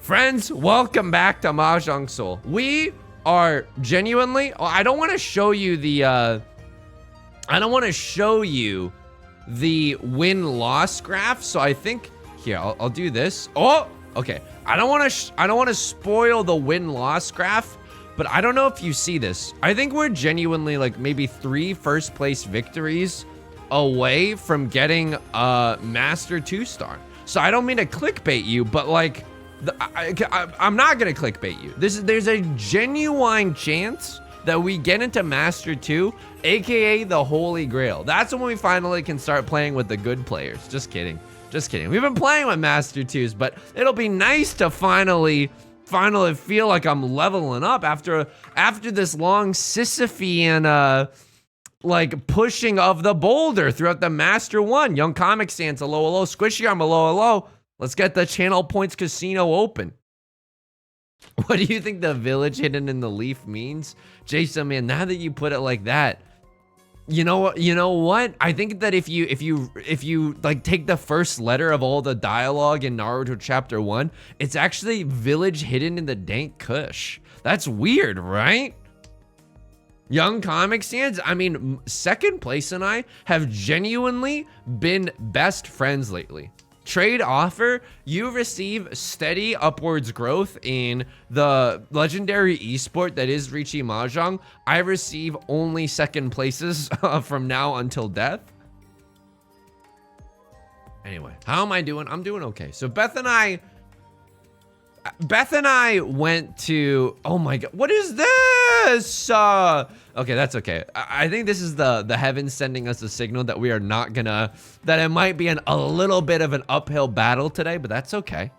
Friends, welcome back to Mahjong Soul. We are genuinely, I don't want to show you the win-loss graph, so I think here I'll do this. Oh, okay. I don't want to spoil the win-loss graph, but I don't know if you see this. I think we're genuinely like maybe 3 first place victories away from getting a Master 2-star. So I don't mean to clickbait you, but like I'm not gonna clickbait you. There's a genuine chance that we get into Master 2, aka the Holy Grail. That's when we finally can start playing with the good players. Just kidding. Just kidding. We've been playing with Master 2s, but it'll be nice to finally feel like I'm leveling up after this long Sisyphean like pushing of the boulder throughout the Master 1. Young Comic Sans, hello. Squishy Arm, hello. Let's get the Channel Points Casino open. What do you think the village hidden in the leaf means? Jason, man, now that you put it like that, you know what? I think that if you like take the first letter of all the dialogue in Naruto Chapter 1, it's actually village hidden in the dank kush. That's weird, right? Young Comic Sans, I mean, second place and I have genuinely been best friends lately. Trade offer, you receive steady upwards growth in the legendary esport that is Riichi Mahjong. I receive only second places from now until death. Anyway, how am I doing? I'm doing okay. So Beth and I went to, oh my God, what is this? Okay, that's okay. I think this is the heavens sending us a signal that we are not gonna, that it might be a little bit of an uphill battle today, but that's okay.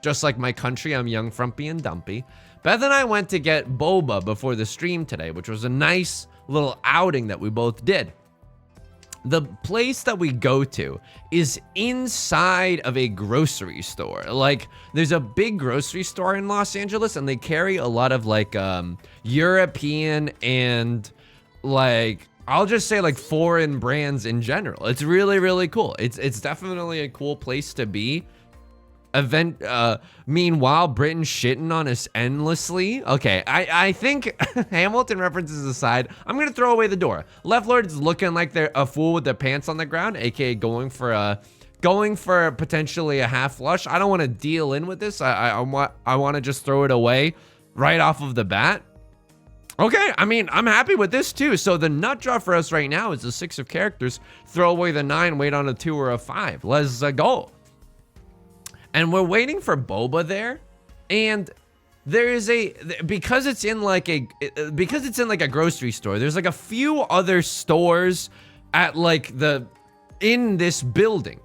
Just like my country, I'm young, frumpy, and dumpy. Beth and I went to get boba before the stream today, which was a nice little outing that we both did. The place that we go to is inside of a grocery store. Like, there's a big grocery store in Los Angeles, and they carry a lot of like European and like, I'll just say like foreign brands in general. It's really, really cool. It's definitely a cool place to be. Meanwhile, Britain shitting on us endlessly. Okay, I think Hamilton references aside, I'm gonna throw away the door. Left Lord's looking like they're a fool with their pants on the ground, aka going for potentially a half flush. I don't want to deal in with this. I want to just throw it away right off of the bat. Okay, I mean, I'm happy with this too. So the nut draw for us right now is the 6 of characters. Throw away the 9, wait on a 2 or a 5. Let's go. And we're waiting for boba there, and there is because it's in like a grocery store. There's like a few other stores at like in this building,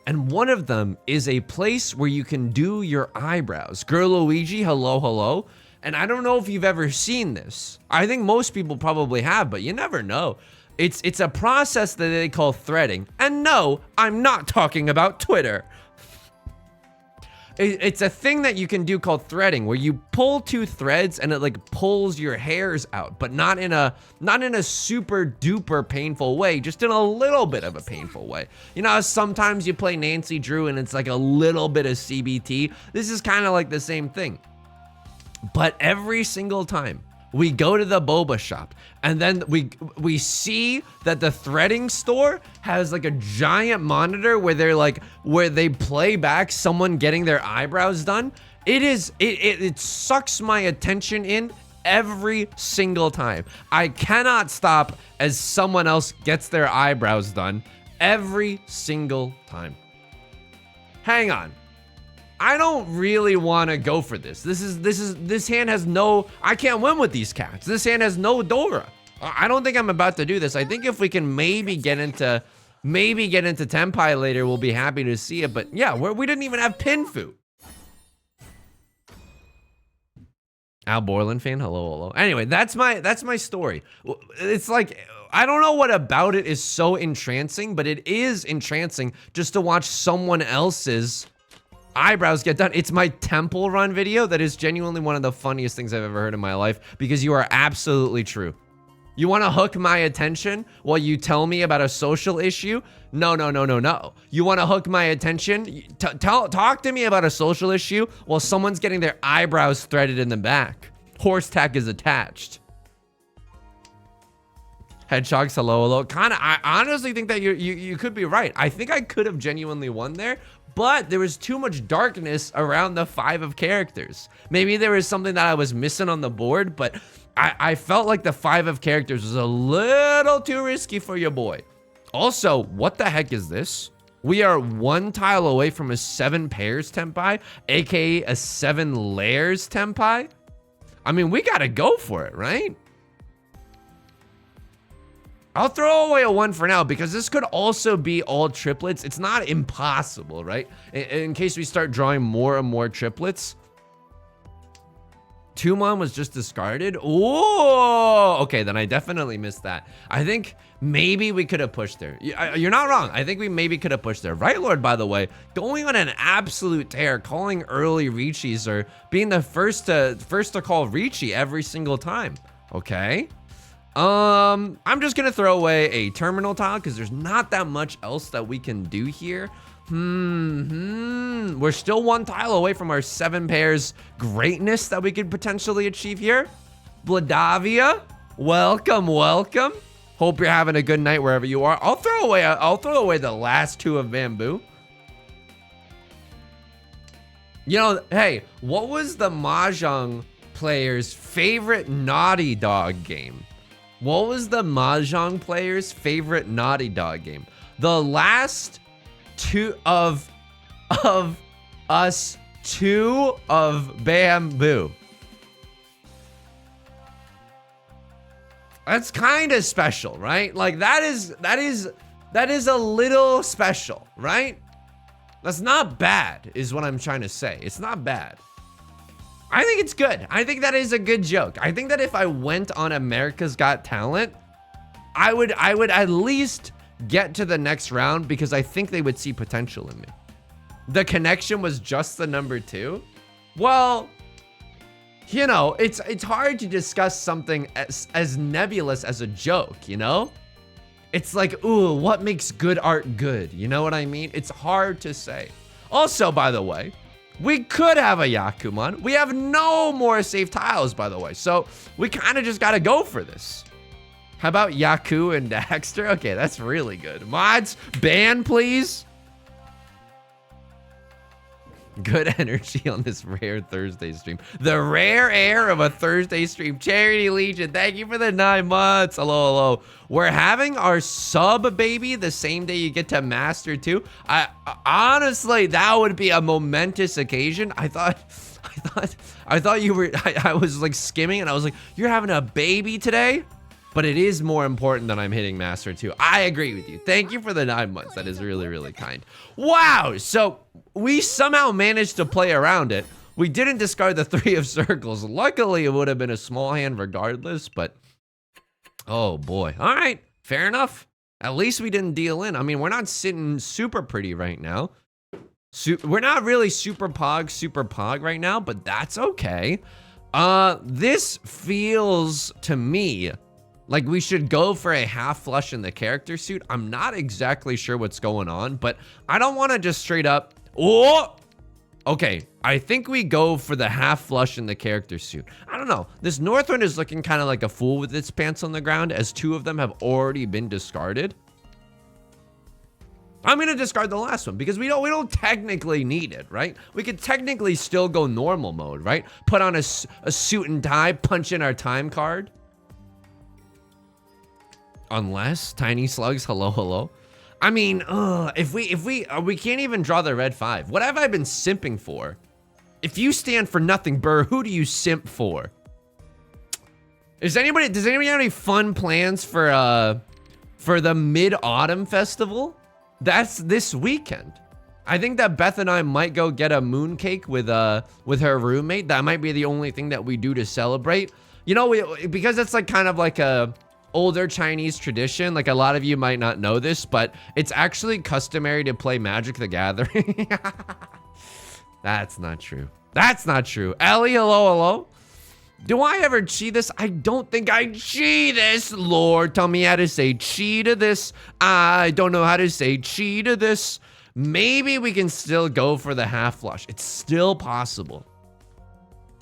and one of them is a place where you can do your eyebrows. Girl Luigi, hello. And I don't know if you've ever seen this. I think most people probably have, but you never know. It's a process that they call threading. And no, I'm not talking about Twitter. It's a thing that you can do called threading, where you pull 2 threads and it like pulls your hairs out, but not in a super duper painful way, just in a little bit of a painful way. You know, sometimes you play Nancy Drew and it's like a little bit of CBT. This is kind of like the same thing. But every single time we go to the boba shop, and then we see that the threading store has like a giant monitor where they play back someone getting their eyebrows done. It sucks my attention in every single time. I cannot stop as someone else gets their eyebrows done every single time. Hang on. I don't really want to go for this. This hand has no, I can't win with these cats. This hand has no Dora. I don't think I'm about to do this. I think if we can maybe get into Tenpai later, we'll be happy to see it. But yeah, we didn't even have Pinfu. Al Borland fan, hello. Anyway, that's my story. It's like, I don't know what about it is so entrancing, but it is entrancing just to watch someone else's eyebrows get done. It's my temple run video that is genuinely one of the funniest things I've ever heard in my life, because you are absolutely true. You want to hook my attention while you tell me about a social issue? No, no, no, no, no. You want to hook my attention? Talk to me about a social issue while someone's getting their eyebrows threaded in the back. Horse tack is attached. Hedgehogs, hello, hello. I honestly think that you could be right. I think I could have genuinely won there, but there was too much darkness around the 5 of characters. Maybe there was something that I was missing on the board, but I felt like the 5 of characters was a little too risky for your boy. Also, what the heck is this? We are 1 tile away from a 7 pairs tempai, aka a 7 layers tempai. I mean, we gotta go for it, right? I'll throw away a 1 for now because this could also be all triplets. It's not impossible, right? In case we start drawing more and more triplets. 2-mon was just discarded. Oh, okay, then I definitely missed that. I think maybe we could have pushed there. You're not wrong. I think we maybe could have pushed there. Right, Lord, by the way, going on an absolute tear, calling early Riichis or being the first to call Riichi every single time. Okay. I'm just gonna throw away a terminal tile because there's not that much else that we can do here. We're still 1 tile away from our 7 pairs greatness that we could potentially achieve here. Bladavia, welcome, welcome. Hope you're having a good night wherever you are. I'll throw away the last 2 of bamboo. You know, hey, what was the Mahjong player's favorite Naughty Dog game? What was the Mahjong player's favorite Naughty Dog game? The last 2 of us 2 of bamboo. That's kind of special, right? Like that is a little special, right? That's not bad is what I'm trying to say. It's not bad. I think it's good. I think that is a good joke. I think that if I went on America's Got Talent, I would at least get to the next round because I think they would see potential in me. The connection was just the number 2. Well, you know, it's hard to discuss something as nebulous as a joke, you know? It's like, ooh, what makes good art good? You know what I mean? It's hard to say. Also, by the way, we could have a Yakumon. We have no more safe tiles, by the way. So we kind of just got to go for this. How about Yaku and Daxter? Okay, that's really good. Mods, ban, please. Good energy on this rare Thursday stream. The rare air of a Thursday stream. Charity Legion, thank you for the 9 months. Hello, hello. We're having our sub baby the same day you get to Master 2. Honestly, that would be a momentous occasion. I thought you were, I was like skimming and I was like, you're having a baby today? But it is more important than I'm hitting Master 2. I agree with you. Thank you for the 9 months. That is really, really kind. Wow. So we somehow managed to play around it. We didn't discard the 3 of circles. Luckily, it would have been a small hand regardless, but oh boy. All right. Fair enough. At least we didn't deal in. I mean, we're not sitting super pretty right now. We're not really super pog right now, but that's okay. This feels to me like we should go for a half flush in the character suit. I'm not exactly sure what's going on, but I don't want to just straight up. Oh, okay. I think we go for the half flush in the character suit. I don't know. This Northwind is looking kind of like a fool with its pants on the ground as 2 of them have already been discarded. I'm going to discard the last one because we don't technically need it, right? We could technically still go normal mode, right? Put on a suit and tie, punch in our time card. Unless Tiny Slugs, hello, hello. I mean, if we can't even draw the red 5. What have I been simping for? If you stand for nothing, Burr, who do you simp for? Does anybody have any fun plans for the Mid-Autumn Festival? That's this weekend. I think that Beth and I might go get a mooncake with her roommate. That might be the only thing that we do to celebrate. You know, because it's like kind of like a older Chinese tradition. Like a lot of you might not know this, but it's actually customary to play Magic the Gathering. That's not true. That's not true. Ellie, hello, hello. Do I ever cheat this? I don't think I cheat this. Lord, tell me how to say chi to this. I don't know how to say chi to this. Maybe we can still go for the half flush. It's still possible.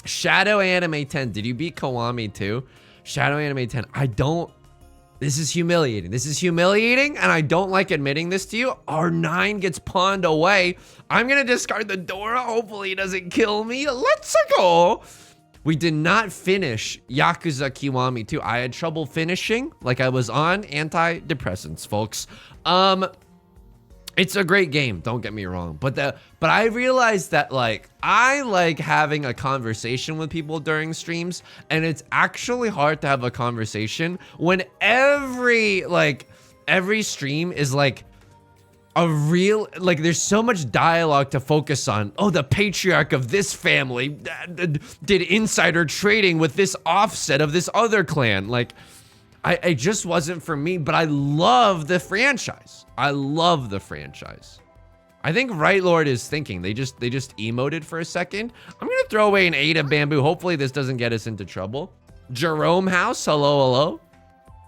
Shadow Anime 10. Did you beat Kiwami too? Shadow Anime 10. I don't. This is humiliating. This is humiliating, and I don't like admitting this to you. R9 gets pawned away. I'm going to discard the Dora. Hopefully it doesn't kill me. Let's go. We did not finish Yakuza Kiwami 2. I had trouble finishing, like I was on antidepressants, folks. It's a great game, don't get me wrong. But I realized that like I like having a conversation with people during streams, and it's actually hard to have a conversation when every stream is like a real, like there's so much dialogue to focus on. Oh, the patriarch of this family did insider trading with this offset of this other clan. Like, it just wasn't for me, but I love the franchise. I love the franchise. I think Right Lord is thinking. They just emoted for a second. I'm gonna throw away an 8 of bamboo. Hopefully this doesn't get us into trouble. Jerome House, hello, hello.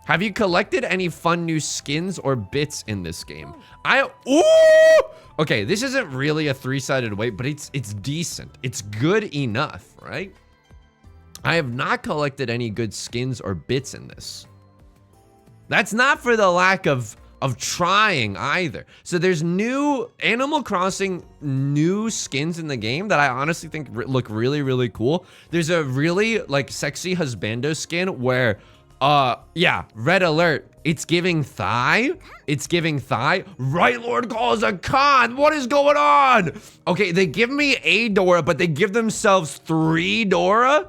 Have you collected any fun new skins or bits in this game? Okay, this isn't really a 3-sided weight, but it's decent. It's good enough, right? I have not collected any good skins or bits in this. That's not for the lack of trying either. So there's new Animal Crossing new skins in the game that I honestly think look really, really cool. There's a really like sexy husbando skin where, yeah, red alert. It's giving thigh. It's giving thigh. Right Lord calls a con. What is going on? Okay, they give me a Dora, but they give themselves 3 Dora.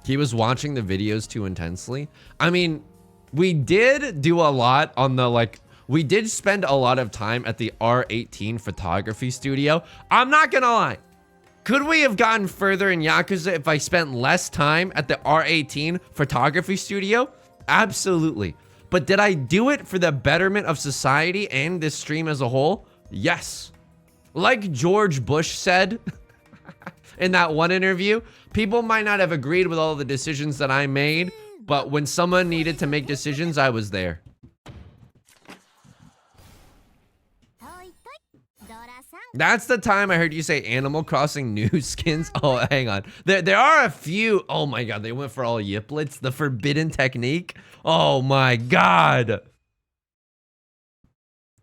He was watching the videos too intensely. I mean, we did do a lot on the we did spend a lot of time at the R18 photography studio. I'm not gonna lie. Could we have gotten further in Yakuza if I spent less time at the R18 photography studio? Absolutely. But did I do it for the betterment of society and this stream as a whole? Yes. Like George Bush said in that one interview, people might not have agreed with all the decisions that I made, but when someone needed to make decisions, I was there. That's the time I heard you say Animal Crossing new skins. Oh, hang on. There are a few. Oh my God, they went for all yiplets. The forbidden technique. Oh my God.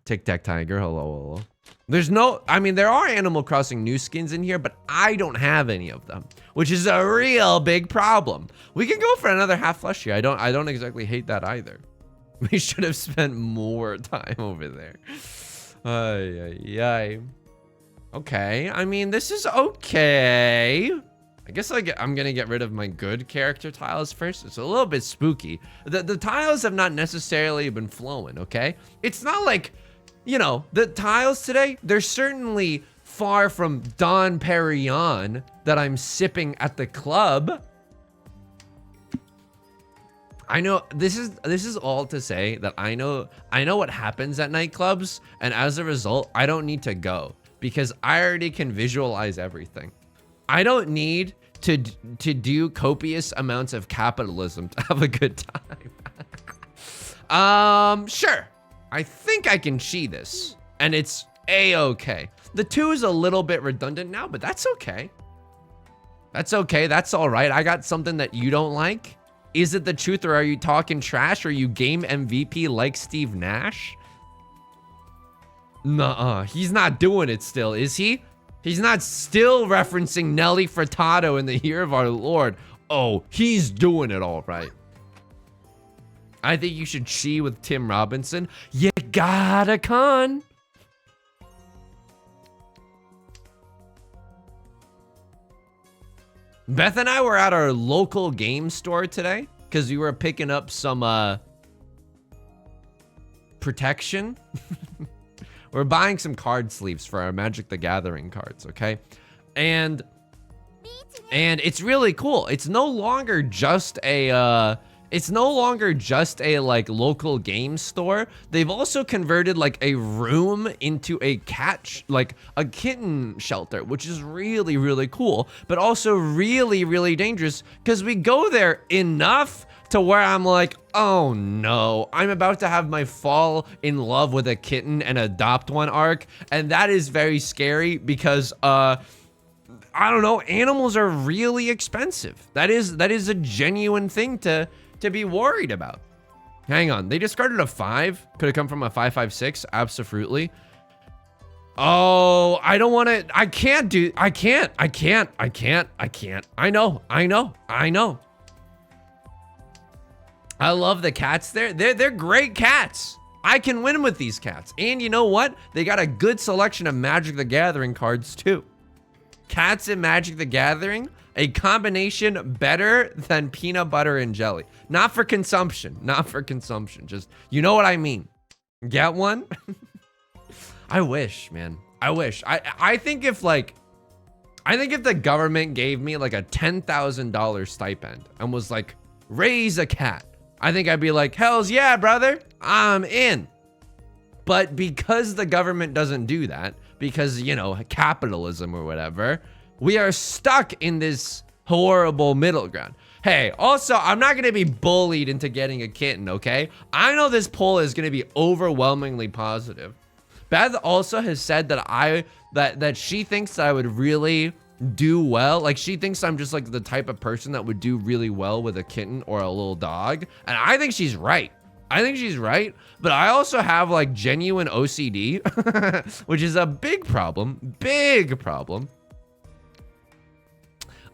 Tic Tac Tiger, hello, hello. There's no, I mean, there are Animal Crossing new skins in here, but I don't have any of them, which is a real big problem. We can go for another half flush here. I don't exactly hate that either. We should have spent more time over there. Okay, I mean, this is okay. I guess I'm gonna get rid of my good character tiles first. It's a little bit spooky. The tiles have not necessarily been flowing, okay? It's not like, you know, the tiles today, they're certainly far from Don Perignon that I'm sipping at the club. I know this is all to say that I know what happens at nightclubs, and as a result, I don't need to go because I already can visualize everything. I don't need to do copious amounts of capitalism to have a good time. Sure. I think I can chi this, and it's a-okay. The 2 is a little bit redundant now, but that's okay. That's okay. That's all right. I got something that you don't like. Is it the truth, or are you talking trash? Or are you game MVP like Steve Nash? Nuh-uh. He's not doing it still, is he? He's not still referencing Nelly Furtado in the Year of Our Lord. Oh, he's doing it all right. I think you should chi with Tim Robinson. You got a con. Beth and I were at our local game store today because we were picking up some protection. We're buying some card sleeves for our Magic the Gathering cards, okay? And it's really cool. It's no longer just a It's no longer just a like local game store. They've also converted like a room into a like a kitten shelter, which is really, really cool, but also really, really dangerous because we go there enough to where I'm like, oh no, I'm about to have my fall in love with a kitten and adopt one arc. And that is very scary because, I don't know, animals are really expensive. That is a genuine thing to be worried about. Hang on, they discarded a 5. Could have come from a 556, absolutely. Oh, I don't want to, I can't. I know. I love the cats there. They're great cats. I can win with these cats. And you know what? They got a good selection of Magic the Gathering cards too. Cats in Magic the Gathering, a combination better than peanut butter and jelly. Not for consumption, just, you know what I mean. Get one? I wish, man. I wish. I think if the government gave me like a $10,000 stipend and was like, raise a cat, I think I'd be like, hells yeah, brother, I'm in. But because the government doesn't do that, because, you know, capitalism or whatever, we are stuck in this horrible middle ground. Hey, also, I'm not going to be bullied into getting a kitten, okay? I know this poll is going to be overwhelmingly positive. Beth also has said that that she thinks that I would really do well. Like, she thinks I'm just like the type of person that would do really well with a kitten or a little dog. And I think she's right. But I also have like genuine OCD, which is a big problem.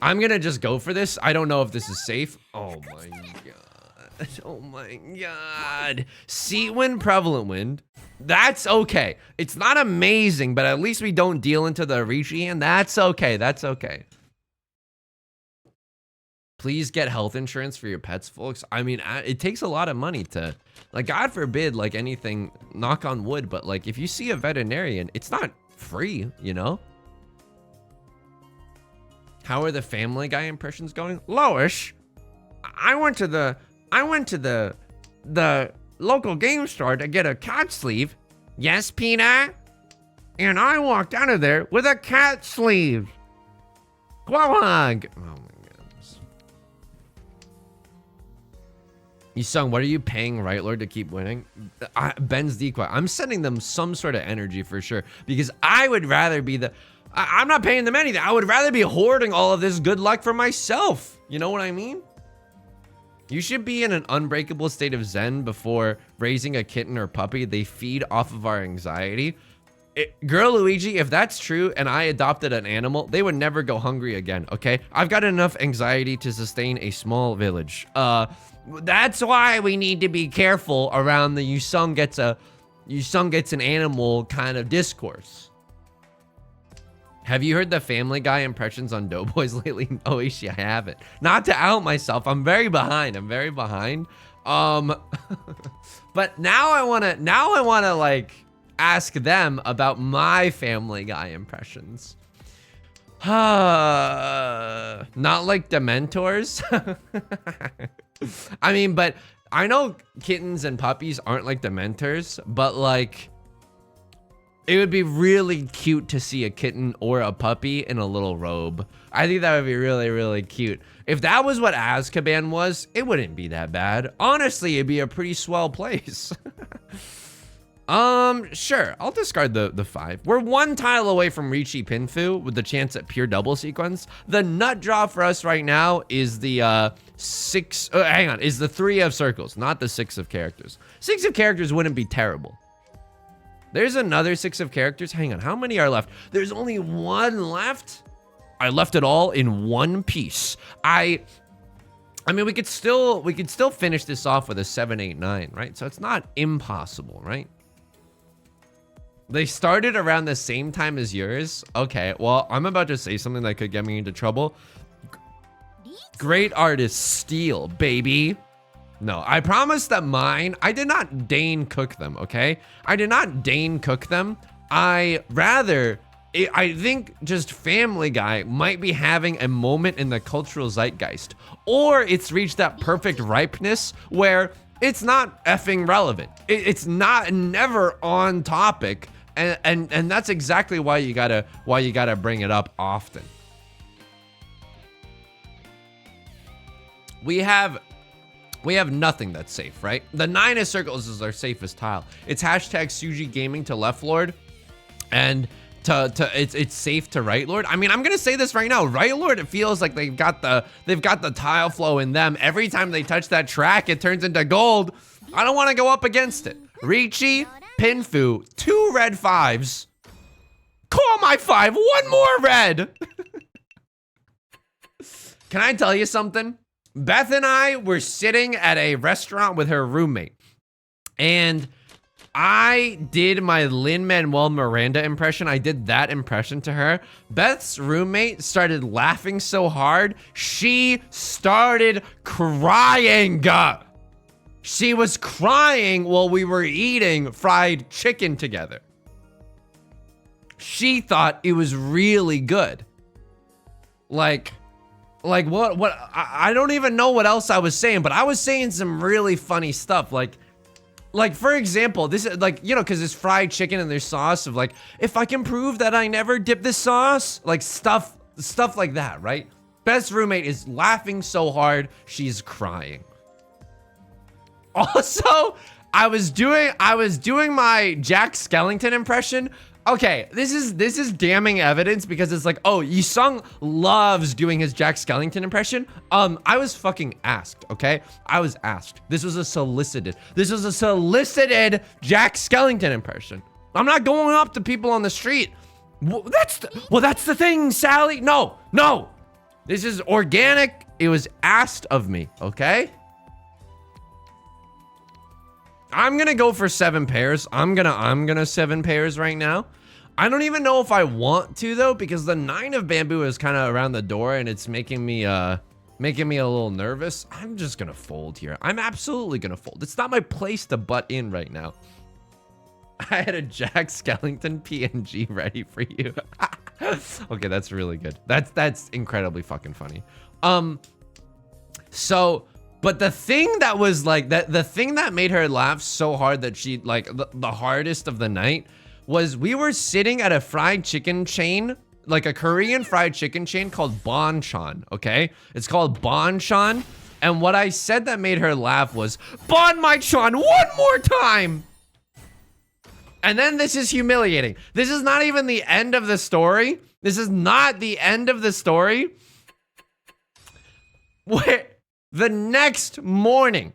I'm gonna just go for this. I don't know if this is safe. Oh my god. Seat wind, prevalent wind. That's okay. It's not amazing, but at least we don't deal into the Riichi, and that's okay. Please get health insurance for your pets, folks. I mean, it takes a lot of money to, like, God forbid, like anything, knock on wood, but like if you see a veterinarian, it's not free, you know? How are the Family Guy impressions going? Lois, I went to the local game store to get a cat sleeve. Yes, Peanut? And I walked out of there with a cat sleeve. Quahog. Oh my goodness. Yusung, what are you paying Right Lord to keep winning? Ben's decoy. I'm sending them some sort of energy for sure, because I would rather be I'm not paying them anything. I would rather be hoarding all of this good luck for myself. You know what I mean? You should be in an unbreakable state of zen before raising a kitten or puppy. They feed off of our anxiety. Girl Luigi, if that's true and I adopted an animal, they would never go hungry again, okay? I've got enough anxiety to sustain a small village. That's why we need to be careful around the Yusung gets an animal kind of discourse. Have you heard the Family Guy impressions on Doughboys lately? No, Ishi, I haven't. Not to out myself, I'm very behind. But now I wanna like ask them about my Family Guy impressions. Not like Dementors. I mean, but I know kittens and puppies aren't like Dementors, but like, it would be really cute to see a kitten or a puppy in a little robe. I think that would be really, really cute. If that was what Azkaban was, it wouldn't be that bad. Honestly, it'd be a pretty swell place. Sure, I'll discard the 5. We're 1 tile away from Riichi Pinfu with the chance at pure double sequence. The nut draw for us right now is the 6, is the 3 of circles, not the 6 of characters. 6 of characters wouldn't be terrible. There's another 6 of characters. Hang on, how many are left? There's only 1 left. I left it all in 1 piece. I mean, we could still finish this off with a 7, 8, 9, right? So it's not impossible, right? They started around the same time as yours. Okay, well, I'm about to say something that could get me into trouble. Great artist steal, baby. No, I promise that mine, I did not Dane cook them, okay? I did not Dane cook them. I rather I think just Family Guy might be having a moment in the cultural zeitgeist, or it's reached that perfect ripeness where it's not effing relevant. It's never on topic, and that's exactly why you gotta bring it up often. We have nothing that's safe, right? The 9 of circles is our safest tile. It's hashtag Suji Gaming to left lord, and it's safe to right lord. I mean, I'm gonna say this right now. Right lord, it feels like they've got the tile flow in them. Every time they touch that track, it turns into gold. I don't want to go up against it. Riichi, Pinfu, 2 red 5s. Call my 5, 1 more red. Can I tell you something? Beth and I were sitting at a restaurant with her roommate, and I did my Lin-Manuel Miranda impression. I did that impression to her. Beth's roommate started laughing so hard, she started crying. She was crying while we were eating fried chicken together. She thought it was really good. Like what I don't even know what else I was saying, but I was saying some really funny stuff. Like for example, this is like, you know, because it's fried chicken and there's sauce of like, if I can prove that I never dip this sauce, like stuff like that, right? Best roommate is laughing so hard, she's crying. Also, I was doing my Jack Skellington impression. Okay, this is damning evidence because it's like, oh, Yisung loves doing his Jack Skellington impression. I was fucking asked, okay? I was asked. This was a solicited Jack Skellington impression. I'm not going up to people on the street. Well, that's the thing, Sally. No. This is organic. It was asked of me, okay? I'm gonna go for 7 pairs. I'm gonna 7 pairs right now. I don't even know if I want to though, because the 9 of bamboo is kind of around the door and it's making me a little nervous. I'm just gonna fold here. I'm absolutely gonna fold. It's not my place to butt in right now. I had a Jack Skellington PNG ready for you. Okay, that's really good. That's incredibly fucking funny. But the thing that was like the thing that made her laugh so hard that she like the hardest of the night was we were sitting at a fried chicken chain, like a Korean fried chicken chain called Bonchon, okay? It's called Bonchon. And what I said that made her laugh was, Bon my Chon, 1 more time! And then this is humiliating. This is not even the end of the story. This is not the end of the story. Where the next morning,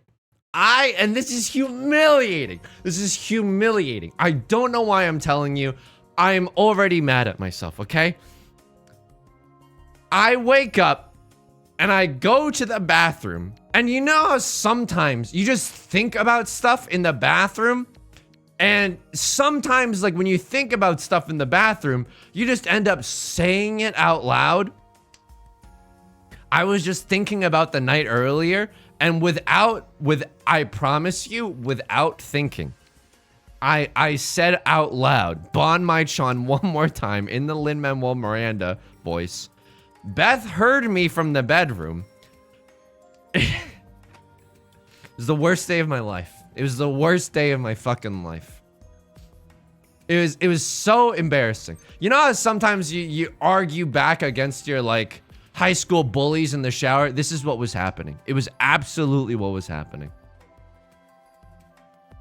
and this is humiliating. This is humiliating. I don't know why I'm telling you. I'm already mad at myself, okay? I wake up and I go to the bathroom. And you know how sometimes you just think about stuff in the bathroom? And sometimes, like, when you think about stuff in the bathroom, you just end up saying it out loud. I was just thinking about the night earlier, and I promise you, without thinking, I said out loud, Bon my Chon 1 more time in the Lin-Manuel Miranda voice. Beth heard me from the bedroom. It was the worst day of my life. It was the worst day of my fucking life. It was so embarrassing. You know how sometimes you argue back against your like high school bullies in the shower? This is what was happening. It was absolutely what was happening.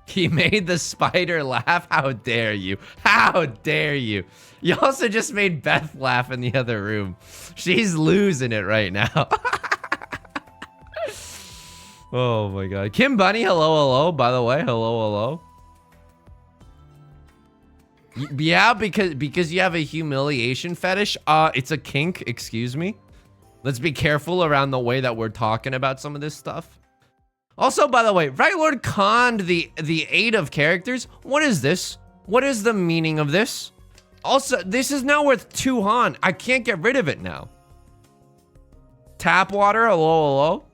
He made the spider laugh. How dare you? How dare you? You also just made Beth laugh in the other room. She's losing it right now. Oh my god. Kim Bunny, hello. By the way, hello. Yeah, because you have a humiliation fetish. It's a kink, excuse me. Let's be careful around the way that we're talking about some of this stuff. Also, by the way, Right Lord conned the 8 of characters. What is this? What is the meaning of this? Also, this is now worth 2 Han. I can't get rid of it now. Tap water, hello.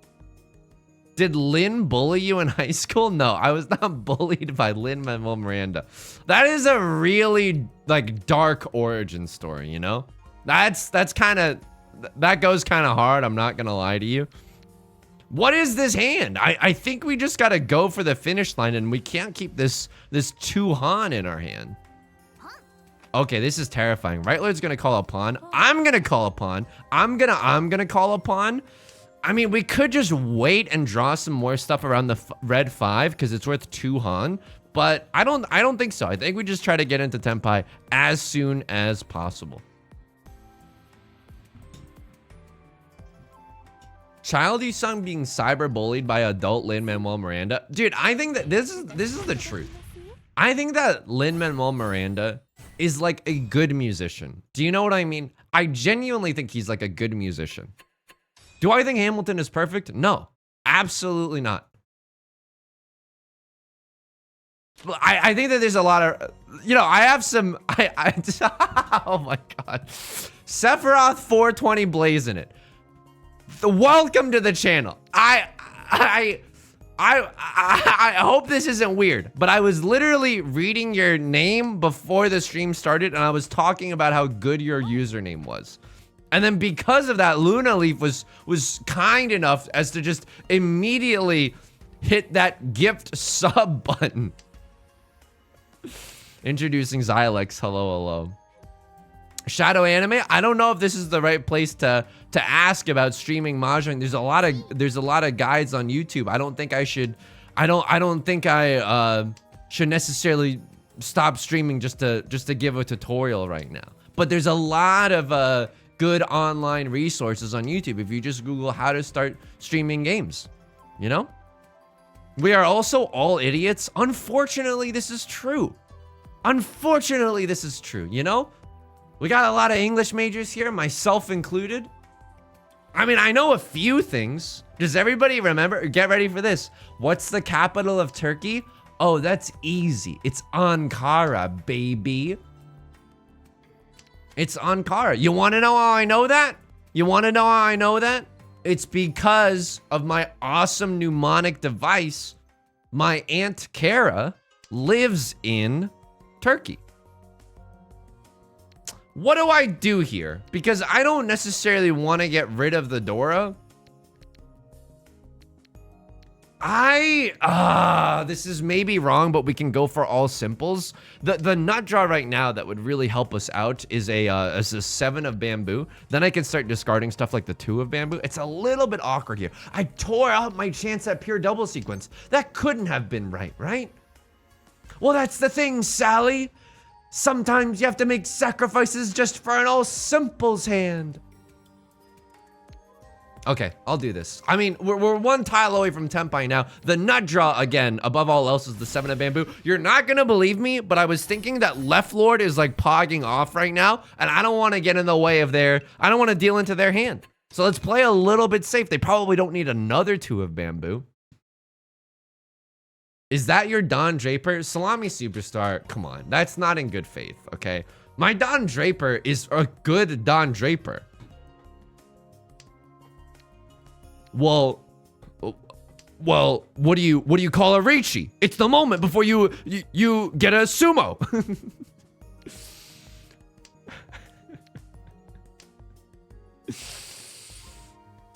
Did Lin bully you in high school? No, I was not bullied by Lin-Manuel Miranda. That is a really like dark origin story, you know? That's kind of, that goes kind of hard. I'm not gonna lie to you. What is this hand? I think we just gotta go for the finish line, and we can't keep this 2 Han in our hand. Okay, this is terrifying. Right Lord's gonna call a pawn. I'm gonna call a pawn. I'm gonna call a pawn. I mean, we could just wait and draw some more stuff around the red 5 because it's worth 2 Han, but I don't think so. I think we just try to get into Tenpai as soon as possible. Child you sung being cyber bullied by adult Lin-Manuel Miranda. Dude, I think that this is the truth. I think that Lin-Manuel Miranda is like a good musician. Do you know what I mean? I genuinely think he's like a good musician. Do I think Hamilton is perfect? No, absolutely not. I think that there's a lot of, you know, I have some, oh my God. Sephiroth 420 blazing it. Welcome to the channel. I hope this isn't weird, but I was literally reading your name before the stream started, and I was talking about how good your username was. And then because of that, Luna Leaf was kind enough as to just immediately hit that gift sub button. Introducing Xylex. Hello, hello. Shadow Anime. I don't know if this is the right place to ask about streaming Mahjong. There's a lot of guides on YouTube. I don't think I should. I don't think I should necessarily stop streaming just to give a tutorial right now. But there's a lot of good online resources on YouTube if you just Google how to start streaming games, you know? We are also all idiots. Unfortunately, this is true. Unfortunately, this is true, you know? We got a lot of English majors here, myself included. I mean, I know a few things. Does everybody remember? Get ready for this. What's the capital of Turkey? Oh, that's easy. It's Ankara, baby. It's Ankara. You want to know how I know that? You want to know how I know that? It's because of my awesome mnemonic device. My Aunt Kara lives in Turkey. What do I do here? Because I don't necessarily want to get rid of the Dora. This is maybe wrong, but we can go for all simples. The nut draw right now that would really help us out is a 7 of bamboo. Then I can start discarding stuff like the 2 of bamboo. It's a little bit awkward here. I tore out my chance at pure double sequence. That couldn't have been right? Well, that's the thing, Sally. Sometimes you have to make sacrifices just for an all simples hand. Okay, I'll do this. I mean, we're 1 tile away from Tenpai now. The nut draw, again, above all else, is the 7 of bamboo. You're not gonna believe me, but I was thinking that left lord is like pogging off right now, and I don't want to get in the way of I don't want to deal into their hand. So let's play a little bit safe. They probably don't need another 2 of bamboo. Is that your Don Draper? Salami Superstar, come on. That's not in good faith, okay? My Don Draper is a good Don Draper. Well, what do you call a Riichi? It's the moment before you get a sumo.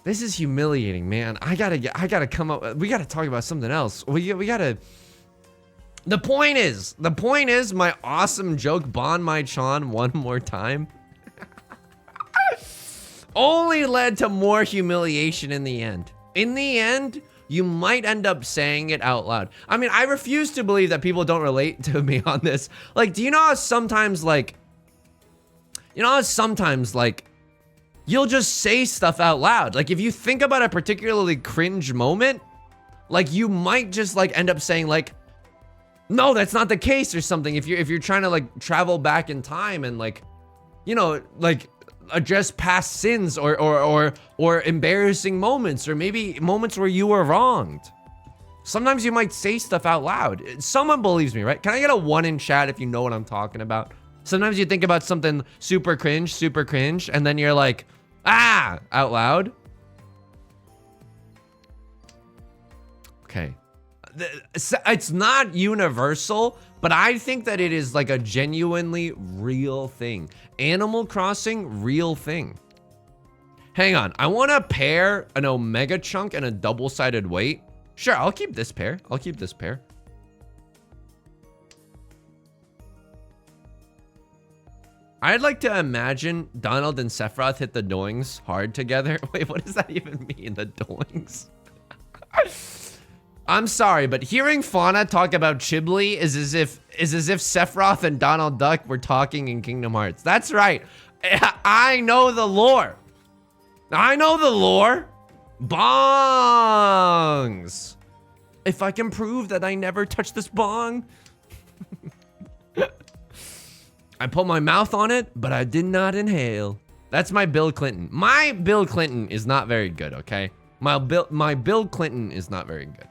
This is humiliating, man. I gotta come up. We gotta talk about something else. We gotta. The point is, my awesome joke, Bon Mai Chan, one more time, only led to more humiliation in the end. In the end, you might end up saying it out loud. I mean, I refuse to believe that people don't relate to me on this. Like, do you know how sometimes, like, you'll just say stuff out loud. Like, if you think about a particularly cringe moment, like, you might just, like, end up saying, like, no, that's not the case or something. If you're trying to, like, travel back in time and, like, you know, like, address past sins or embarrassing moments, or maybe moments where you were wronged. Sometimes you might say stuff out loud. Someone believes me, right? Can I get a 1 in chat if you know what I'm talking about? Sometimes you think about something super cringe, and then you're like, ah, out loud. Okay. It's not universal, but I think that it is like a genuinely real thing. Animal Crossing, real thing. Hang on, I want to pair an Omega chunk and a double-sided weight. Sure, I'll keep this pair. I'll keep this pair. I'd like to imagine Donald and Sephiroth hit the doings hard together. Wait, what does that even mean, the doings? I'm sorry, but hearing Fauna talk about Chibli is as if Sephiroth and Donald Duck were talking in Kingdom Hearts. That's right. I know the lore. I know the lore. Bongs. If I can prove that I never touched this bong. I put my mouth on it, but I did not inhale. That's my Bill Clinton. My Bill Clinton is not very good, okay? My Bill Clinton is not very good.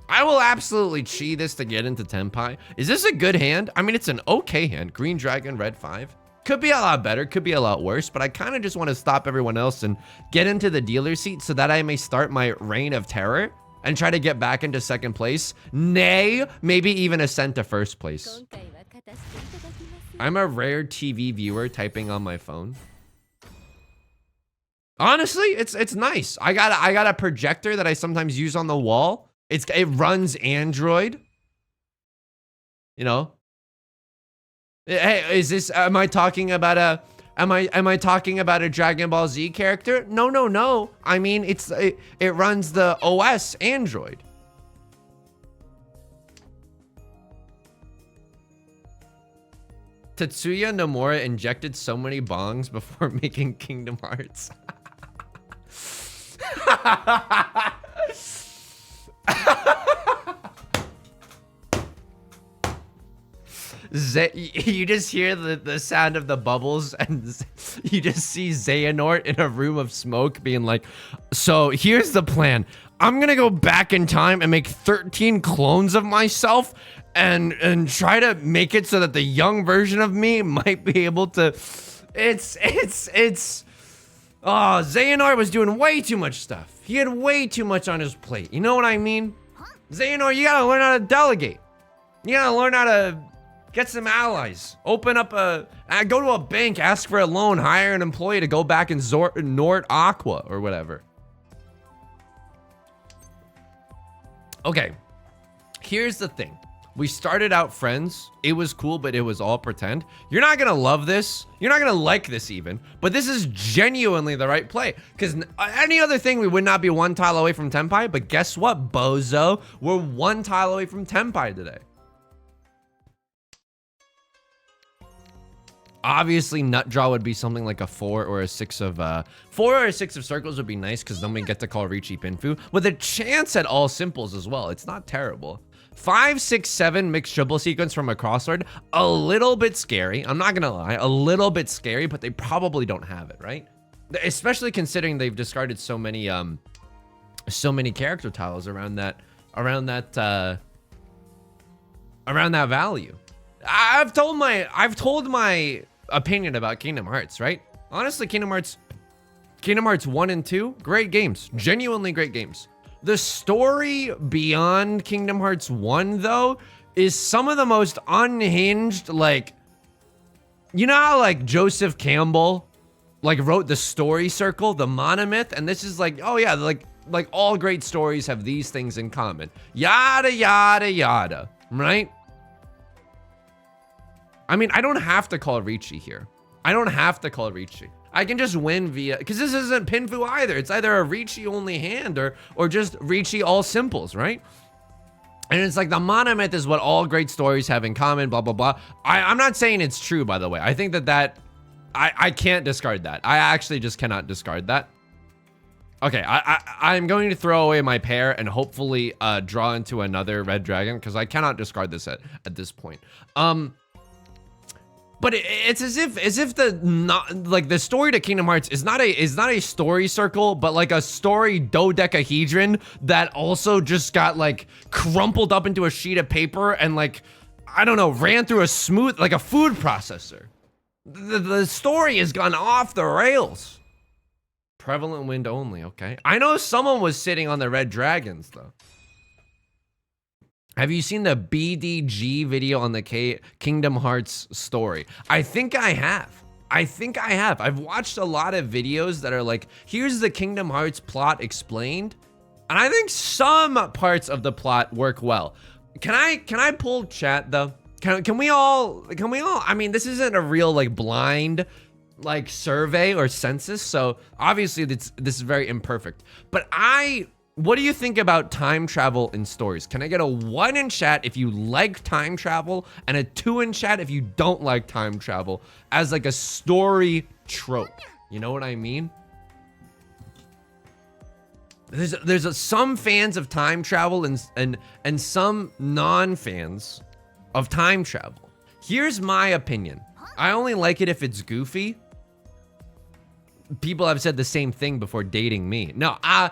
I will absolutely chi this to get into Tenpai. Is this a good hand? I mean, it's an okay hand. Green Dragon, Red 5. Could be a lot better, could be a lot worse, but I kind of just want to stop everyone else and get into the dealer seat so that I may start my reign of terror and try to get back into second place. Nay, maybe even ascend to first place. I'm a rare TV viewer typing on my phone. Honestly, it's nice. I got a projector that I sometimes use on the wall. It runs Android. You know. Hey, is this? Am I talking about a? Am I talking about a Dragon Ball Z character? No. I mean, it runs the OS Android. Tetsuya Nomura injected so many bongs before making Kingdom Hearts. You just hear the sound of the bubbles, and you just see Xehanort in a room of smoke being like, so here's the plan. I'm gonna go back in time and make 13 clones of myself and try to make it so that the young version of me might be able to... Oh, Xehanort was doing way too much stuff. He had way too much on his plate. You know what I mean? Xehanort, you gotta learn how to delegate. You gotta learn how to get some allies. Open up go to a bank, ask for a loan, hire an employee to go back and Nord Aqua or whatever. Okay, here's the thing. We started out friends. It was cool, but it was all pretend. You're not gonna love this. You're not gonna like this even, but this is genuinely the right play. Because any other thing, we would not be one tile away from Tenpai, but guess what, bozo? We're one tile away from Tenpai today. Obviously, nut draw would be something like a 4 or a 6 of 4 or a 6 of circles would be nice because then we get to call Riichi Pinfu with a chance at all simples as well. It's not terrible. 5, 6, 7 mixed triple sequence from a crossword, a little bit scary. I'm not gonna lie, a little bit scary, but they probably don't have it, right? Especially considering they've discarded so many character tiles around that value. I've told my opinion about Kingdom Hearts, right? Honestly, Kingdom Hearts 1 and 2, great games, genuinely great games. The story beyond Kingdom Hearts 1, though, is some of the most unhinged, like, you know how, like, Joseph Campbell, like, wrote the story circle, the monomyth, and this is like, oh yeah, like all great stories have these things in common. Yada, yada, yada, right? I mean, I don't have to call Riichi here. I don't have to call Riichi. I can just win via, because this isn't Pinfu either. It's either a Riichi only hand or just Riichi all simples, right? And it's like the monomyth is what all great stories have in common, blah, blah, blah. I'm not saying it's true, by the way. I think I can't discard that. I actually just cannot discard that. Okay, I'm going to throw away my pair and hopefully draw into another red dragon because I cannot discard this at this point. But it's as if the story to Kingdom Hearts is not a story circle, but like a story dodecahedron that also just got like crumpled up into a sheet of paper and like, I don't know, ran through a smooth, like a food processor. The story has gone off the rails. Prevalent wind only, okay. I know someone was sitting on the red dragons, though. Have you seen the BDG video on the Kingdom Hearts story? I think I have. I've watched a lot of videos that are like, here's the Kingdom Hearts plot explained. And I think some parts of the plot work well. Can I pull chat though? Can we all, I mean, this isn't a real like blind like survey or census. So obviously this is very imperfect, but what do you think about time travel in stories? Can I get a 1 in chat if you like time travel and a 2 in chat if you don't like time travel as like a story trope? You know what I mean? There's some fans of time travel and some non-fans of time travel. Here's my opinion. I only like it if it's goofy. People have said the same thing before dating me. No, I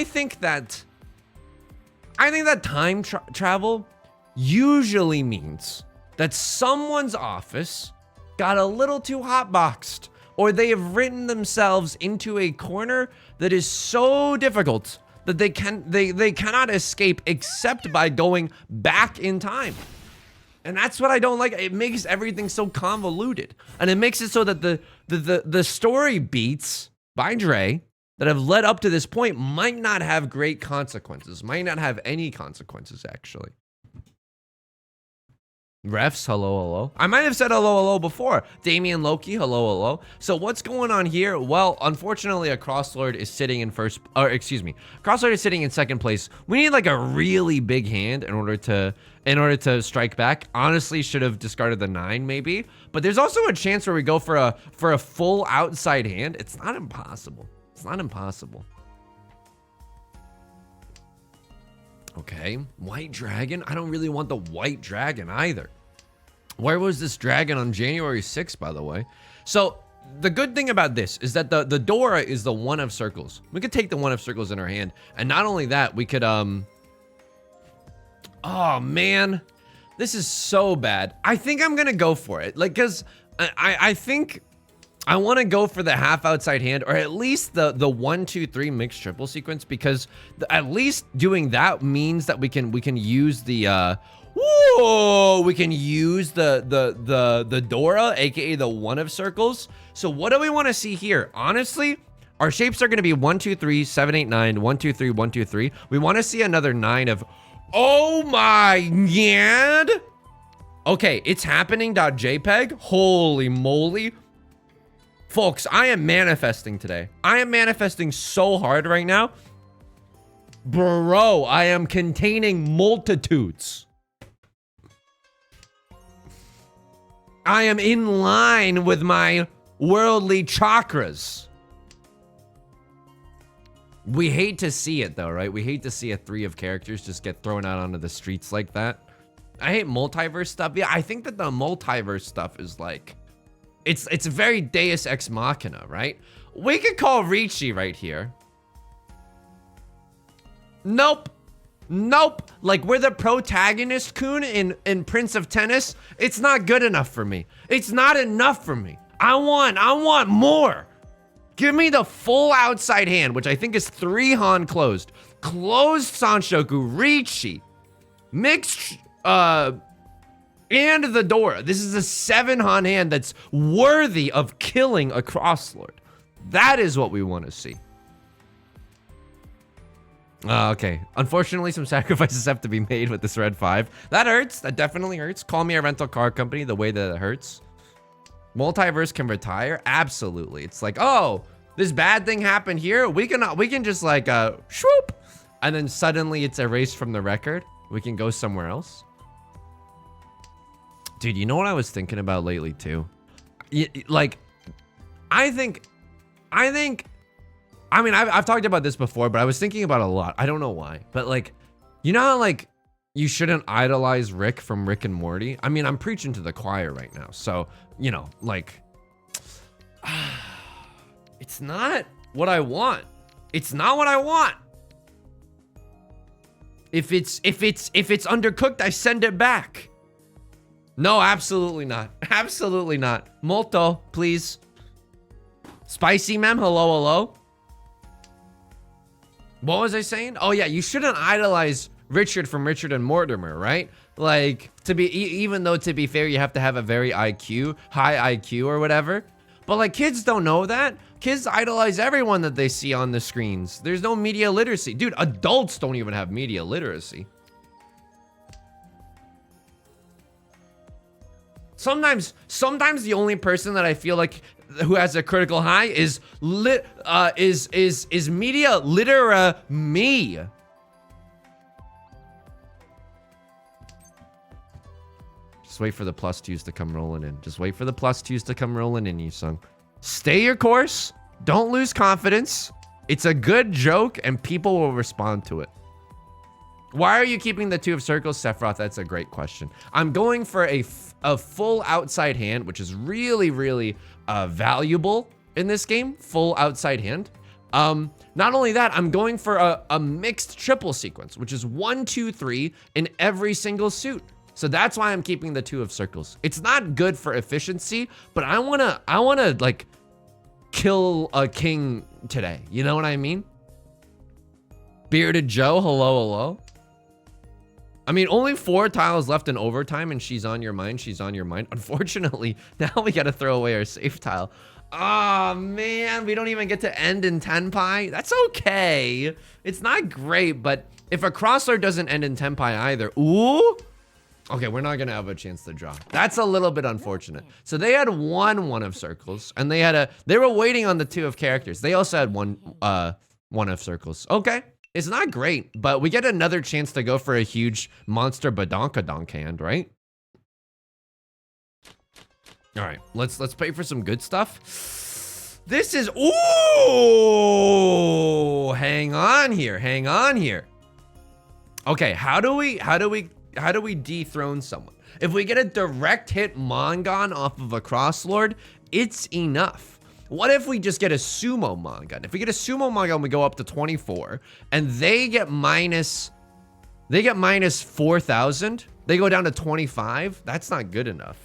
think that time travel usually means that someone's office got a little too hotboxed, or they have written themselves into a corner that is so difficult that they cannot escape except by going back in time. And that's what I don't like. It makes everything so convoluted. And it makes it so that the story beats by Dre that have led up to this point might not have great consequences. Might not have any consequences, actually. Refs, hello. I might have said hello before. Damian Loki, hello. So what's going on here? Well, unfortunately, a Crosslord is sitting in Crosslord is sitting in second place. We need like a really big hand in order to strike back. Honestly, should have discarded the 9 maybe. But there's also a chance where we go for a full outside hand. It's not impossible. It's not impossible. Okay, white dragon. I don't really want the white dragon either. Where was this dragon on January 6th, by the way? So the good thing about this is that the Dora is the 1 of circles. We could take the 1 of circles in our hand. And not only that, we could, oh man, this is so bad. I think I'm gonna go for it. Like, cause I think I want to go for the half outside hand, or at least the 1, 2, 3 mixed triple sequence, because at least doing that means that we can use the we can use the Dora, aka the 1 of circles. So what do we want to see here? Honestly, our shapes are going to be 1, 2, 3, 7, 8, 9, 1, 2, 3, 1, 2, 3. We want to see another 9 of, oh my god. Okay, it's happening.jpg. Holy moly. Folks, I am manifesting today. I am manifesting so hard right now. Bro, I am containing multitudes. I am in line with my worldly chakras. We hate to see it though, right? We hate to see a 3 of characters just get thrown out onto the streets like that. I hate multiverse stuff. Yeah, I think that the multiverse stuff is like, it's very Deus Ex Machina, right? We could call Riichi right here. Nope. Like, we're the protagonist, Kun, in Prince of Tennis. It's not good enough for me. It's not enough for me. I want more. Give me the full outside hand, which I think is 3 Han closed. Closed Sanshoku, Riichi. Mixed, and the Dora. This is a 7 Han hand that's worthy of killing a Crosslord. That is what we want to see. Okay. Unfortunately, some sacrifices have to be made with this red 5. That hurts. That definitely hurts. Call me a rental car company the way that it hurts. Multiverse can retire? Absolutely. It's like, oh, this bad thing happened here. We can just like, swoop. And then suddenly it's erased from the record. We can go somewhere else. Dude, you know what I was thinking about lately too? Like, I mean, I've talked about this before, but I was thinking about it a lot. I don't know why, but like, you know how like you shouldn't idolize Rick from Rick and Morty? I mean, I'm preaching to the choir right now. So, you know, like, it's not what I want. It's not what I want. If it's undercooked, I send it back. No, absolutely not. Absolutely not. Molto, please. Spicy mem, hello, hello. What was I saying? Oh yeah, you shouldn't idolize Richard from Richard and Mortimer, right? Like, to be, even though to be fair, you have to have a very high IQ or whatever. But like, kids don't know that. Kids idolize everyone that they see on the screens. There's no media literacy. Dude, adults don't even have media literacy. Sometimes the only person that I feel like who has a critical high is media litera me. Just wait for the +2s to come rolling in. Just wait for the +2s to come rolling in, Yusung. Stay your course. Don't lose confidence. It's a good joke and people will respond to it. Why are you keeping the 2 of circles, Sephiroth? That's a great question. I'm going for a full outside hand, which is really, really valuable in this game. Full outside hand. Not only that, I'm going for a mixed triple sequence, which is 1, 2, 3 in every single suit. So that's why I'm keeping the 2 of circles. It's not good for efficiency, but I wanna like kill a king today. You know what I mean? Bearded Joe, hello, hello. I mean, only 4 tiles left in overtime and she's on your mind. She's on your mind. Unfortunately, now we got to throw away our save tile. Oh, man, we don't even get to end in Tenpai. That's okay. It's not great, but if a crosser doesn't end in Tenpai either, ooh. Okay, we're not going to have a chance to draw. That's a little bit unfortunate. So they had 1 of circles and they were waiting on the 2 of characters. They also had 1 of circles. Okay. It's not great, but we get another chance to go for a huge monster badonkadonk hand, right? All right, let's pay for some good stuff. This is, ooh, hang on here. Okay, how do we dethrone someone? If we get a direct hit Mongon off of a Crosslord, it's enough. What if we just get a sumo Mongon? If we get a sumo Mongon, we go up to 24 and they get minus 4,000. They go down to 25. That's not good enough.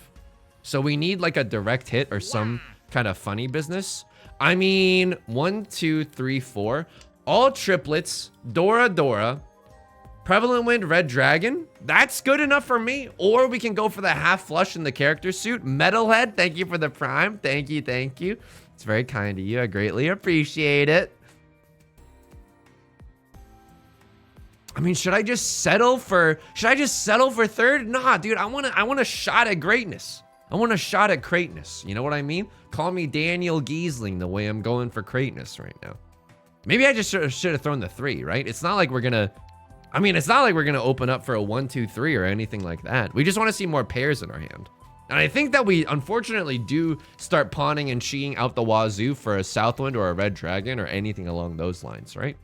So we need like a direct hit or some kind of funny business. I mean, 1, 2, 3, 4, all triplets, Dora, Prevalent Wind, Red Dragon. That's good enough for me. Or we can go for the half flush in the character suit. Metalhead, thank you for the prime. Thank you. It's very kind of you. I greatly appreciate it. I mean, should I just settle for third? Nah, dude, I want a shot at greatness. I want a shot at greatness. You know what I mean? Call me Daniel Giesling the way I'm going for greatness right now. Maybe I just should have thrown the 3, right? It's not like we're gonna open up for a 1, 2, 3 or anything like that. We just want to see more pairs in our hand. And I think that we unfortunately do start pawning and cheating out the wazoo for a Southwind or a Red Dragon or anything along those lines, right?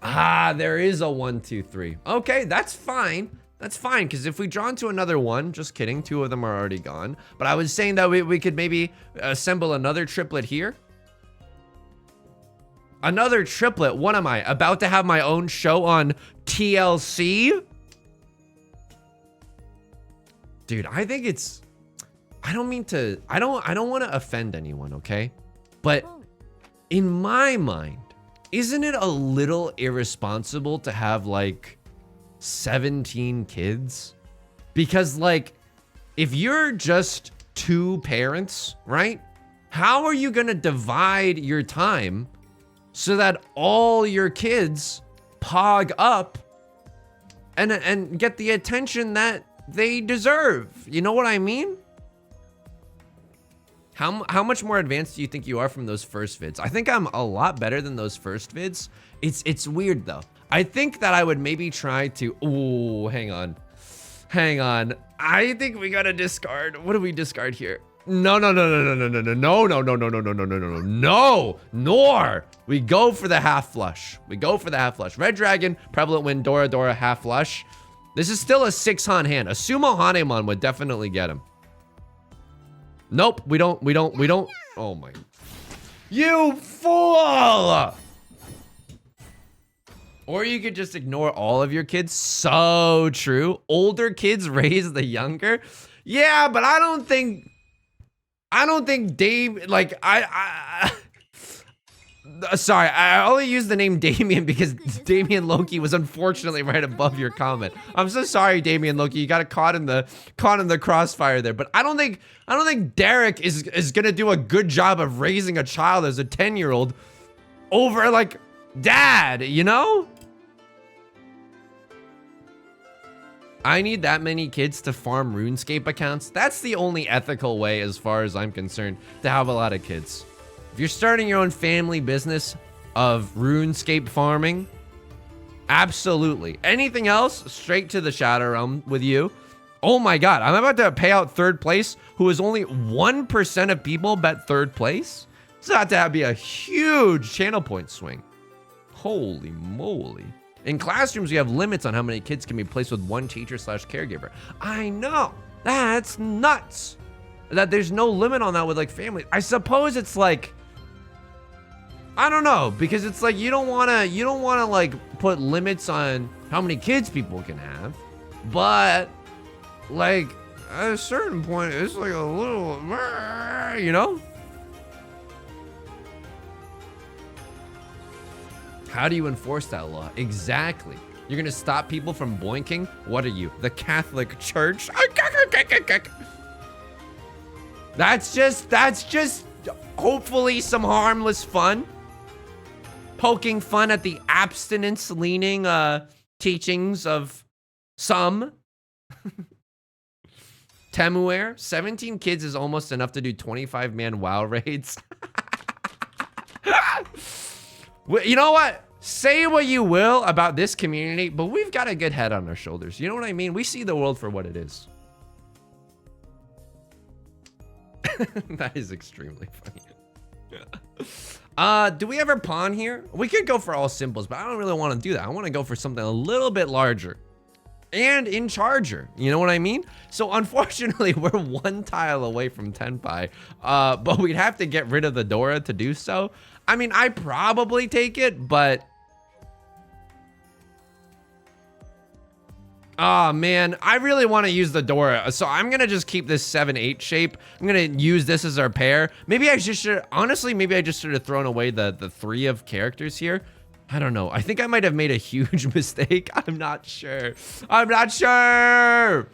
Ah, there is a 1, 2, 3. Okay, that's fine. That's fine, because if we draw into another 1, just kidding, 2 of them are already gone. But I was saying that we could maybe assemble another triplet here. Another triplet? What am I, about to have my own show on TLC? Dude, I think it's, I don't want to offend anyone, okay? But in my mind, isn't it a little irresponsible to have like 17 kids? Because like, if you're just 2 parents, right? How are you gonna divide your time so that all your kids pog up and get the attention that they deserve? You know what I mean? How much more advanced do you think you are from those first vids? I think I'm a lot better than those first vids. It's weird though. I think that I would maybe try to, ooh, hang on. I think we gotta discard. What do we discard here? No. Nor. We go for the half flush. Red Dragon, Prevalent Wind, Dora, half flush. This is still a 6-Han hand. A Sumo Hanemon would definitely get him. Nope, we don't. Oh my. You fool! Or you could just ignore all of your kids. So true. Older kids raise the younger. Yeah, but I don't think I don't think Dave, like, sorry, I only used the name Damien because Damien Loki was unfortunately right above your comment. I'm so sorry, Damien Loki. You got caught in the crossfire there. But I don't think Derek is gonna do a good job of raising a child as a 10-year-old over like dad, you know? I need that many kids to farm RuneScape accounts. That's the only ethical way, as far as I'm concerned, to have a lot of kids. If you're starting your own family business of RuneScape farming, absolutely. Anything else, straight to the Shadow Realm with you. Oh my God, I'm about to pay out third place, who is only 1% of people bet third place. This is about to be a huge channel point swing. Holy moly. In classrooms, we have limits on how many kids can be placed with one teacher / caregiver. I know, that's nuts. That there's no limit on that with like family. I suppose it's like, I don't know, because it's like you don't wanna like put limits on how many kids people can have, but like at a certain point, it's like a little, you know? How do you enforce that law? Exactly. You're gonna stop people from boinking? What are you, the Catholic Church? That's just hopefully some harmless fun. Poking fun at the abstinence-leaning teachings of some. Temuer, 17 kids is almost enough to do 25-man WoW raids. You know what? Say what you will about this community, but we've got a good head on our shoulders. You know what I mean? We see the world for what it is. That is extremely funny. Do we ever pawn here? We could go for all simples, but I don't really want to do that. I want to go for something a little bit larger and in charger. You know what I mean? So unfortunately, we're one tile away from Tenpai, but we'd have to get rid of the Dora to do so. I mean, I probably take it, but oh man, I really want to use the Dora. So I'm going to just keep this 7-8 shape. I'm going to use this as our pair. Maybe I just should, honestly, maybe I just should have thrown away the 3 of characters here. I don't know. I think I might have made a huge mistake. I'm not sure. I'm not sure.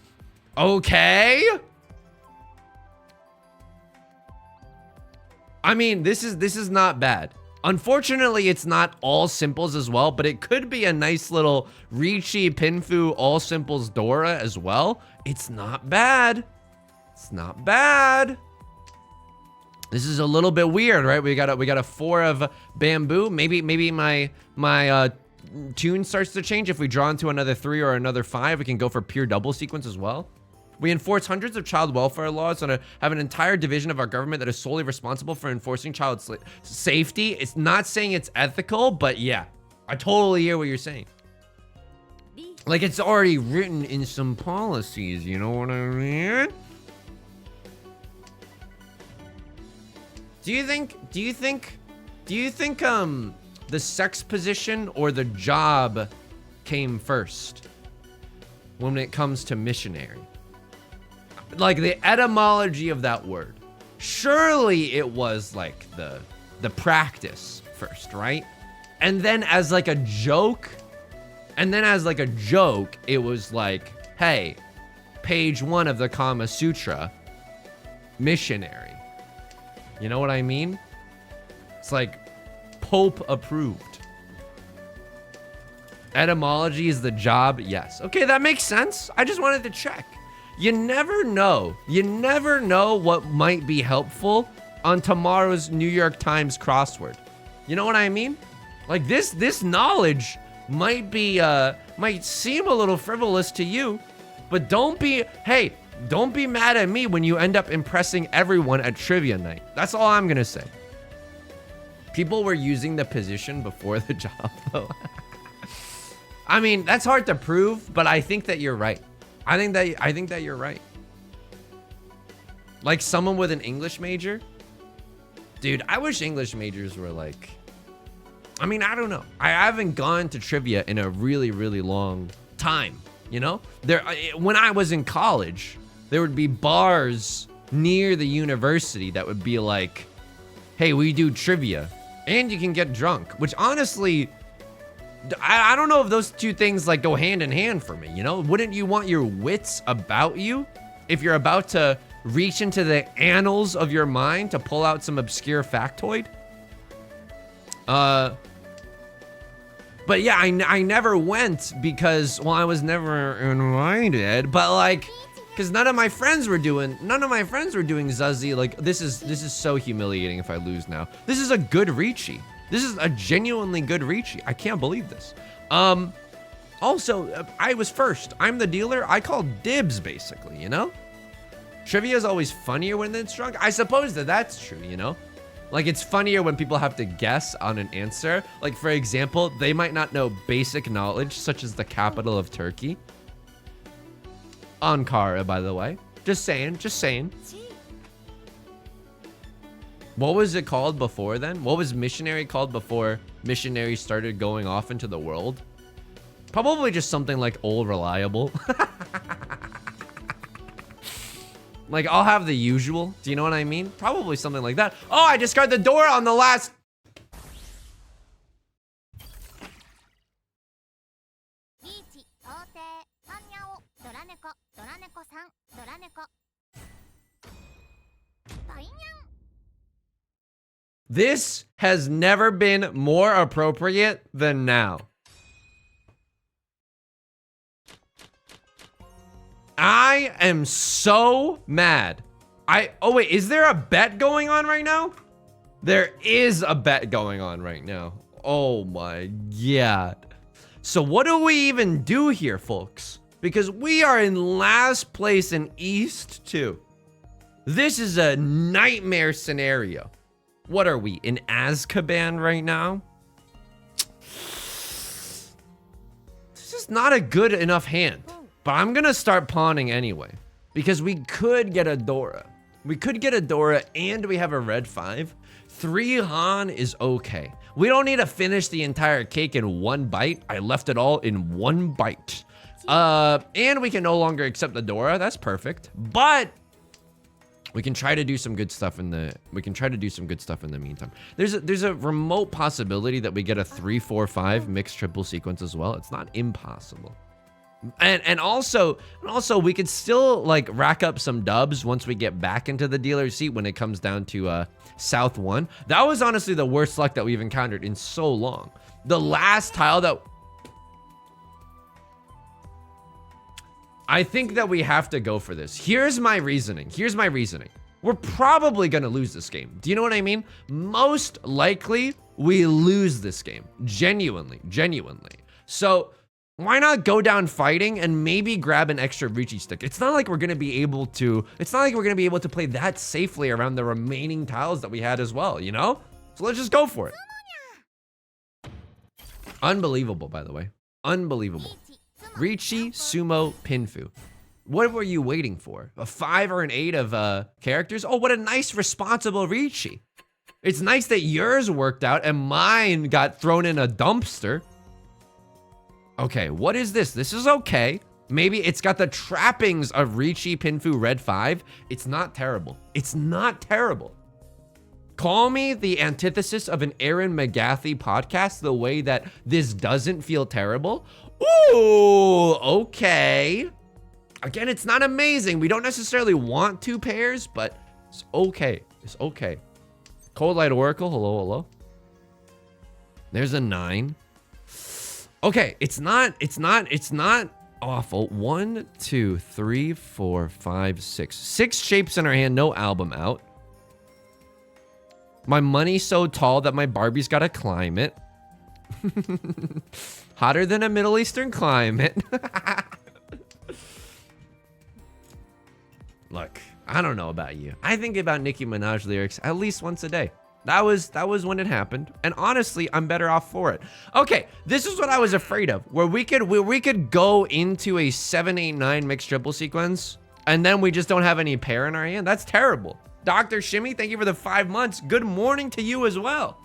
Okay. I mean, this is not bad. Unfortunately, it's not all simples as well, but it could be a nice little Riichi Pinfu all simples Dora as well. It's not bad. It's not bad. This is a little bit weird, right? We got a 4 of bamboo. Maybe my tune starts to change. If we draw into another 3 or another 5, we can go for pure double sequence as well. We enforce hundreds of child welfare laws and have an entire division of our government that is solely responsible for enforcing child safety. It's not saying it's ethical, but yeah, I totally hear what you're saying. Like it's already written in some policies, you know what I mean? Do you think the sex position or the job came first when it comes to missionary? Like the etymology of that word. Surely it was like the practice first, right? And then as like a joke, it was like, hey, page 1 of the Kama Sutra, missionary. You know what I mean? It's like Pope approved. Etymology is the job, yes. Okay, that makes sense. I just wanted to check. You never know. You never know what might be helpful on tomorrow's New York Times crossword. You know what I mean? Like this knowledge might be might seem a little frivolous to you, but don't be mad at me when you end up impressing everyone at trivia night. That's all I'm gonna say. People were using the position before the job though. I mean, that's hard to prove, but I think that you're right. I think that you're right. Like someone with an English major. Dude, I wish English majors were like, I mean, I don't know. I haven't gone to trivia in a really, really long time, you know? When I was in college, there would be bars near the university that would be like, hey, we do trivia and you can get drunk, which honestly, I don't know if those two things like go hand in hand for me, you know? Wouldn't you want your wits about you if you're about to reach into the annals of your mind to pull out some obscure factoid? But yeah, I never went because, well, I was never invited, but like, because none of my friends were doing Zuzzy. Like, this is so humiliating if I lose now. This is a good Riichi. This is a genuinely good Riichi. I can't believe this. Also, I was first. I'm the dealer. I call dibs, basically, you know? Trivia is always funnier when it's drunk. I suppose that's true, you know? Like, it's funnier when people have to guess on an answer. Like, for example, they might not know basic knowledge, such as the capital of Turkey. Ankara, by the way. Just saying, just saying. What was it called before then? What was missionary called before missionaries started going off into the world? Probably just something like Old Reliable. Like, I'll have the usual. Do you know what I mean? Probably something like that. Oh, I discarded the door on the last... This has never been more appropriate than now. I am so mad. Oh wait, is there a bet going on right now? There is a bet going on right now. Oh my god. So what do we even do here, folks? Because we are in last place in East 2. This is a nightmare scenario. What are we, in Azkaban right now? This is not a good enough hand. But I'm gonna start pawning anyway. Because we could get a Dora. We could get a Dora and we have a red 5. 3 Han is okay. We don't need to finish the entire cake in one bite. I left it all in one bite. And we can no longer accept the Dora. That's perfect. But we can try to do some good stuff in the meantime. There's a remote possibility that we get a 3-4-5 mixed triple sequence as well. It's not impossible. And also we could still like rack up some dubs once we get back into the dealer's seat when it comes down to South 1. That was honestly the worst luck that we've encountered in so long. The last tile that I think that we have to go for this. Here's my reasoning. We're probably gonna lose this game. Do you know what I mean? Most likely we lose this game. Genuinely. So why not go down fighting and maybe grab an extra Riichi stick? It's not like we're gonna be able to play that safely around the remaining tiles that we had as well, you know? So let's just go for it. Unbelievable, by the way. Unbelievable. Riichi, Sumo, Pinfu. What were you waiting for? A 5 or an 8 of characters? Oh, what a nice, responsible Riichi. It's nice that yours worked out and mine got thrown in a dumpster. Okay, what is this? This is okay. Maybe it's got the trappings of Riichi, Pinfu, Red 5. It's not terrible. It's not terrible. Call me the antithesis of an Aaron McGathy podcast the way that this doesn't feel terrible. Ooh, okay. Again, it's not amazing. We don't necessarily want 2 pairs, but it's okay. It's okay. Cold Light Oracle, hello. There's a 9. Okay, it's not awful. 1, 2, 3, 4, 5, 6. 6 shapes in our hand, no album out. My money's so tall that my Barbie's gotta climb it. Hotter than a Middle Eastern climate. Look, I don't know about you. I think about Nicki Minaj lyrics at least once a day. That was when it happened. And honestly, I'm better off for it. Okay, this is what I was afraid of. Where we could go into a 7-8-9 mixed triple sequence and then we just don't have any pair in our hand. That's terrible. Dr. Shimmy, thank you for the 5 months. Good morning to you as well.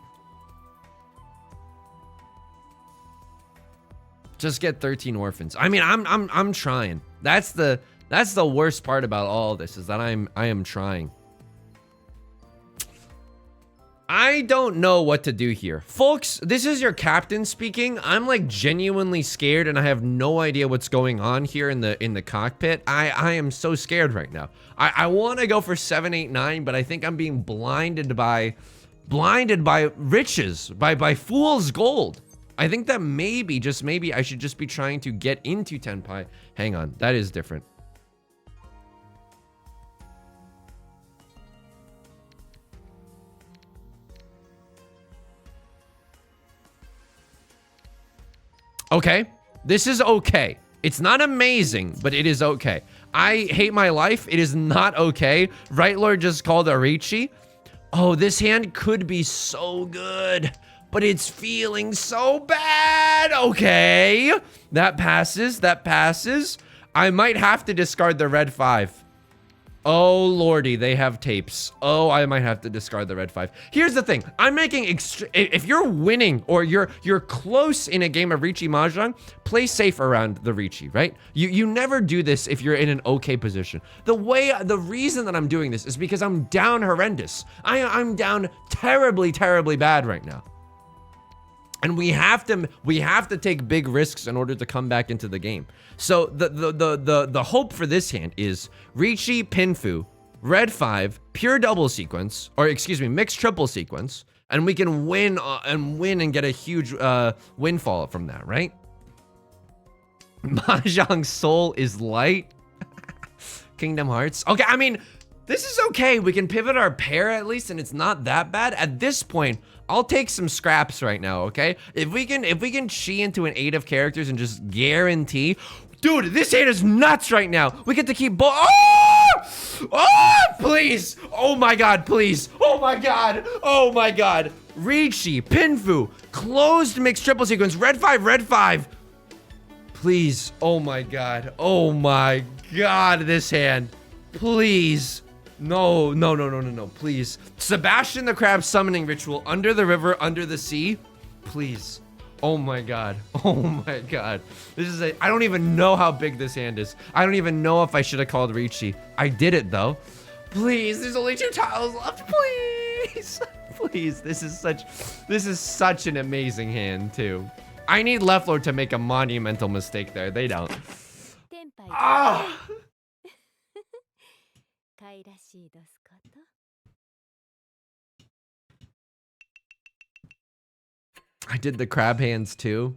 Just get 13 orphans. I mean, I'm trying. That's the That's the worst part about all this, is that I am trying. I don't know what to do here. Folks, this is your captain speaking. I'm like genuinely scared and I have no idea what's going on here in the cockpit. I am so scared right now. I want to go for 789, but I think I'm being blinded by riches, by fool's gold. I think that maybe, just maybe, I should just be trying to get into Tenpai. Hang on, that is different. Okay, this is okay. It's not amazing, but it is okay. I hate my life. It is not okay. Right Lord just called a Riichi. Oh, this hand could be so good, but it's feeling so bad. Okay, that passes. That passes. I might have to discard the red 5. Oh lordy, they have tapes. Oh, I might have to discard the red 5. Here's the thing. I'm making if you're winning or you're close in a game of Riichi Mahjong, play safe around the Riichi, right? You never do this if you're in an okay position. The reason that I'm doing this is because I'm down horrendous. I'm down terribly bad right now. And we have to take big risks in order to come back into the game. So the hope for this hand is Riichi Pinfu, red 5, pure double sequence, or excuse me, mixed triple sequence, and we can win and get a huge windfall from that, right? Mahjong Soul is light. Kingdom Hearts. Okay, I mean, this is okay. We can pivot our pair at least, and it's not that bad. At this point, I'll take some scraps right now, okay? If we can chi into an 8 of characters and just guarantee, dude, this hand is nuts right now. We get to keep please. Oh my god, please. Oh my god. Oh my god. Riichi, Pinfu, closed mixed triple sequence, red 5. Please. Oh my god. Oh my god, this hand. Please. No, please. Sebastian the Crab summoning ritual, under the river, under the sea. Please. Oh my god. Oh my god. This is I don't even know how big this hand is. I don't even know if I should have called Riichi. I did it though. Please, there's only 2 tiles left. Please. Please. This is such an amazing hand too. I need Left Lord to make a monumental mistake there. They don't. Ah! I did the crab hands too.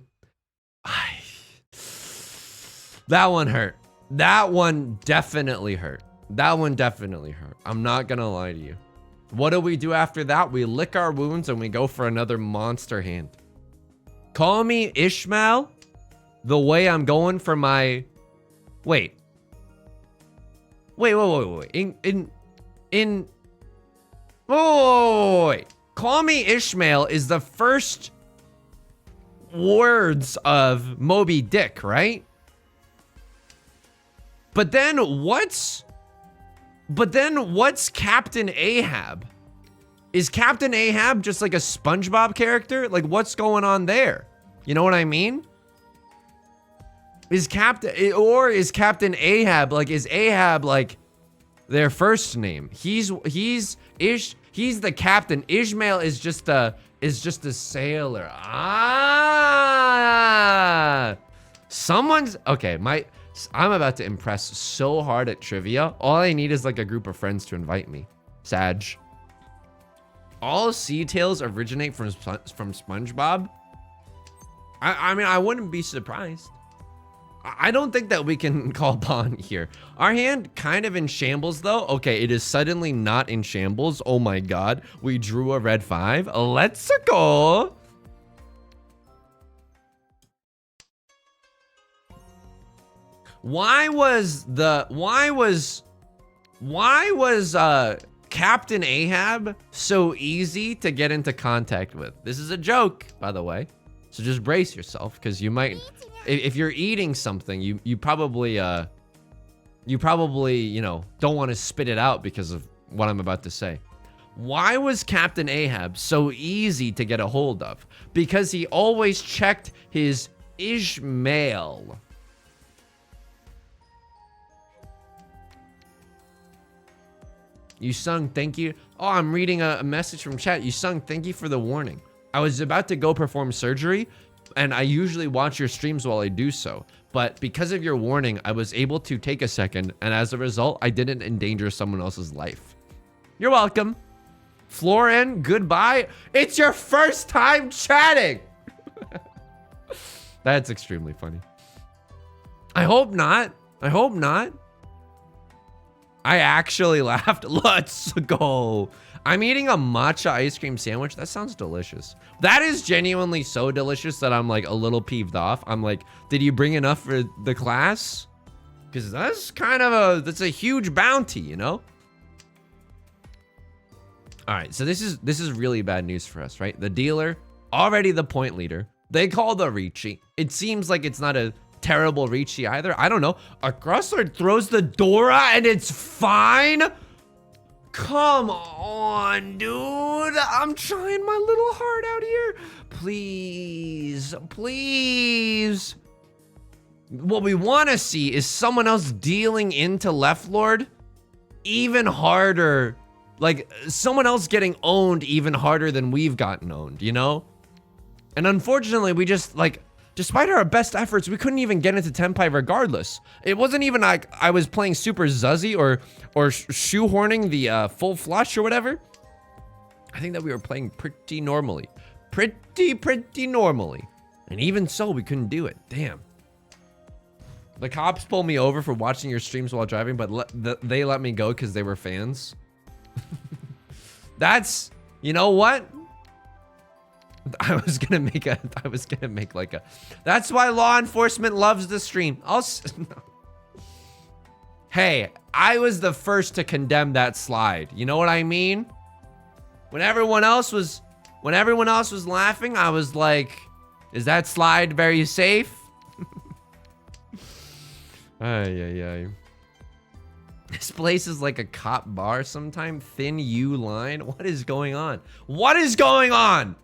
That one hurt. That one definitely hurt. That one definitely hurt. I'm not gonna lie to you. What do we do after that? We lick our wounds and we go for another monster hand. Call me Ishmael. The way I'm going for my... Wait. Wait. Wait. Call me Ishmael is the first words of Moby Dick, right? But then what's Captain Ahab? Is Captain Ahab just like a SpongeBob character? Like, what's going on there? You know what I mean? Is Captain Ahab like, is Ahab like their first name? He's the captain. Ishmael is just a sailor. Ah, someone's okay. I'm about to impress so hard at trivia. All I need is like a group of friends to invite me. Sag. All sea tales originate from SpongeBob. I mean, I wouldn't be surprised. I don't think that we can call Bond here. Our hand kind of in shambles though. Okay, it is suddenly not in shambles. Oh my god. We drew a red 5. Let's go. Why was Captain Ahab so easy to get into contact with? This is a joke, by the way. So just brace yourself, because you might, if you're eating something, you probably, you know, don't want to spit it out because of what I'm about to say. Why was Captain Ahab so easy to get a hold of? Because he always checked his Ishmael. You sung thank you. Oh, I'm reading a message from chat. You sung thank you for the warning. I was about to go perform surgery, and I usually watch your streams while I do so. But because of your warning, I was able to take a second, and as a result, I didn't endanger someone else's life. You're welcome. Florin, goodbye. It's your first time chatting. That's extremely funny. I hope not. I hope not. I actually laughed. Let's go. I'm eating a matcha ice cream sandwich. That sounds delicious. That is genuinely so delicious that I'm like a little peeved off. I'm like, did you bring enough for the class? Because that's kind of that's a huge bounty, you know? All right, so this is really bad news for us, right? The dealer, already the point leader. They call the Riichi. It seems like it's not a terrible Riichi either. I don't know. A Crustlord throws the Dora and it's fine? Come on, dude. I'm trying my little heart out here. Please, please. What we want to see is someone else dealing into Left Lord even harder. Like, someone else getting owned even harder than we've gotten owned, you know? And unfortunately, we just, like, despite our best efforts, we couldn't even get into Tenpai regardless. It wasn't even like I was playing super zuzzy or shoehorning the full flush or whatever. I think that we were playing pretty normally. Pretty normally. And even so, we couldn't do it. Damn. The cops pulled me over for watching your streams while driving, but they let me go because they were fans. That's, you know what? I was gonna make like a, that's why law enforcement loves the stream. Hey, I was the first to condemn that slide. You know what I mean? When everyone else was laughing, I was like, is that slide very safe? Ay. This place is like a cop bar sometime. Thin U line. What is going on? What is going on?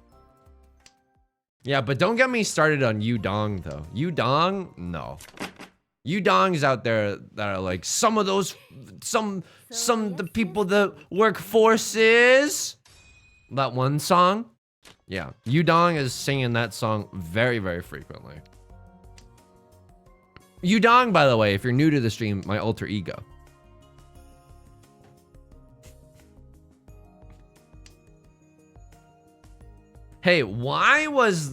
Yeah, but don't get me started on Udong though. Udong? No. Udongs out there that are like some of those, some of the people that work forces. That one song. Yeah, Udong is singing that song very, very frequently. Udong, by the way, if you're new to the stream, my alter ego. Hey, why was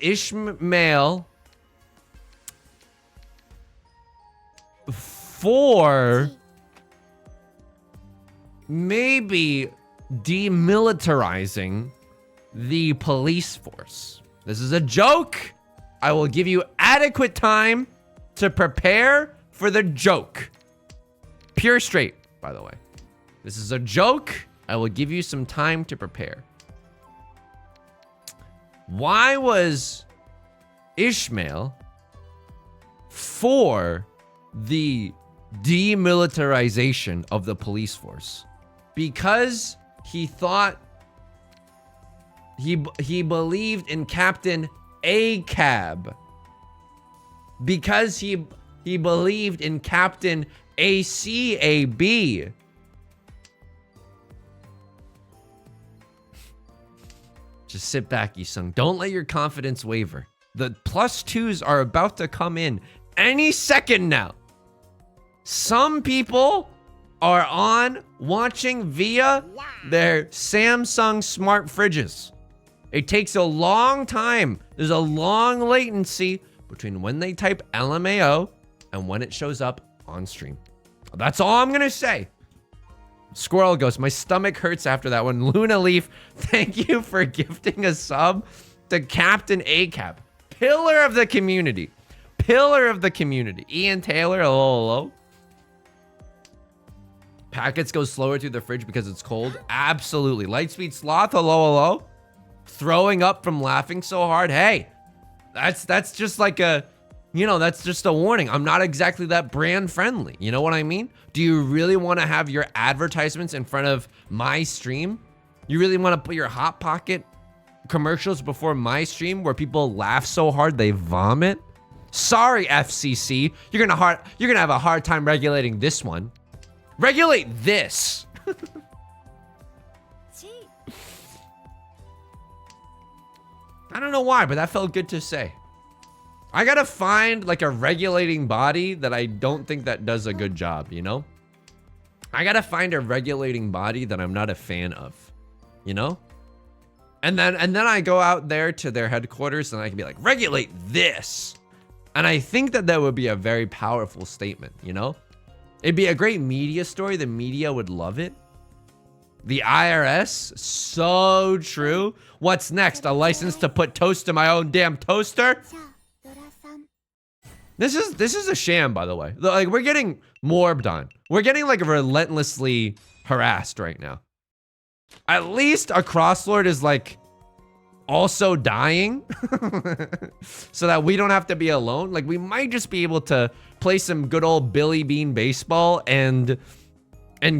Ishmael for maybe demilitarizing the police force? This is a joke. I will give you adequate time to prepare for the joke. Pure straight, by the way. This is a joke. I will give you some time to prepare. Why was Ishmael for the demilitarization of the police force? Because he thought he believed in Captain ACAB. Because he believed in Captain ACAB. Just sit back, Yisung. Don't let your confidence waver. The +2s are about to come in any second now. Some people are on watching via their Samsung smart fridges. It takes a long time. There's a long latency between when they type LMAO and when it shows up on stream. That's all I'm gonna say. Squirrel Ghost, my stomach hurts after that one. Luna Leaf, thank you for gifting a sub to Captain ACAB. Pillar of the community. Pillar of the community. Ian Taylor, hello. Packets go slower through the fridge because it's cold. Absolutely. Lightspeed Sloth, hello. Throwing up from laughing so hard. Hey, that's just like a, you know, that's just a warning. I'm not exactly that brand friendly. You know what I mean? Do you really want to have your advertisements in front of my stream? You really want to put your Hot Pocket commercials before my stream where people laugh so hard they vomit? Sorry, FCC. You're gonna have a hard time regulating this one. Regulate this. I don't know why, but that felt good to say. I gotta find like a regulating body that I don't think that does a good job, you know? I gotta find a regulating body that I'm not a fan of, you know? And then I go out there to their headquarters and I can be like, regulate this. And I think that would be a very powerful statement, you know? It'd be a great media story. The media would love it. The IRS, so true. What's next? A license to put toast in my own damn toaster? This is a sham, by the way. Like, we're getting morbed on. We're getting like relentlessly harassed right now. At least a crosslord is like also dying so that we don't have to be alone. Like, we might just be able to play some good old Billy Bean baseball and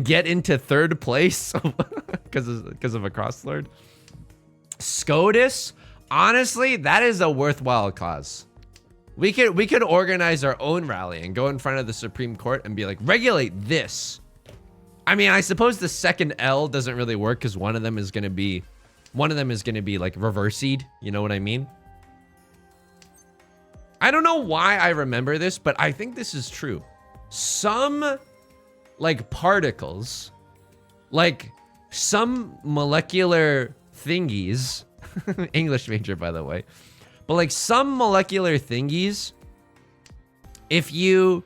get into third place because of a crosslord. SCOTUS, honestly, that is a worthwhile cause. We could organize our own rally and go in front of the Supreme Court and be like, regulate this. I mean, I suppose the second L doesn't really work because one of them is gonna be like reversied. You know what I mean? I don't know why I remember this, but I think this is true. Some like particles, like some molecular thingies, English major, by the way, but like some molecular thingies, if you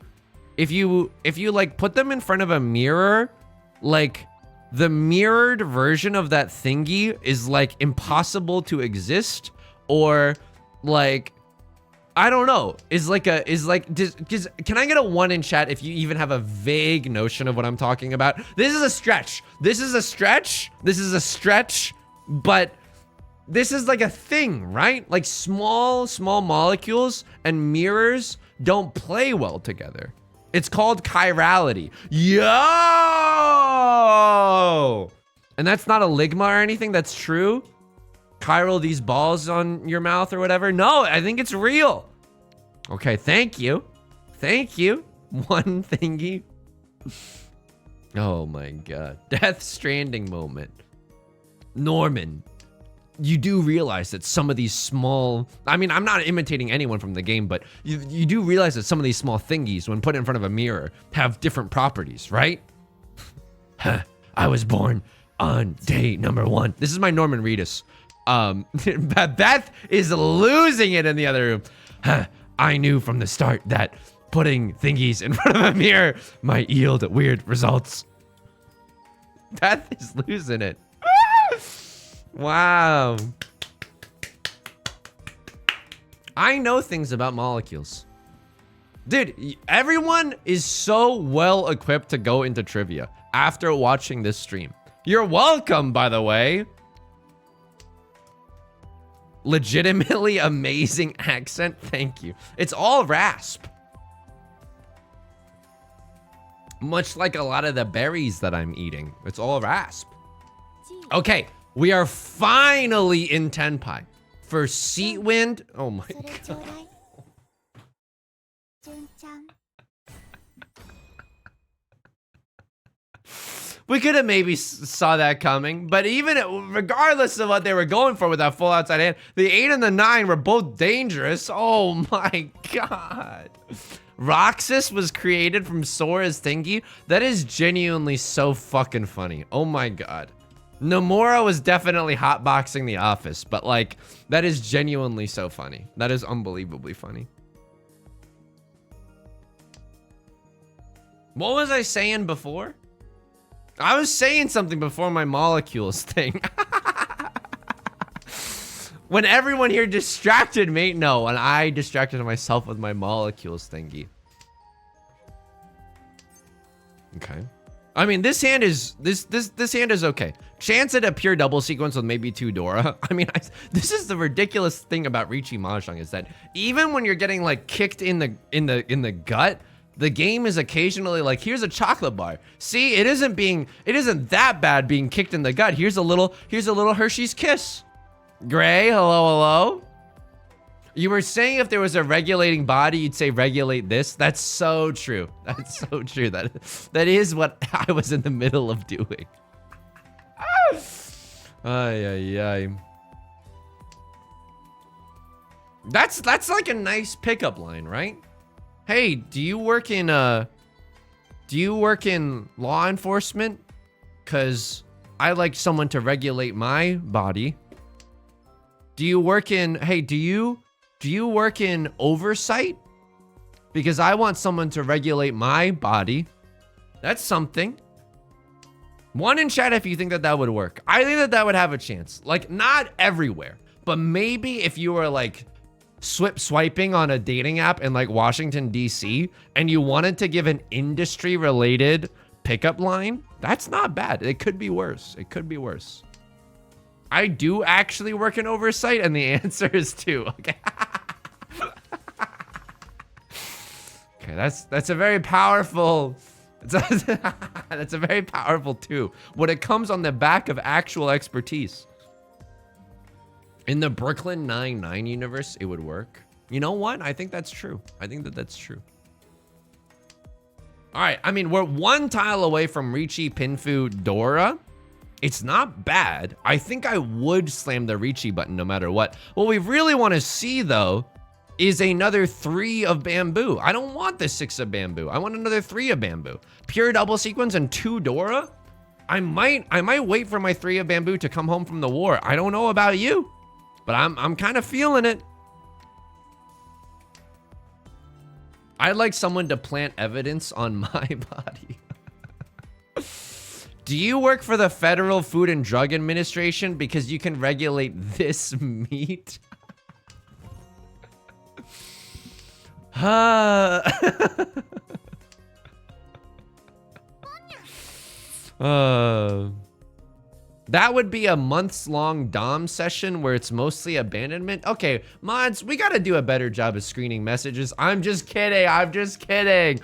like put them in front of a mirror, like the mirrored version of that thingy is like impossible to exist, or like, I don't know, can I get a 1 in chat if you even have a vague notion of what I'm talking about? This is a stretch. This is a stretch. This is a stretch, but this is like a thing, right? Like small molecules and mirrors don't play well together. It's called chirality. Yo! And that's not a ligma or anything, that's true. Chiral these balls on your mouth or whatever. No, I think it's real. Okay, thank you. Thank you. One thingy. Oh my God. Death Stranding moment. Norman, you do realize that some of these small, I mean, I'm not imitating anyone from the game, but you do realize that some of these small thingies, when put in front of a mirror, have different properties, right? I was born on day number 1. This is my Norman Reedus. Beth is losing it in the other room. I knew from the start that putting thingies in front of a mirror might yield weird results. Beth is losing it. Wow. I know things about molecules. Dude, everyone is so well equipped to go into trivia after watching this stream. You're welcome, by the way. Legitimately amazing accent. Thank you. It's all rasp. Much like a lot of the berries that I'm eating. It's all rasp. Okay, we are finally in Tenpai for Seat Wind. Oh my God. We could have maybe saw that coming, but even regardless of what they were going for with that full outside hand, the 8 and the 9 were both dangerous. Oh my God. Roxas was created from Sora's thingy. That is genuinely so fucking funny. Oh my God. Nomura was definitely hotboxing The Office, but like, that is genuinely so funny. That is unbelievably funny. What was I saying before? I was saying something before my molecules thing. When everyone here distracted me. No, when I distracted myself with my molecules thingy. Okay. I mean, this hand is this hand is okay. Chance at a pure double sequence with maybe 2 Dora. I mean, this is the ridiculous thing about Riichi Mahjong is that even when you're getting like kicked in the gut, The game is occasionally like, here's a chocolate bar. See, it isn't that bad being kicked in the gut. Here's a little Hershey's Kiss. Gray, hello. You were saying if there was a regulating body, you'd say regulate this. That's so true. That's so true. That is what I was in the middle of doing. Ay. That's like a nice pickup line, right? Hey, do you work in law enforcement? 'Cause I like someone to regulate my body. Do you work in oversight? Because I want someone to regulate my body. That's something. One in chat if you think that would work. I think that would have a chance. Like, not everywhere, but maybe if you were like swiping on a dating app in like Washington, D.C., and you wanted to give an industry related pickup line, that's not bad. It could be worse. I do actually work in oversight, and the answer is 2. Okay. Okay, that's a very powerful. That's a very powerful 2. When it comes on the back of actual expertise. In the Brooklyn Nine-Nine universe, it would work. You know what? I think that's true. I think that's true. All right. I mean, we're 1 tile away from Riichi, Pinfu, Dora. It's not bad. I think I would slam the Riichi button no matter what. What we really want to see, though, is another 3 of bamboo. I don't want the 6 of bamboo. I want another 3 of bamboo. Pure double sequence and 2 Dora. I might wait for my 3 of bamboo to come home from the war. I don't know about you, but I'm kind of feeling it. I'd like someone to plant evidence on my body. Do you work for the Federal Food and Drug Administration because you can regulate this meat? That would be a months-long Dom session where it's mostly abandonment. Okay, mods, we gotta do a better job of screening messages. I'm just kidding.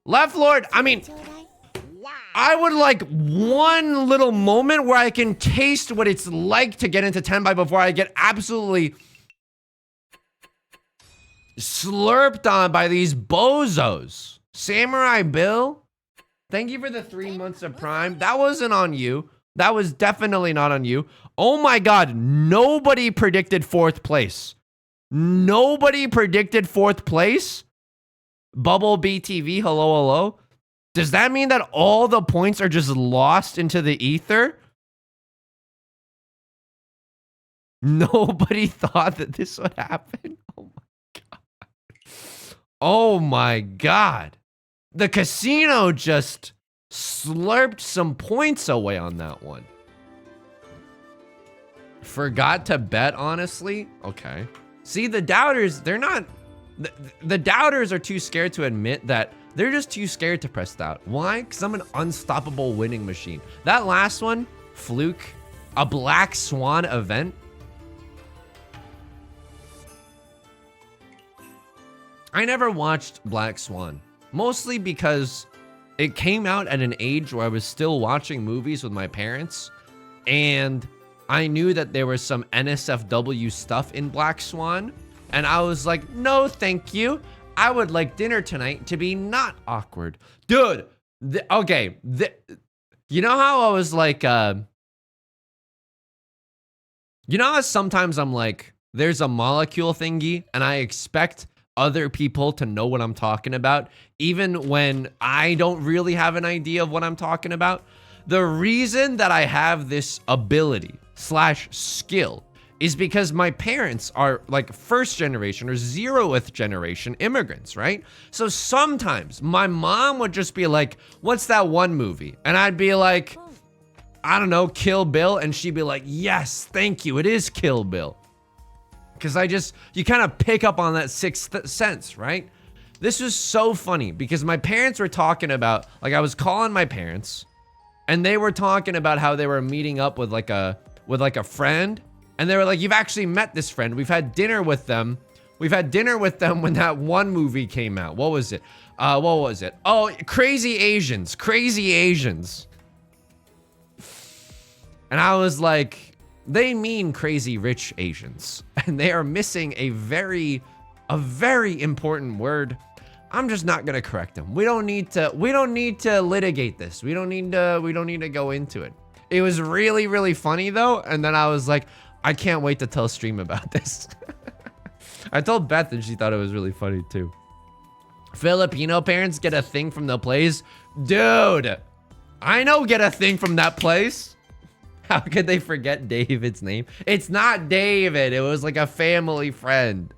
Left Lord, I mean, I would like one little moment where I can taste what it's like to get into Tenbai before I get absolutely slurped on by these bozos. Samurai Bill, thank you for the 3 months of Prime. That wasn't on you. That was definitely not on you. Oh my God, nobody predicted 4th place. Nobody predicted 4th place? Bubble BTV, hello. Does that mean that all the points are just lost into the ether? Nobody thought that this would happen? Oh my God. The casino just slurped some points away on that one. Forgot to bet, honestly? Okay. See, the doubters, they're not... The doubters are too scared to admit that they're just too scared to press doubt. Why? Because I'm an unstoppable winning machine. That last one, fluke, a Black Swan event. I never watched Black Swan, mostly because it came out at an age where I was still watching movies with my parents, and I knew that there was some NSFW stuff in Black Swan, and I was like, no, thank you. I would like dinner tonight to be not awkward. Dude, okay. You know how I was like, you know how sometimes I'm like, there's a molecule thingy, and I expect other people to know what I'm talking about, even when I don't really have an idea of what I'm talking about? The reason that I have this ability / skill is because my parents are like 1st generation or 0th generation immigrants, right? So sometimes my mom would just be like, what's that one movie? And I'd be like, I don't know, Kill Bill. And she'd be like, yes, thank you. It is Kill Bill. Because you kind of pick up on that 6th sense, right? This was so funny because my parents were talking about, like, I was calling my parents and they were talking about how they were meeting up with like a friend. And they were like, you've actually met this friend. We've had dinner with them. We've had dinner with them when that one movie came out. What was it? What was it? Oh, Crazy Asians. Crazy Asians. And I was like, they mean crazy rich Asians. And they are missing a very important word. I'm just not gonna correct them. We don't need to litigate this. We don't need to go into it. It was really funny though. And then I was like, I can't wait to tell stream about this. I told Beth and she thought it was really funny too. Filipino parents get a thing from the place. Dude, I know get a thing from that place. How could they forget David's name? It's not David. It was like a family friend.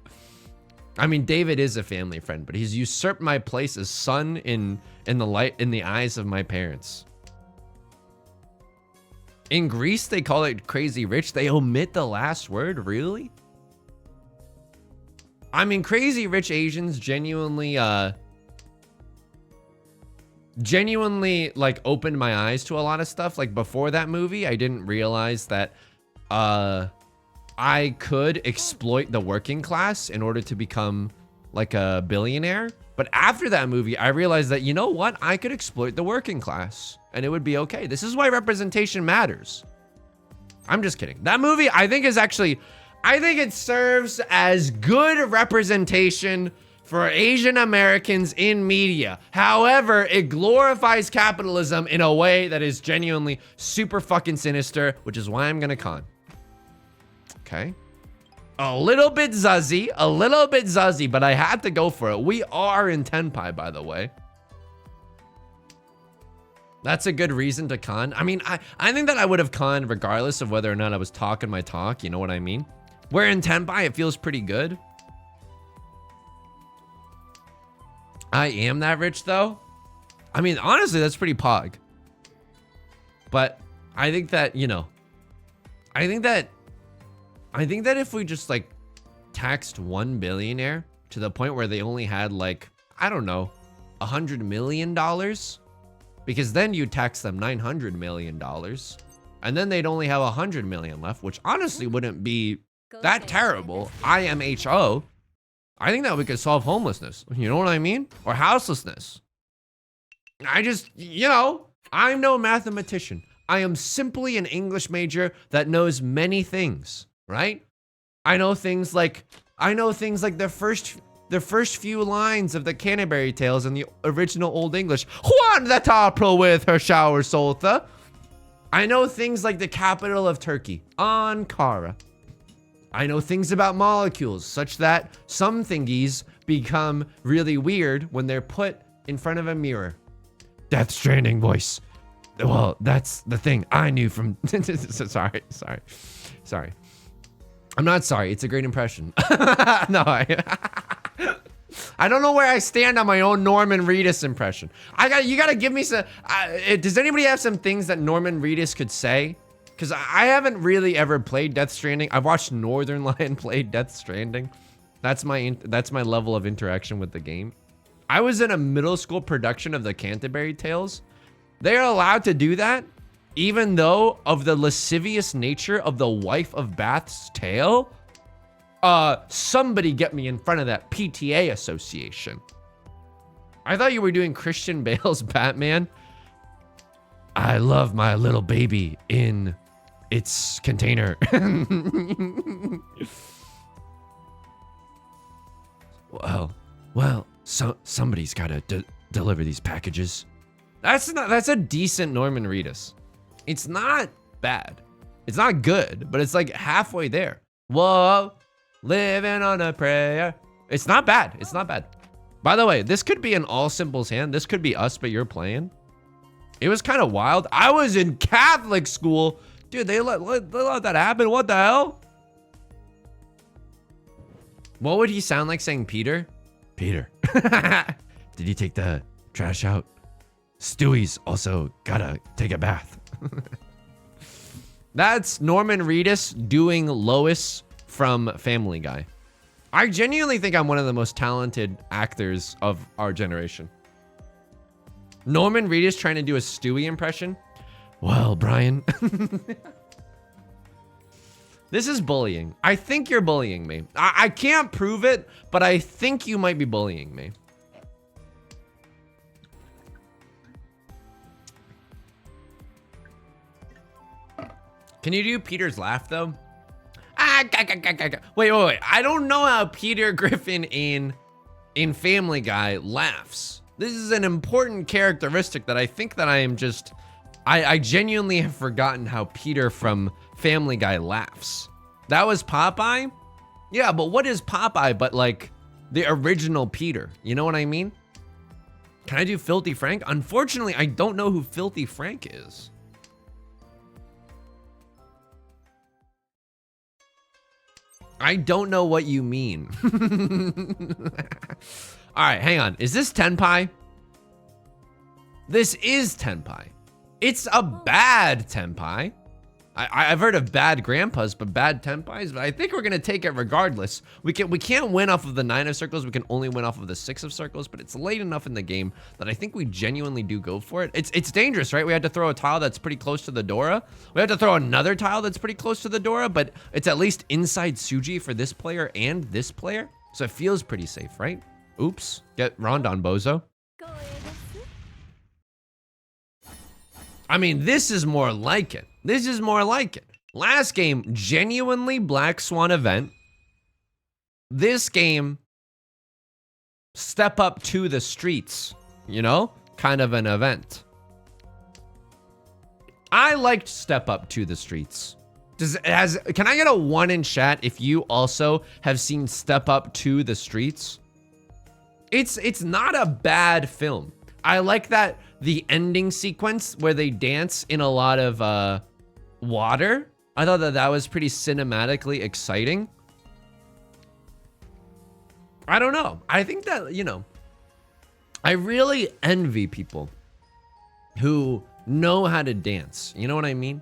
I mean, David is a family friend, but he's usurped my place as son in the eyes of my parents. In Greece, they call it crazy rich. They omit the last word, really? I mean, crazy rich Asians genuinely like opened my eyes to a lot of stuff. Like before that movie, I didn't realize that I could exploit the working class in order to become like a billionaire. But after that movie, I realized that, you know what? I could exploit the working class and it would be okay. This is why representation matters. I'm just kidding. That movie, I think it serves as good representation for Asian Americans in media. However, it glorifies capitalism in a way that is genuinely super fucking sinister, which is why I'm gonna con. Okay. A little bit zuzzy, but I had to go for it. We are in Tenpai, by the way. That's a good reason to con. I mean, I think that I would have conned regardless of whether or not I was talking my talk, you know what I mean? We're in Tenpai, it feels pretty good. I am that rich though. I mean, honestly, that's pretty pog. But I think that, you know, I think that if we just like taxed one billionaire to the point where they only had like, I don't know, $100 million, because then you tax them $900 million and then they'd only have 100 million left, which honestly wouldn't be that terrible. IMHO. I think that we could solve homelessness. You know what I mean? Or houselessness. I just, you know, I'm no mathematician. I am simply an English major that knows many things, right? I know things like the first few lines of the Canterbury Tales in the original Old English. Juan the Tarple with her shower solta. I know things like the capital of Turkey, Ankara. I know things about molecules, such that some thingies become really weird when they're put in front of a mirror. Death Stranding voice. Well, that's the thing I knew from... sorry. I'm not sorry. It's a great impression. No, I don't know where I stand on my own Norman Reedus impression. You gotta give me some... does anybody have some things that Norman Reedus could say? Because I haven't really ever played Death Stranding. I've watched Northern Lion play Death Stranding. That's my level of interaction with the game. I was in a middle school production of the Canterbury Tales. They are allowed to do that, even though of the lascivious nature of the wife of Bath's tale. Somebody get me in front of that PTA association. I thought you were doing Christian Bale's Batman. I love my little baby in its container. Well, somebody's got to deliver these packages. That's a decent Norman Reedus. It's not bad. It's not good, but it's like halfway there. Whoa, living on a prayer. It's not bad. It's not bad. By the way, this could be an all simples hand. This could be us, but you're playing. It was kind of wild. I was in Catholic school. Dude, they let that happen. What the hell? What would he sound like saying Peter? Peter. Did you take the trash out? Stewie's also gotta take a bath. That's Norman Reedus doing Lois from Family Guy. I genuinely think I'm one of the most talented actors of our generation. Norman Reedus trying to do a Stewie impression. Well, Brian. This is bullying. I think you're bullying me. I can't prove it, but I think you might be bullying me. Can you do Peter's laugh though? Wait. I don't know how Peter Griffin in Family Guy laughs. This is an important characteristic that I think that I am just, I genuinely have forgotten how Peter from Family Guy laughs. That was Popeye? Yeah, but what is Popeye but like the original Peter? You know what I mean? Can I do Filthy Frank? Unfortunately, I don't know who Filthy Frank is. I don't know what you mean. All right, hang on. Is this Tenpai? This is Tenpai. It's a bad Tenpai. I've heard of bad grandpas, but bad Tenpais, but I think we're gonna take it regardless. We can't win off of the 9 of circles, we can only win off of the 6 of circles, but it's late enough in the game that I think we genuinely do go for it. It's dangerous, right? We had to throw a tile that's pretty close to the Dora. We have to throw another tile that's pretty close to the Dora, but it's at least inside Suji for this player and this player. So it feels pretty safe, right? Oops, get Rondon Bozo. I mean, this is more like it. This is more like it. Last game, genuinely Black Swan event. This game, step up to the streets, you know? Kind of an event. I liked step up to the streets. Can I get a 1 in chat if you also have seen Step Up to the Streets? It's not a bad film. I like that the ending sequence where they dance in a lot of water. I thought that was pretty cinematically exciting. I don't know. I think that, you know, I really envy people who know how to dance. You know what I mean?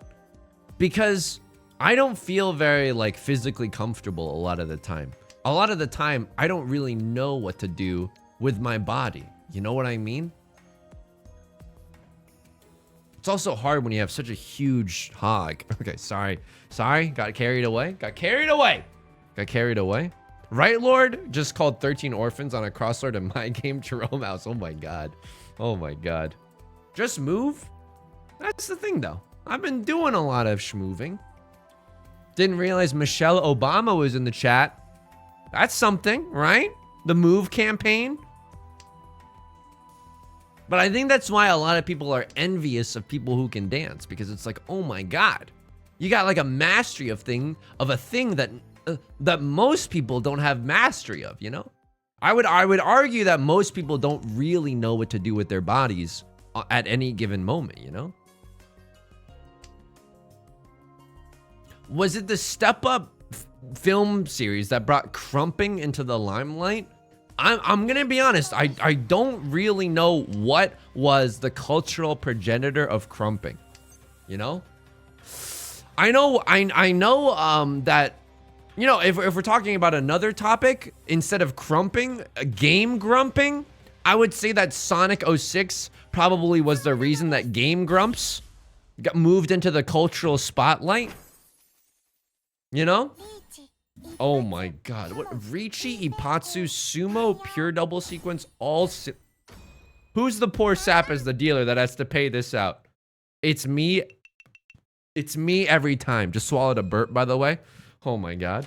Because I don't feel very like physically comfortable a lot of the time. A lot of the time, I don't really know what to do with my body. You know what I mean? It's also hard when you have such a huge hog. Okay, sorry. Got carried away. Right, Lord? Just called 13 orphans on a crossword in my game, Jerome House. Oh my God. Just move? That's the thing, though. I've been doing a lot of schmoving. Didn't realize Michelle Obama was in the chat. That's something, right? The Move campaign. But I think that's why a lot of people are envious of people who can dance, because it's like, oh my God, you got like a mastery of a thing that most people don't have mastery of, you know? I would argue that most people don't really know what to do with their bodies at any given moment, you know? Was it the Step Up film series that brought crumping into the limelight? I'm gonna be honest, I don't really know what was the cultural progenitor of crumping, you know? I know that, you know, if we're talking about another topic, instead of crumping, game grumping, I would say that Sonic 06 probably was the reason that Game Grumps got moved into the cultural spotlight, you know? Oh my God, what? Riichi, Ipatsu, Sumo, Pure Double Sequence, who's the poor sap as the dealer that has to pay this out? It's me. It's me every time. Just swallowed a burp, by the way. Oh my God.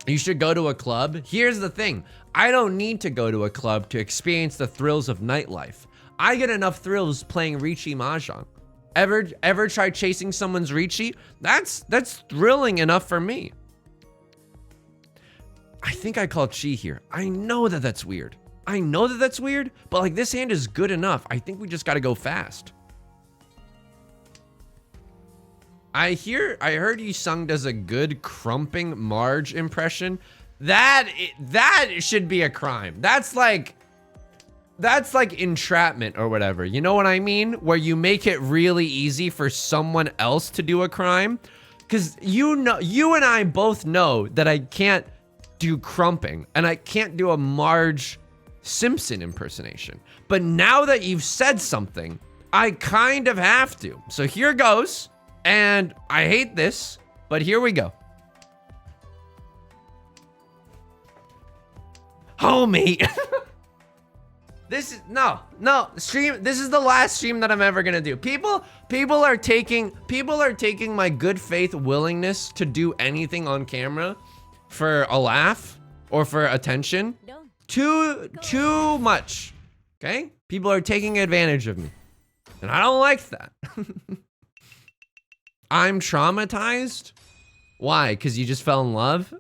You should go to a club. Here's the thing. I don't need to go to a club to experience the thrills of nightlife. I get enough thrills playing Riichi Mahjong. Ever try chasing someone's Riichi? That's thrilling enough for me. I think I called Chi here. I know that that's weird. But like this hand is good enough. I think we just got to go fast. I heard Yusung does a good crumping Marge impression. That should be a crime. That's like entrapment or whatever. You know what I mean? Where you make it really easy for someone else to do a crime. Because you and I both know that I can't do crumping and I can't do a Marge Simpson impersonation. But now that you've said something, I kind of have to. So here goes. And I hate this. But here we go. Homie. This is no stream. This is the last stream that I'm ever gonna do. People are taking my good faith willingness to do anything on camera for a laugh or for attention too much. Okay? People are taking advantage of me. And I don't like that. I'm traumatized. Why? Because you just fell in love?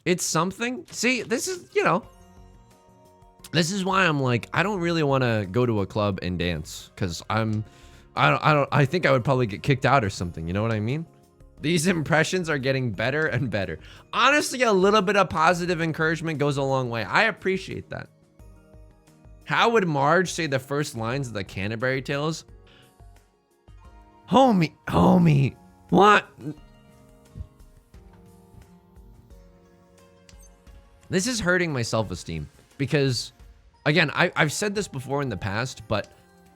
It's something. See, this is, you know, this is why I'm like, I don't really want to go to a club and dance, because I think I would probably get kicked out or something. You know what I mean? These impressions are getting better and better. Honestly, a little bit of positive encouragement goes a long way. I appreciate that. How would Marge say the first lines of the Canterbury Tales? Homie, what? This is hurting my self-esteem because, again, I've said this before in the past, but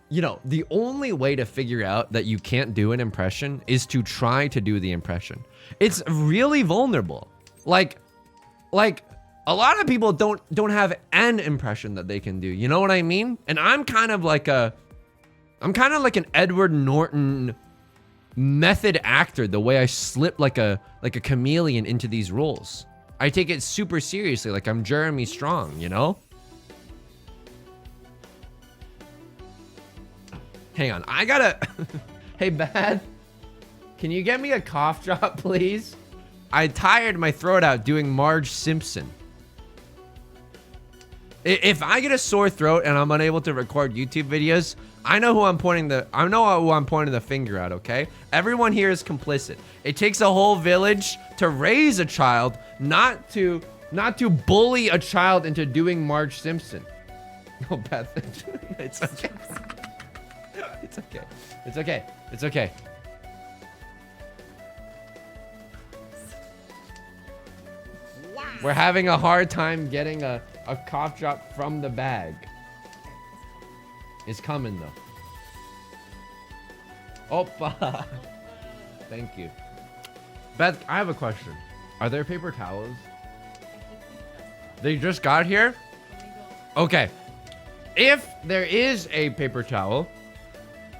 you know, the only way to figure out that you can't do an impression is to try to do the impression. It's really vulnerable. Like a lot of people don't have an impression that they can do. You know what I mean? And I'm kind of like an Edward Norton method actor, the way I slip like a chameleon into these roles. I take it super seriously, like I'm Jeremy Strong, you know? Hang on, I gotta... Hey, Bad, can you get me a cough drop, please? I tired my throat out doing Marge Simpson. If I get a sore throat and I'm unable to record YouTube videos, I know who I'm pointing the finger at, okay? Everyone here is complicit. It takes a whole village to raise a child, not to bully a child into doing Marge Simpson. Oh, Beth, it's okay. It's okay. It's okay. It's okay. We're having a hard time getting a cough drop from the bag. It's coming though. Oppa. Thank you. Beth, I have a question. Are there paper towels? They just got here? Okay. If there is a paper towel,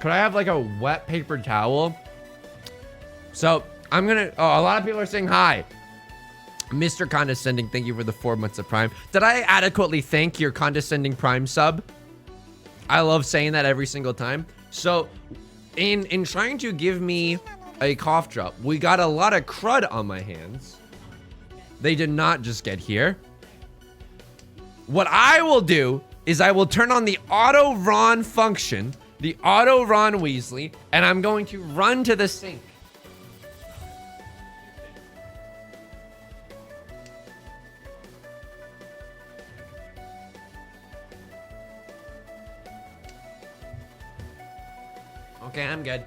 could I have like a wet paper towel? So I'm gonna, oh, a lot of people are saying hi. Mr. Condescending, thank you for the 4 months of Prime. Did I adequately thank your condescending Prime sub? I love saying that every single time. So in trying to give me a cough drop, we got a lot of crud on my hands. They did not just get here. What I will do is I will turn on the auto Ron function, the auto Ron Weasley, and I'm going to run to the sink. Okay, I'm good.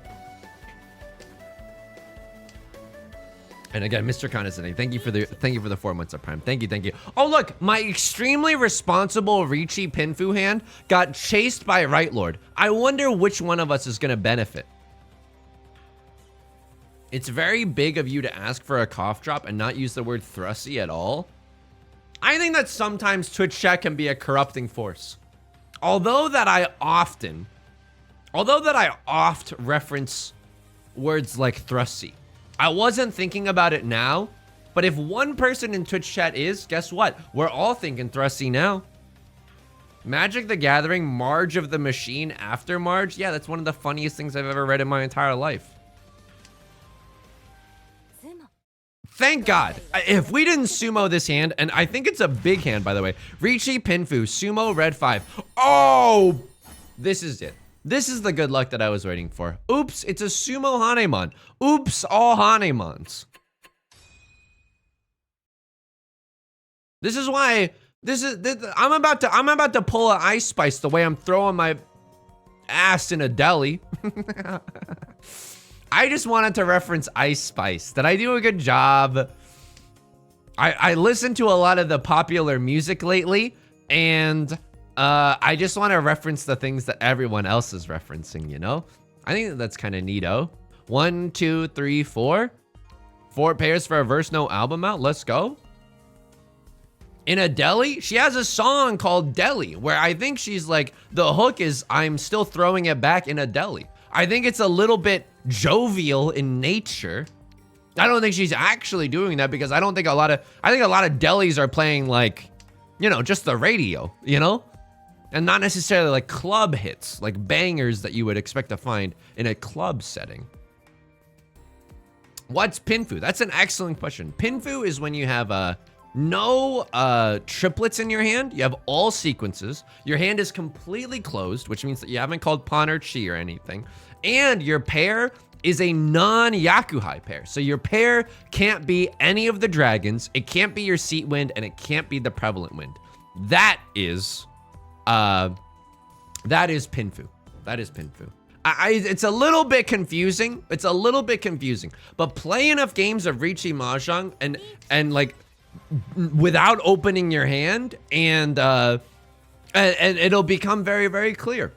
And again, Mr. Condescending, thank you for the 4 months of Prime. Thank you. Oh look, my extremely responsible Riichi Pinfu hand got chased by Right Lord. I wonder which one of us is gonna benefit. It's very big of you to ask for a cough drop and not use the word thrusty at all. I think that sometimes Twitch chat can be a corrupting force. Although that I oft reference words like thrusty. I wasn't thinking about it now, but if one person in Twitch chat is, guess what? We're all thinking thrusty now. Magic the Gathering, Marge of the Machine after Marge. Yeah, that's one of the funniest things I've ever read in my entire life. Thank God. If we didn't sumo this hand, and I think it's a big hand, by the way. Riichi Pinfu, sumo red 5. Oh, this is it. This is the good luck that I was waiting for. Oops, it's a sumo Hanemon. Oops, all Hanemons. This is why I'm about to pull an Ice Spice the way I'm throwing my ass in a deli. I just wanted to reference Ice Spice. Did I do a good job? I listened to a lot of the popular music lately, and I just want to reference the things that everyone else is referencing, you know? I think that's kind of neato. 1, 2, 3, 4. 4 pairs for a verse, no album out. Let's go. In a deli, she has a song called Deli, where I think she's like, the hook is, I'm still throwing it back in a deli. I think it's a little bit jovial in nature. I don't think she's actually doing that because I think a lot of delis are playing like, you know, just the radio, you know? And not necessarily like club hits, like bangers that you would expect to find in a club setting. What's pinfu? That's an excellent question. Pinfu is when you have no triplets in your hand. You have all sequences. Your hand is completely closed, which means that you haven't called pawn or chi or anything. And your pair is a non-yakuhai pair. So your pair can't be any of the dragons. It can't be your seat wind, and it can't be the prevalent wind. That is pinfu. That is pinfu. It's a little bit confusing. It's a little bit confusing. But play enough games of Riichi Mahjong and like without opening your hand and it'll become very, very clear.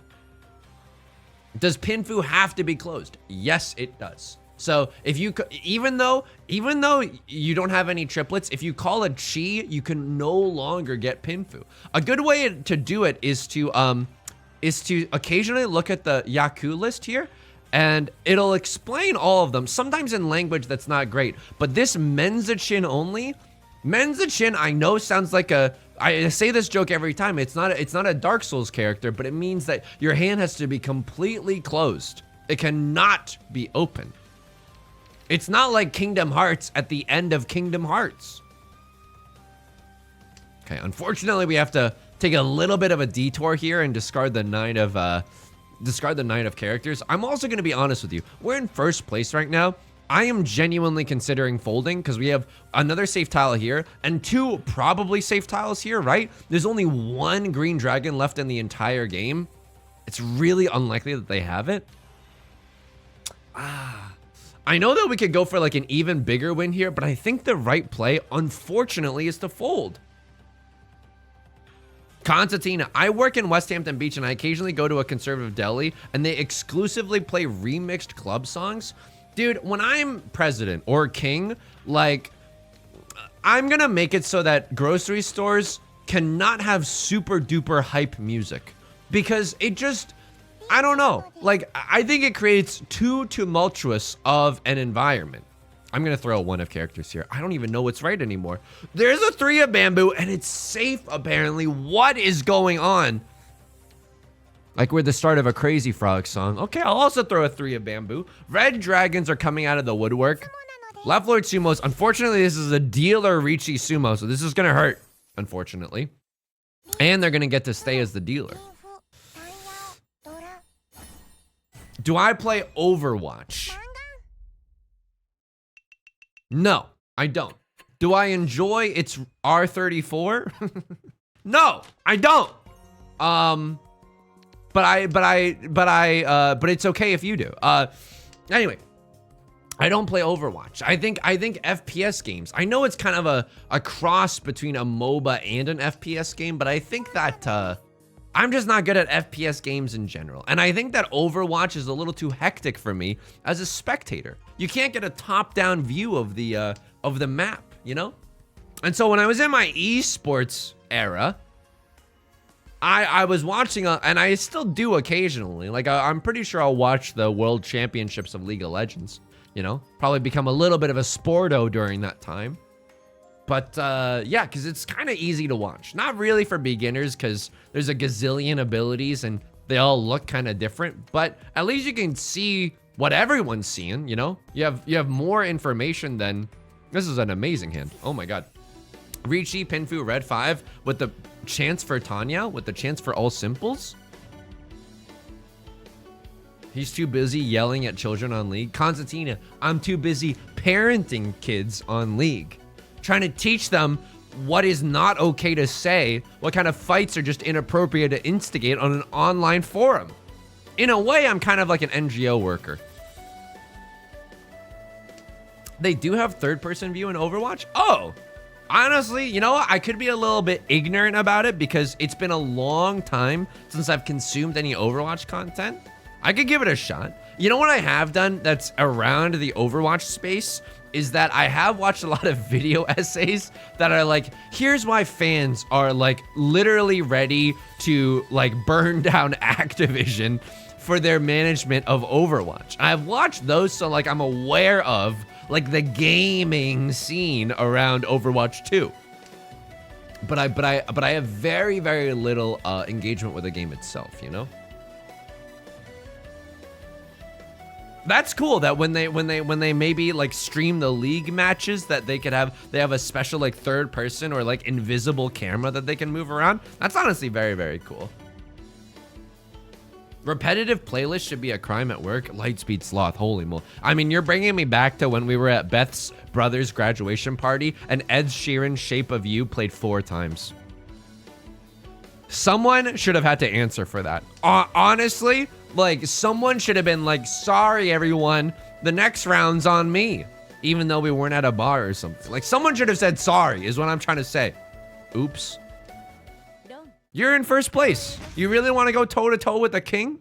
Does pinfu have to be closed? Yes, it does. So if you, even though you don't have any triplets, if you call a chi, you can no longer get pinfu. A good way to do it is to occasionally look at the Yaku list here, and it'll explain all of them, sometimes in language that's not great. But this Menzichin only, Menzichin, I know sounds like I say this joke every time. It's not a Dark Souls character, but it means that your hand has to be completely closed. It cannot be open. It's not like Kingdom Hearts at the end of Kingdom Hearts. Okay, unfortunately, we have to take a little bit of a detour here and discard the nine of characters. I'm also going to be honest with you. We're in first place right now. I am genuinely considering folding because we have another safe tile here and 2 probably safe tiles here, right? There's only 1 green dragon left in the entire game. It's really unlikely that they have it. I know that we could go for like an even bigger win here, but I think the right play, unfortunately, is to fold. Constantina, I work in West Hampton Beach and I occasionally go to a conservative deli and they exclusively play remixed club songs. Dude, when I'm president or king, like, I'm gonna make it so that grocery stores cannot have super duper hype music because it just, I don't know. Like, I think it creates too tumultuous of an environment. I'm gonna throw 1 of characters here. I don't even know what's right anymore. There's a 3 of bamboo and it's safe apparently. What is going on? Like we're the start of a Crazy Frog song. Okay, I'll also throw a 3 of bamboo. Red dragons are coming out of the woodwork. Left Lord Sumos. Unfortunately, this is a dealer Riichi Sumo, so this is gonna hurt, unfortunately. And they're gonna get to stay as the dealer. Do I play Overwatch? No, I don't. Do I enjoy its R34? No, I don't. But it's okay if you do. Anyway, I don't play Overwatch. I think FPS games, I know it's kind of a cross between a MOBA and an FPS game, but I think that I'm just not good at FPS games in general. And I think that Overwatch is a little too hectic for me as a spectator. You can't get a top-down view of the map, you know? And so when I was in my esports era, I was watching, and I still do occasionally. Like, I'm pretty sure I'll watch the World Championships of League of Legends, you know? Probably become a little bit of a sporto during that time. But, yeah, because it's kind of easy to watch. Not really for beginners, because there's a gazillion abilities, and they all look kind of different. But at least you can see what everyone's seeing, you know? You have more information than... This is an amazing hand. Oh, my God. Riichi, Pinfu, red 5 with the chance for Tanya, with the chance for all simples. He's too busy yelling at children on League. Constantina, I'm too busy parenting kids on League. Trying to teach them what is not okay to say, what kind of fights are just inappropriate to instigate on an online forum. In a way, I'm kind of like an NGO worker. They do have third-person view in Overwatch? Oh! Honestly, you know what? I could be a little bit ignorant about it because it's been a long time since I've consumed any Overwatch content. I could give it a shot. You know what I have done that's around the Overwatch space is that I have watched a lot of video essays that are like, here's why fans are like literally ready to like burn down Activision for their management of Overwatch. I've watched those, so like I'm aware of like the gaming scene around Overwatch 2. But I have very, very little engagement with the game itself, you know? That's cool that when they maybe like stream the league matches that they have a special like third person or like invisible camera that they can move around. That's honestly very, very cool. Repetitive playlists should be a crime at work. Lightspeed Sloth, holy moly. I mean, you're bringing me back to when we were at Beth's brother's graduation party and Ed Sheeran's Shape of You played 4 times. Someone should have had to answer for that. Honestly, like someone should have been like, sorry everyone, the next round's on me. Even though we weren't at a bar or something. Like someone should have said sorry is what I'm trying to say. Oops. You're in first place. You really want to go toe to toe with the king?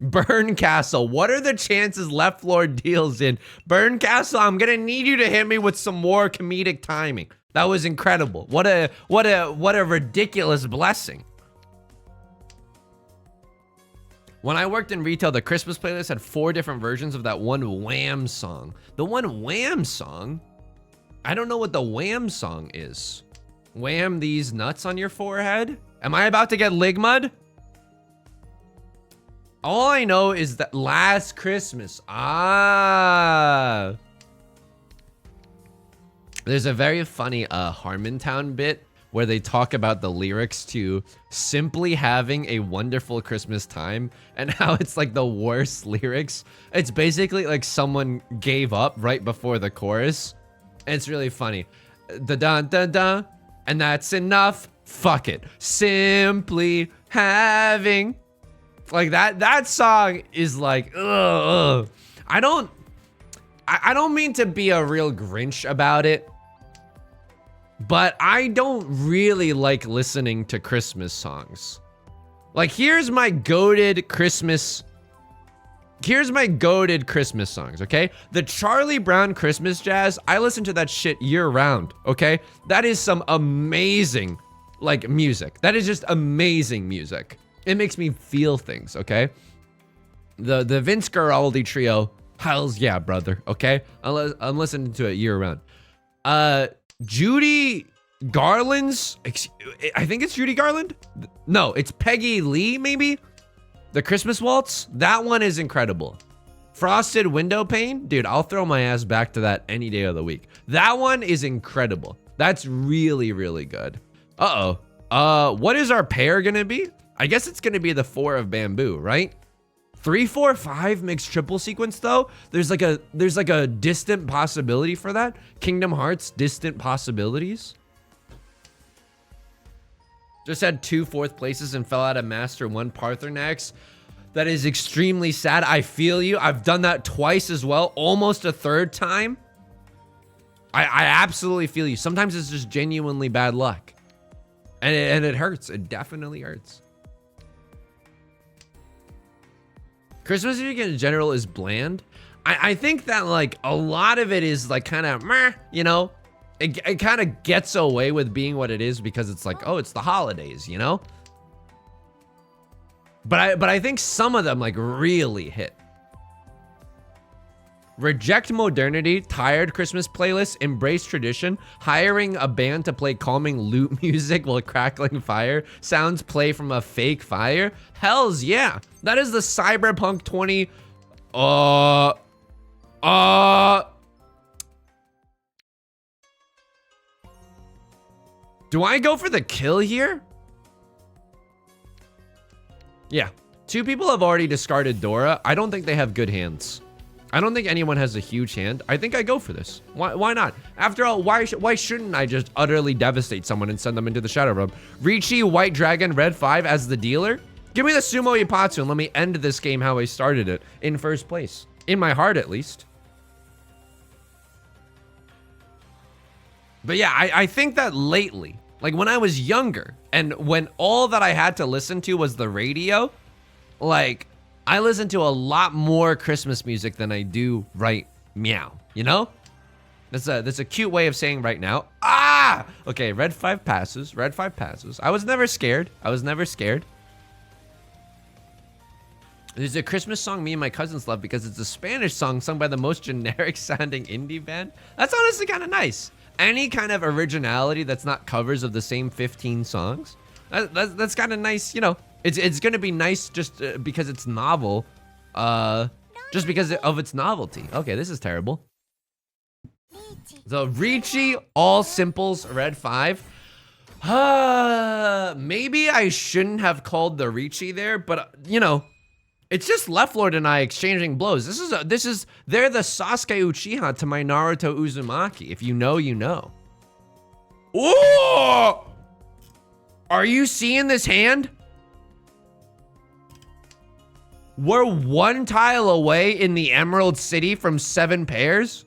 Burn Castle. What are the chances Left Floor deals in? Burn Castle, I'm gonna need you to hit me with some more comedic timing. That was incredible. What a ridiculous blessing. When I worked in retail, the Christmas playlist had 4 different versions of that one Wham song. The one Wham song? I don't know what the Wham song is. Wham these nuts on your forehead? Am I about to get ligmud? All I know is that Last Christmas. Ah. There's a very funny Harmontown bit where they talk about the lyrics to Simply Having a Wonderful Christmas Time and how it's like the worst lyrics. It's basically like someone gave up right before the chorus. And it's really funny. Da-dun-dun-dun, and that's enough. Fuck it. Simply having. Like that song is like, ugh. I don't mean to be a real Grinch about it, but I don't really like listening to Christmas songs. Like, here's my goated Christmas songs, okay? The Charlie Brown Christmas jazz, I listen to that shit year round, okay? That is some amazing, like, music. That is just amazing music. It makes me feel things, okay? The Vince Guaraldi trio, hells yeah, brother, okay? I'm listening to it year round. Judy Garland's, I think it's Judy Garland? No, it's Peggy Lee, maybe? The Christmas Waltz, that one is incredible. Frosted Window Pane, dude, I'll throw my ass back to that any day of the week. That one is incredible. That's really, really good. What is our pair gonna be? I guess it's gonna be the 4 of bamboo, right? 3, 4, 5 makes triple sequence though. There's like a distant possibility for that. Kingdom Hearts distant possibilities. Just had 2 4th places and fell out of Master 1 Parthenax. That is extremely sad. I feel you. I've done that twice as well. Almost a 3rd time. I absolutely feel you. Sometimes it's just genuinely bad luck. And it hurts. It definitely hurts. Christmas music in general is bland. I think that like a lot of it is like kind of meh, you know? It kind of gets away with being what it is because it's like, oh, it's the holidays, you know? But I think some of them like really hit. Reject modernity, tired Christmas playlists, embrace tradition, hiring a band to play calming lute music while crackling fire, sounds play from a fake fire. Hells yeah. That is the Cyberpunk 20. Do I go for the kill here? Yeah. 2 people have already discarded Dora. I don't think they have good hands. I don't think anyone has a huge hand. I think I go for this. Why not? After all, why shouldn't I just utterly devastate someone and send them into the Shadow Realm? Riichi, White Dragon, Red 5 as the dealer? Give me the Sumo Ipatsu and let me end this game how I started it, in first place. In my heart, at least. But yeah, I think that lately, Like when I was younger and when all that I had to listen to was the radio, like I listen to a lot more Christmas music than I do right meow, you know? That's a cute way of saying right now. Ah! Okay, red 5 passes, red 5 passes. I was never scared. I was never scared. There's a Christmas song me and my cousins love because it's a Spanish song sung by the most generic sounding indie band. That's honestly kind of nice. Any kind of originality that's not covers of the same 15 songs. That's kind of nice, you know. It's gonna be nice just because it's novel. Just because of its novelty. Okay, this is terrible. So Riichi, all simples, red 5. Maybe I shouldn't have called the Riichi there, but you know, it's just Left Lord and I exchanging blows. They're the Sasuke Uchiha to my Naruto Uzumaki. If you know, you know. Ooh! Are you seeing this hand? We're 1 tile away in the Emerald City from 7 pairs.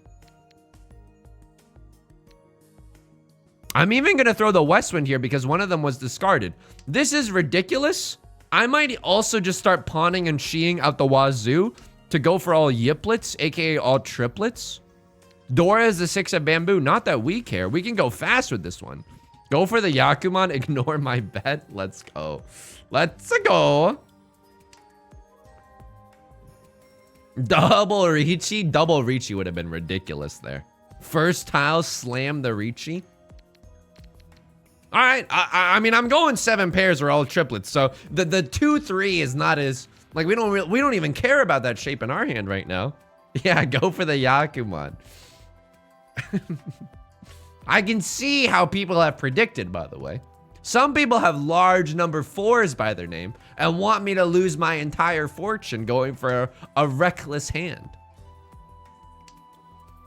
I'm even gonna throw the Westwind here because one of them was discarded. This is ridiculous. I might also just start pawning and sheeing out the wazoo to go for all yiplets, aka all triplets. Dora is the 6 of bamboo. Not that we care. We can go fast with this one. Go for the Yakuman, ignore my bet. Let's go. Let's go. Double Riichi would have been ridiculous there. First tile, slam the Riichi. All right, I mean, I'm going 7 pairs or all triplets. So the 2-3 is not as, like, we don't even care about that shape in our hand right now. Yeah, go for the Yakuman. I can see how people have predicted, by the way. Some people have large number 4s by their name and want me to lose my entire fortune going for a reckless hand.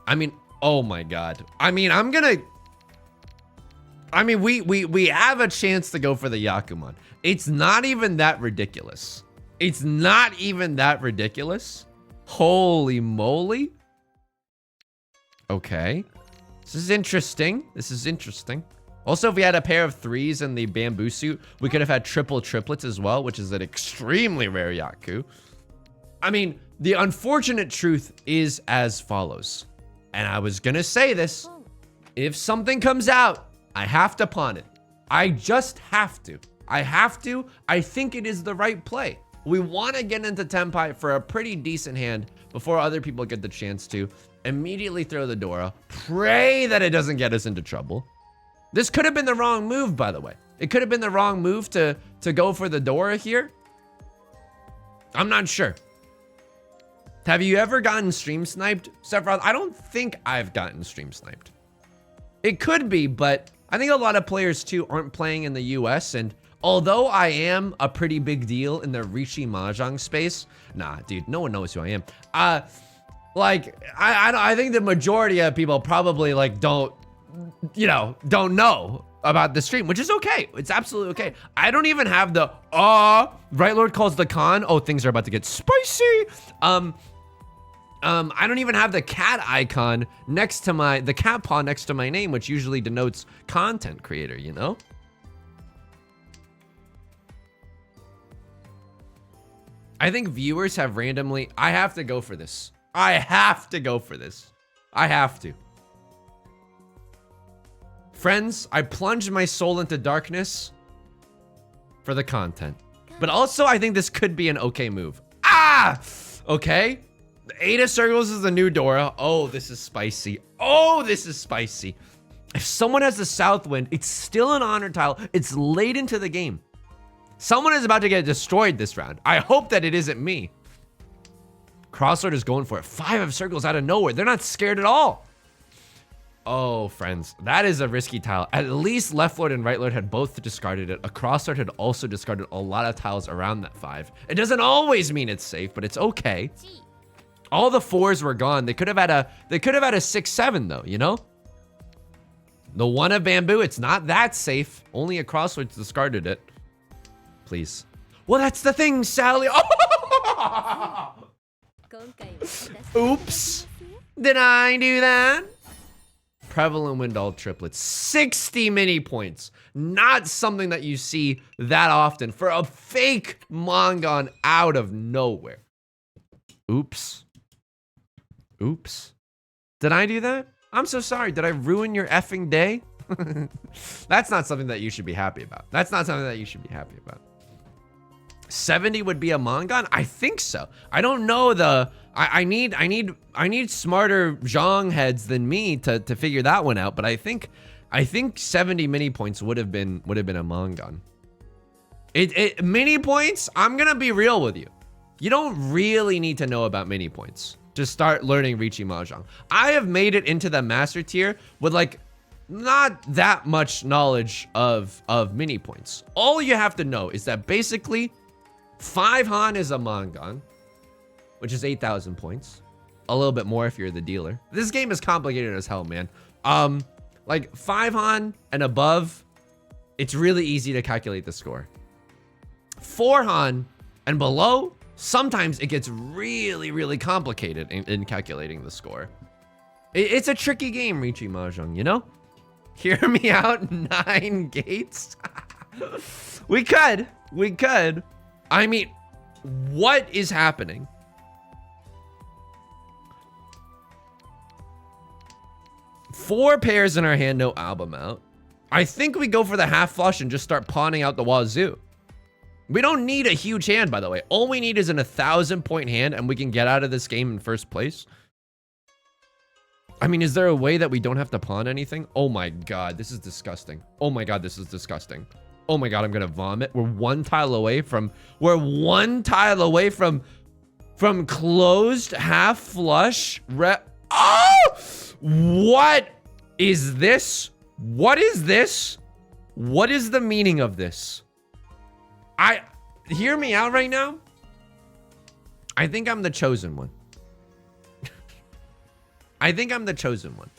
I mean, oh my God. I mean, we have a chance to go for the Yakuman. It's not even that ridiculous. It's not even that ridiculous. Holy moly. Okay. This is interesting. This is interesting. Also, if we had a pair of 3s in the bamboo suit, we could have had triplets as well, which is an extremely rare Yaku. I mean, the unfortunate truth is as follows. And I was gonna say this. If something comes out, I have to pawn it. I just have to. I have to. I think it is the right play. We want to get into Tenpai for a pretty decent hand before other people get the chance to. Immediately throw the Dora. Pray that it doesn't get us into trouble. This could have been the wrong move, by the way. It could have been the wrong move to go for the Dora here. I'm not sure. Have you ever gotten stream sniped, Sephiroth? I don't think I've gotten stream sniped. It could be, but I think a lot of players too aren't playing in the US, and although I am a pretty big deal in the Riichi Mahjong space, nah, dude, no one knows who I am. Like, I think the majority of people probably like don't know about the stream, which is okay. It's absolutely okay. I don't even have the, Right Lord calls the con. Oh, things are about to get spicy. I don't even have the cat icon next to the cat paw next to my name, which usually denotes content creator, you know? I think viewers have randomly, I have to go for this. I have to go for this. I have to. Friends, I plunged my soul into darkness for the content. But also, I think this could be an okay move. Okay. The 8 of circles is the new Dora. Oh, this is spicy. Oh, this is spicy. If someone has the south wind, it's still an honor tile. It's late into the game. Someone is about to get destroyed this round. I hope that it isn't me. Crossword is going for it. 5 of circles out of nowhere. They're not scared at all. Oh, friends, that is a risky tile. At least left lord and right lord had both discarded it. A crossword had also discarded a lot of tiles around that 5. It doesn't always mean it's safe, but it's okay. All the 4s were gone. They could have had a 6-7 though, you know? The 1 of bamboo, it's not that safe. Only a crossword discarded it. Please. Well, that's the thing, Sally. Oh! Oops. Did I do that? Prevalent wind all triplets. 60 mini points. Not something that you see that often for a fake Mongon out of nowhere. Oops. Oops. Did I do that? I'm so sorry. Did I ruin your effing day? That's not something that you should be happy about. That's not something that you should be happy about. 70 would be a Mongon? I think so. I don't know the... I need smarter Zhong heads than me to figure that one out, but I think 70 mini points would have been a Mongon. Mini points, I'm gonna be real with you. You don't really need to know about mini points to start learning Riichi Mahjong. I have made it into the master tier with like not that much knowledge of mini points. All you have to know is that basically 5 Han is a Mongon, which is 8,000 points. A little bit more if you're the dealer. This game is complicated as hell, man. Like 5 Han and above, it's really easy to calculate the score. 4 Han and below, sometimes it gets really, really complicated in calculating the score. It's a tricky game, Riichi Mahjong, you know? Hear me out, 9 gates. We could. I mean, what is happening? Four pairs in our hand, no album out. I think we go for the half flush and just start pawning out the wazoo. We don't need a huge hand, by the way. All we need is an 1,000-point hand and we can get out of this game in first place. I mean, is there a way that we don't have to pawn anything? Oh my god, this is disgusting. Oh my god, this is disgusting. Oh my god, I'm gonna vomit. We're one tile away from closed half flush. Oh! What is this? What is this? What is the meaning of this? Hear me out right now. I think I'm the chosen one. I think I'm the chosen one.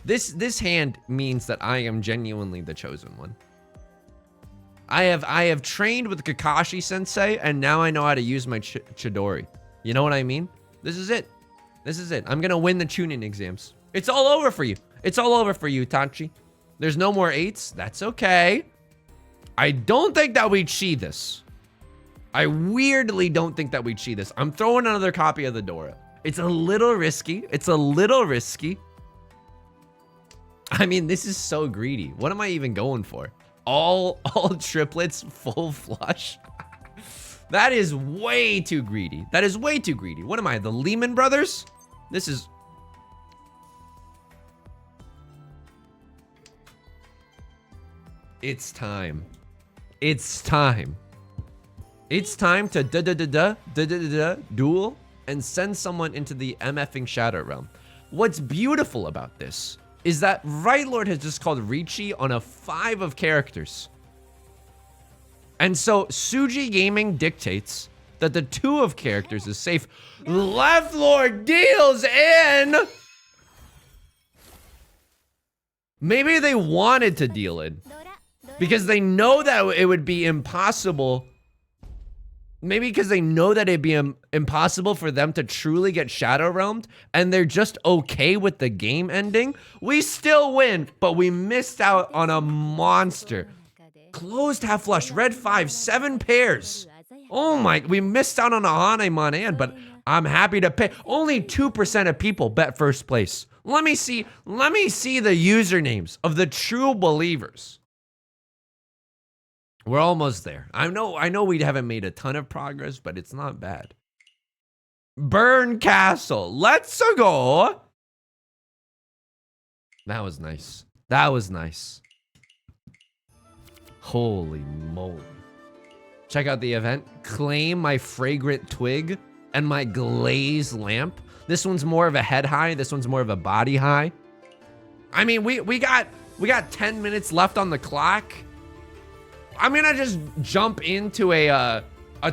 This hand means that I am genuinely the chosen one. I have trained with Kakashi Sensei, and now I know how to use my Chidori. You know what I mean? This is it. This is it. I'm gonna win the Chunin exams. It's all over for you. It's all over for you, Tachi. There's no more 8s. That's okay. I don't think that we cheat this. I weirdly don't think that we cheat this. I'm throwing another copy of the Dora. It's a little risky. It's a little risky. I mean, this is so greedy. What am I even going for? All triplets, full flush. That is way too greedy. That is way too greedy. What am I, the Lehman Brothers? This is... It's time. It's time. It's time to duel and send someone into the MFing Shadow Realm. What's beautiful about this is that Right Lord has just called Riichi on a 5 of characters. And so Suji Gaming dictates that the 2 of characters is safe. Left Lord deals in. Maybe they wanted to deal in because they know that it would be impossible. Maybe because they know that it'd be impossible for them to truly get Shadow Realmed, and they're just okay with the game ending. We still win, but we missed out on a monster. Closed half flush, red 5, 7 pairs. Oh my, we missed out on a Hane Manan, but I'm happy to pay. Only 2% of people bet first place. Let me see the usernames of the true believers. We're almost there. I know we haven't made a ton of progress, but it's not bad. Burn Castle. Let's go. That was nice. That was nice. Holy moly. Check out the event. Claim my fragrant twig and my glaze lamp. This one's more of a head high. This one's more of a body high. I mean, we got 10 minutes left on the clock. I'm gonna just jump into a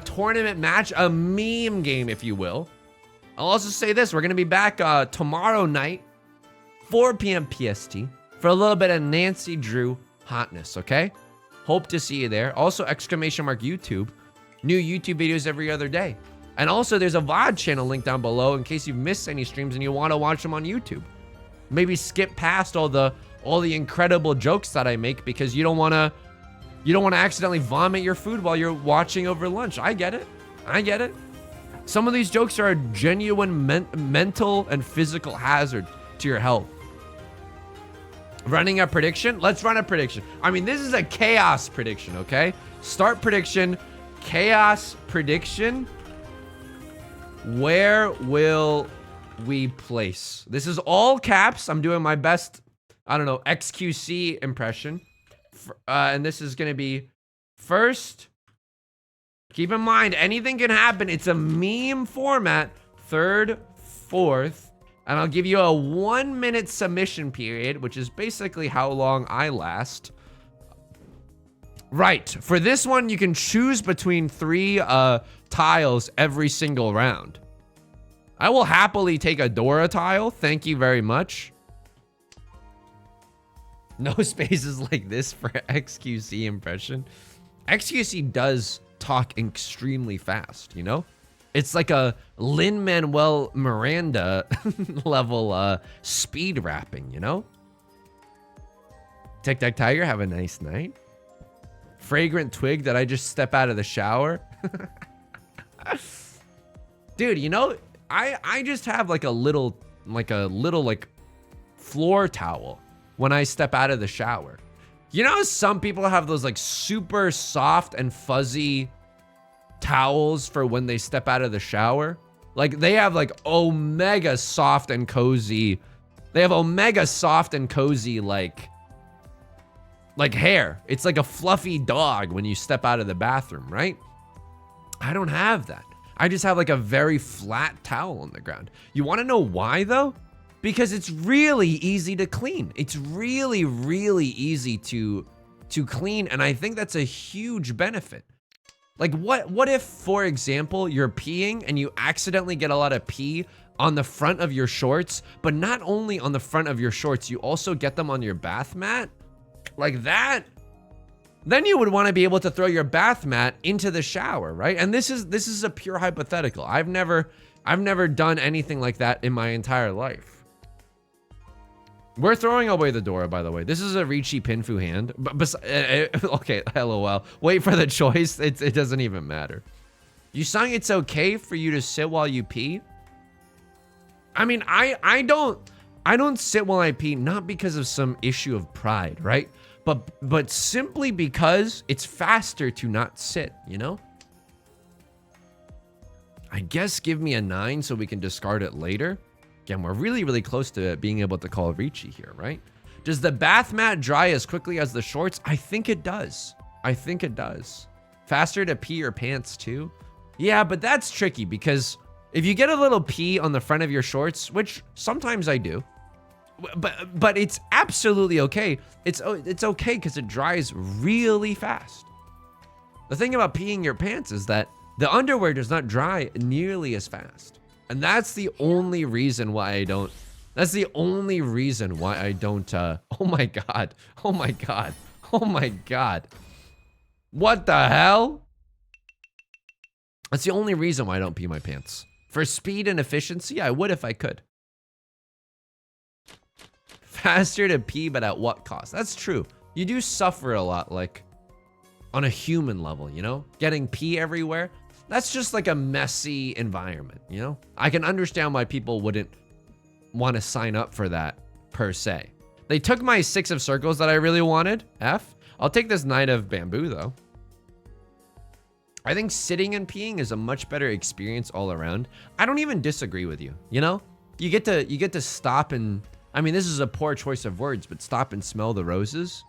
tournament match, a meme game, if you will. I'll also say this, we're gonna be back tomorrow night, 4 p.m. PST, for a little bit of Nancy Drew hotness, okay? Hope to see you there. Also, !YouTube, new YouTube videos every other day. And also, there's a VOD channel link down below in case you've missed any streams and you wanna watch them on YouTube. Maybe skip past all the incredible jokes that I make because you don't want to accidentally vomit your food while you're watching over lunch. I get it. I get it. Some of these jokes are a genuine mental and physical hazard to your health. Running a prediction? Let's run a prediction. I mean, this is a chaos prediction, okay? Start prediction. Chaos prediction. Where will we place? This is all caps. I'm doing my best, I don't know, XQC impression. And this is going to be first. Keep in mind, anything can happen. It's a meme format. Third, fourth. And I'll give you a 1 minute submission period, which is basically how long I last. Right. For this one, you can choose between 3 tiles every single round. I will happily take a Dora tile. Thank you very much. No spaces like this for XQC impression. XQC does talk extremely fast, you know? It's like a Lin-Manuel Miranda level speed rapping, you know? Tic Tac Tiger, have a nice night. Fragrant twig, did I just step out of the shower? Dude, you know, I just have like a little floor towel when I step out of the shower. You know, some people have those like super soft and fuzzy towels for when they step out of the shower. Like they have like omega soft and cozy. They have omega soft and cozy like hair. It's like a fluffy dog when you step out of the bathroom, right? I don't have that. I just have like a very flat towel on the ground. You want to know why though? Because it's really easy to clean. It's really, really easy to clean. And I think that's a huge benefit. Like what if, for example, you're peeing and you accidentally get a lot of pee on the front of your shorts, but not only on the front of your shorts, you also get them on your bath mat? Like that, then you would want to be able to throw your bath mat into the shower, right? And this is a pure hypothetical. I've never done anything like that in my entire life. We're throwing away the Dora, by the way. This is a Riichi Pinfu hand. Okay, LOL. Wait for the choice. It doesn't even matter. You sung it's okay for you to sit while you pee? I mean, I don't sit while I pee, not because of some issue of pride, right? But simply because it's faster to not sit, you know? I guess give me a 9 so we can discard it later. Again, we're really, really close to being able to call Riichi here, right? Does the bath mat dry as quickly as the shorts? I think it does. I think it does. Faster to pee your pants too? Yeah, but that's tricky because if you get a little pee on the front of your shorts, which sometimes I do, but it's absolutely okay. It's okay because it dries really fast. The thing about peeing your pants is that the underwear does not dry nearly as fast. And that's the only reason why I don't, oh my God, oh my God, oh my God. What the hell? That's the only reason why I don't pee my pants. For speed and efficiency, I would if I could. Faster to pee, but at what cost? That's true. You do suffer a lot, like, on a human level, you know? Getting pee everywhere. That's just like a messy environment, you know? I can understand why people wouldn't want to sign up for that, per se. They took my 6 of circles that I really wanted. F. I'll take this Knight of Bamboo, though. I think sitting and peeing is a much better experience all around. I don't even disagree with you, you know? You get to stop and... I mean, this is a poor choice of words, but stop and smell the roses.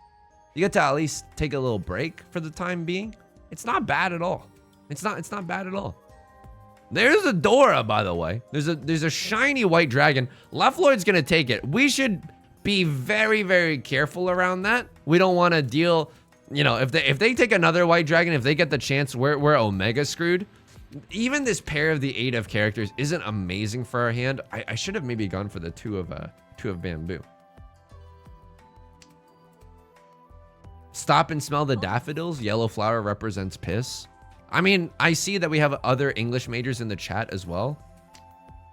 You get to at least take a little break for the time being. It's not bad at all. It's not bad at all. There's a Dora, by the way. There's a shiny white dragon. Left Lord's gonna take it. We should be very, very careful around that. We don't want to deal, you know, if they take another white dragon, if they get the chance, we're Omega screwed. Even this pair of the 8 of characters isn't amazing for our hand. I should have maybe gone for the 2 of Bamboo. Stop and smell the daffodils. Yellow flower represents piss. I mean, I see that we have other English majors in the chat as well.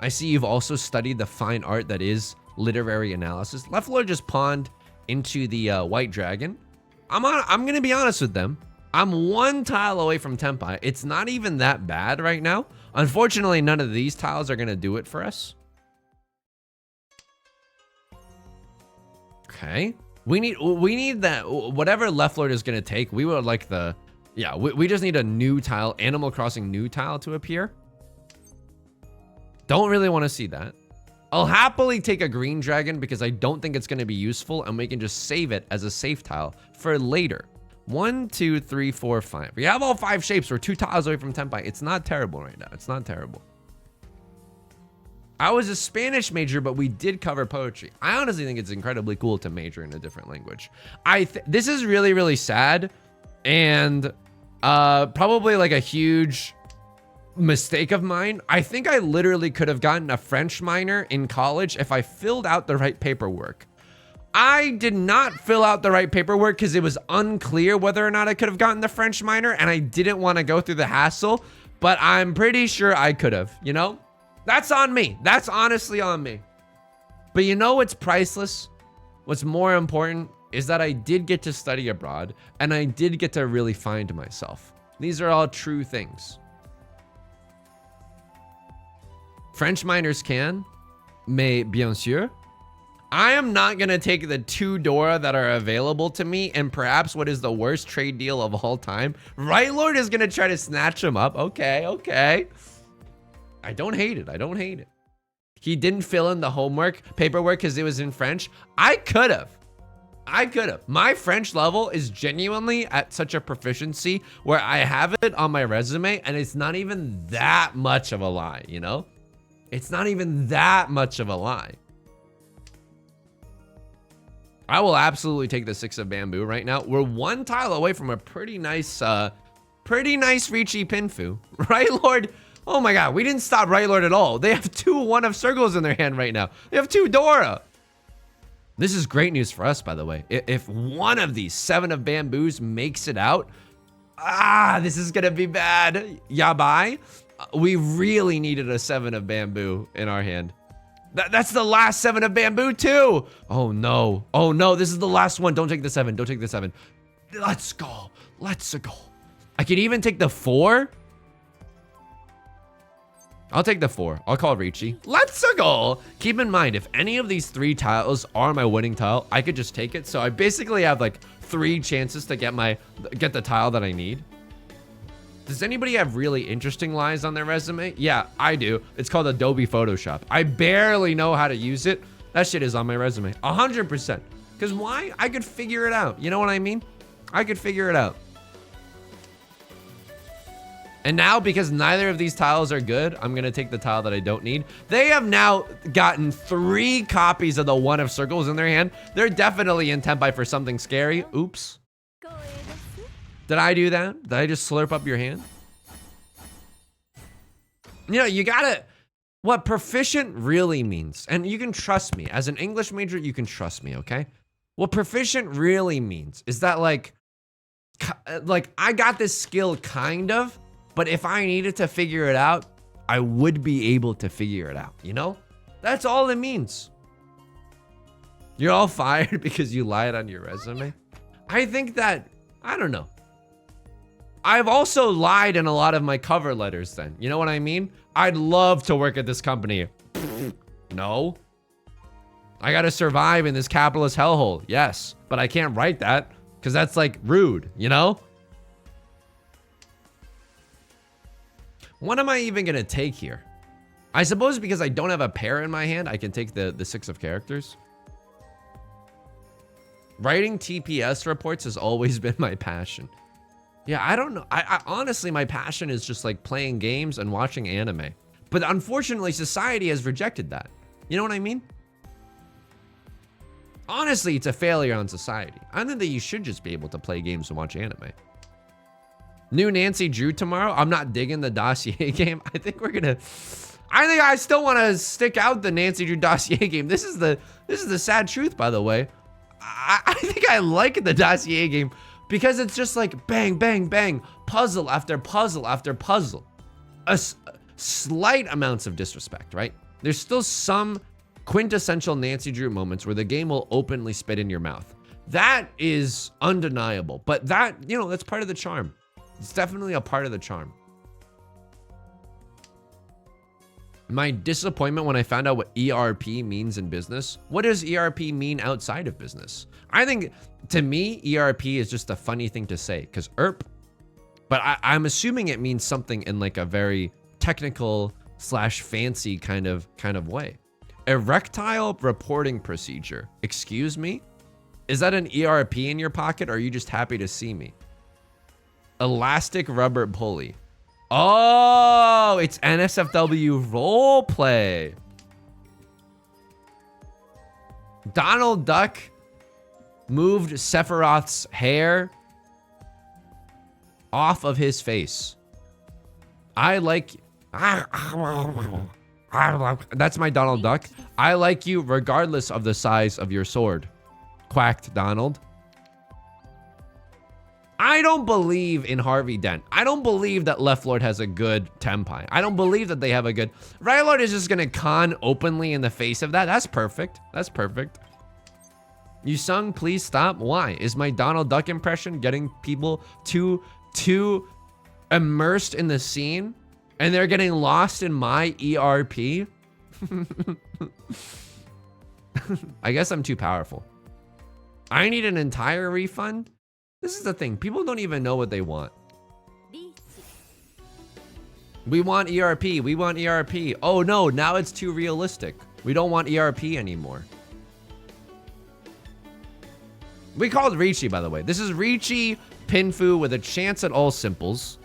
I see you've also studied the fine art that is literary analysis. Left Lord just pawned into the white dragon. I'm going to be honest with them. I'm one tile away from Tenpai. It's not even that bad right now. Unfortunately, none of these tiles are going to do it for us. Okay. We need that, whatever Left Lord is going to take, we would like the, yeah, we just need a new tile, Animal Crossing new tile to appear. Don't really want to see that. I'll happily take a green dragon because I don't think it's going to be useful and we can just save it as a safe tile for later. 1, 2, 3, 4, 5. We have all 5 shapes. We're 2 tiles away from Tenpai. It's not terrible right now. It's not terrible. I was a Spanish major, but we did cover poetry. I honestly think it's incredibly cool to major in a different language. This is really, really sad and probably like a huge mistake of mine. I think I literally could have gotten a French minor in college if I filled out the right paperwork. I did not fill out the right paperwork because it was unclear whether or not I could have gotten the French minor, and I didn't want to go through the hassle, but I'm pretty sure I could have, you know? That's on me. That's honestly on me. But you know what's priceless? What's more important is that I did get to study abroad, and I did get to really find myself. These are all true things. French minors can, mais bien sûr. I am not going to take the 2 Dora that are available to me and perhaps what is the worst trade deal of all time. Right Lord is going to try to snatch him up. Okay, okay. I don't hate it. I don't hate it. He didn't fill in the homework paperwork because it was in French. I could have. My French level is genuinely at such a proficiency where I have it on my resume and it's not even that much of a lie, you know? It's not even that much of a lie. I will absolutely take the 6 of bamboo right now. We're 1 tile away from a pretty nice Riichi Pinfu. Right Lord? Oh my God, we didn't stop Right Lord at all. They have 2 1 of circles in their hand right now. They have 2 Dora. This is great news for us, by the way. If one of these 7 of bamboos makes it out, this is gonna be bad. Yabai. We really needed a 7 of bamboo in our hand. That's the last 7 of bamboo too. Oh no. Oh no, this is the last one. Don't take the 7. Don't take the 7. Let's go. Let's go. I could even take the 4. I'll take the 4. I'll call Riichi. Let's go. Keep in mind, if any of these 3 tiles are my winning tile, I could just take it. So I basically have like 3 chances to get the tile that I need. Does anybody have really interesting lies on their resume? Yeah, I do. It's called Adobe Photoshop. I barely know how to use it. That shit is on my resume. 100%. Because why? I could figure it out. You know what I mean? I could figure it out. And now, because neither of these tiles are good, I'm going to take the tile that I don't need. They have now gotten 3 copies of the 1 of circles in their hand. They're definitely in Tenpai for something scary. Oops. Did I do that? Did I just slurp up your hand? You know, you gotta, what proficient really means, and you can trust me, as an English major, you can trust me, okay? What proficient really means is that like I got this skill kind of, but if I needed to figure it out, I would be able to figure it out, you know? That's all it means. You're all fired because you lied on your resume? I think that, I don't know. I've also lied in a lot of my cover letters then. You know what I mean? I'd love to work at this company. No. I gotta survive in this capitalist hellhole. Yes, but I can't write that because that's like rude, you know? What am I even gonna take here? I suppose because I don't have a pair in my hand, I can take the 6 of characters. Writing TPS reports has always been my passion. Yeah, I don't know. I honestly, my passion is just like playing games and watching anime. But unfortunately, society has rejected that. You know what I mean? Honestly, it's a failure on society. I think that you should just be able to play games and watch anime. New Nancy Drew tomorrow. I'm not digging the dossier game. I think I still want to stick out the Nancy Drew dossier game. This is the sad truth, by the way. I think I like the dossier game. Because it's just like bang, bang, bang, puzzle after puzzle after puzzle. Slight amounts of disrespect, right? There's still some quintessential Nancy Drew moments where the game will openly spit in your mouth. That is undeniable, but that, you know, that's part of the charm. It's definitely a part of the charm. My disappointment when I found out what ERP means in business. What does ERP mean outside of business? I think, to me, ERP is just a funny thing to say, because ERP, but I'm assuming it means something in like a very technical / fancy kind of way. Erectile reporting procedure. Excuse me? Is that an ERP in your pocket, or are you just happy to see me? Elastic rubber pulley. Oh, it's NSFW roleplay. Donald Duck moved Sephiroth's hair off of his face. I like... That's my Donald Duck. I like you regardless of the size of your sword. Quacked Donald. I don't believe in Harvey Dent. I don't believe that Left Lord has a good Tenpai. I don't believe that they have a good... Right Lord is just gonna con openly in the face of that. That's perfect. That's perfect. You sung, please stop. Why? Is my Donald Duck impression getting people too immersed in the scene? And they're getting lost in my ERP? I guess I'm too powerful. I need an entire refund? This is the thing. People don't even know what they want. We want ERP. We want ERP. Oh no, now it's too realistic. We don't want ERP anymore. We called Riichi, by the way. This is Riichi Pinfu with a chance at all simples.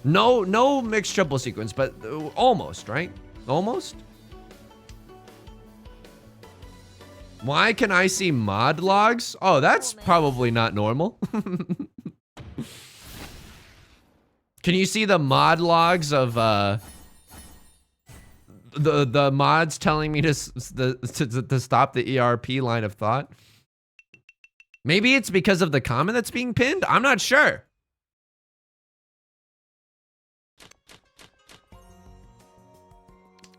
No mixed triple sequence, but almost, right? Almost? Why can I see mod logs? Oh, that's probably not normal. Can you see the mod logs of the mods telling me to stop the ERP line of thought? Maybe it's because of the comment that's being pinned? I'm not sure.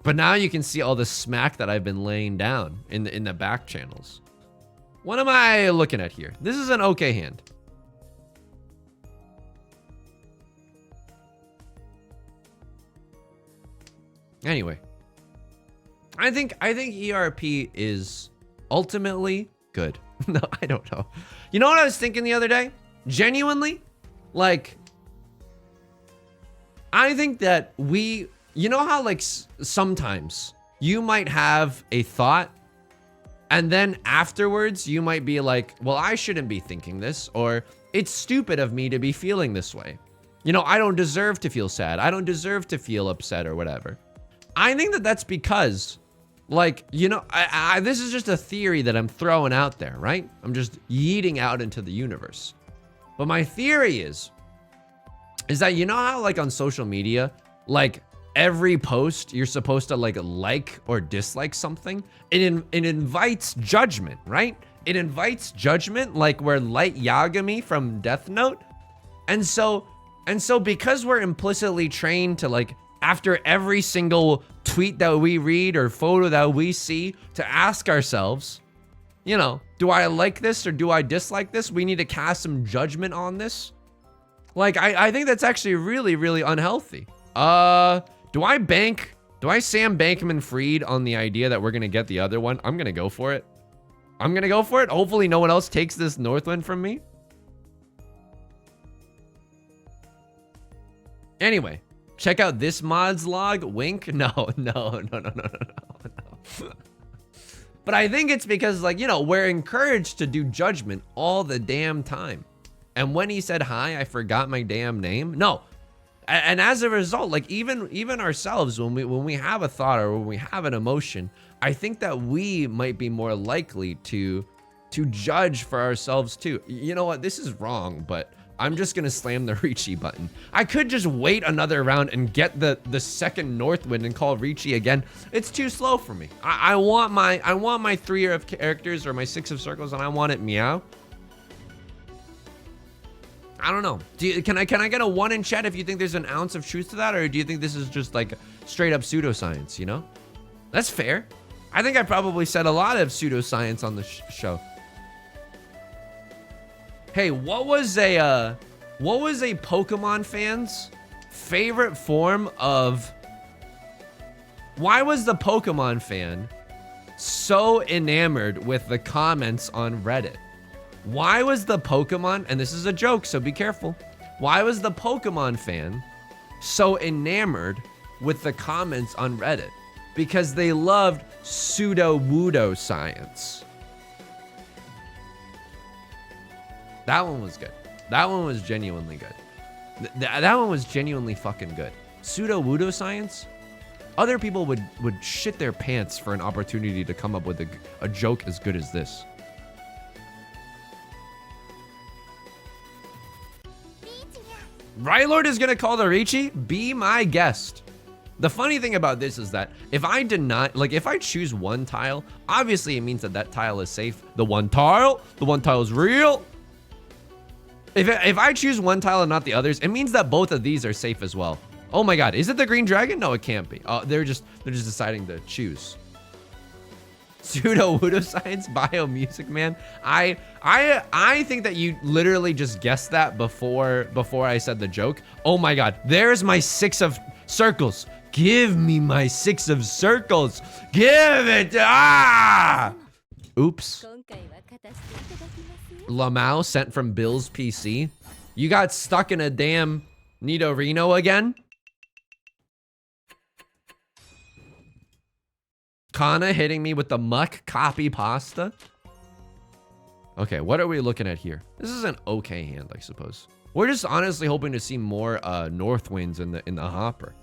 But now you can see all the smack that I've been laying down in the back channels. What am I looking at here? This is an okay hand. Anyway, I think ERP is ultimately good. No, I don't know. You know what I was thinking the other day? Genuinely, like, I think that you know how like sometimes you might have a thought and then afterwards you might be like, well, I shouldn't be thinking this, or it's stupid of me to be feeling this way. You know, I don't deserve to feel sad. I don't deserve to feel upset or whatever. I think that that's because, like, you know, this is just a theory that I'm throwing out there, right? I'm just yeeting out into the universe. But my theory is that, you know how like on social media, like every post you're supposed to like or dislike something? It invites judgment, right? It invites judgment, like we're Light Yagami from Death Note. And so because we're implicitly trained to, like, after every single tweet that we read or photo that we see, to ask ourselves, you know, do I like this or do I dislike this? We need to cast some judgment on this. Like, I think that's actually really, really unhealthy. Do I Sam Bankman-Fried on the idea that we're gonna get the other one? I'm gonna go for it. Hopefully no one else takes this Northwind from me. Anyway, check out this mod's log. Wink. No. But I think it's because, like, you know, we're encouraged to do judgment all the damn time. And when he said hi, I forgot my damn name. No. And as a result, like, even ourselves, when we have a thought or when we have an emotion, I think that we might be more likely to judge for ourselves too. You know what? This is wrong, but I'm just gonna slam the Riichi button. I could just wait another round and get the second Northwind and call Riichi again. It's too slow for me. I want my 3 of characters or my 6 of circles, and I want it meow. I don't know. Can I get a 1 in chat if you think there's an ounce of truth to that, or do you think this is just like straight up pseudoscience, you know? That's fair. I think I probably said a lot of pseudoscience on the show. Hey, what was a Pokemon fan's favorite form of... Why was the Pokemon fan so enamored with the comments on Reddit? Why was the Pokemon, and this is a joke, so be careful. Why was the Pokemon fan so enamored with the comments on Reddit? Because they loved pseudo-wudo science. That one was good. That one was genuinely good. That one was genuinely fucking good. Pseudo-wudo science? Other people would shit their pants for an opportunity to come up with a joke as good as this. Rylord is gonna call the Riichi? Be my guest. The funny thing about this is that if I choose one tile, obviously it means that tile is safe. The one tile is real. If I choose one tile and not the others, it means that both of these are safe as well. Oh my god, is it the green dragon? No, it can't be. They're just deciding to choose. Pseudo wudo science bio music man. I think that you literally just guessed that before I said the joke. Oh my god, there's my 6 of circles. Give me my 6 of circles. Give it. Ah! Oops. Lamau sent from Bill's PC. You got stuck in a damn Nidorino again? Kana hitting me with the muck copy pasta. Okay, what are we looking at here? This is an okay hand, I suppose. We're just honestly hoping to see more north winds in the hopper.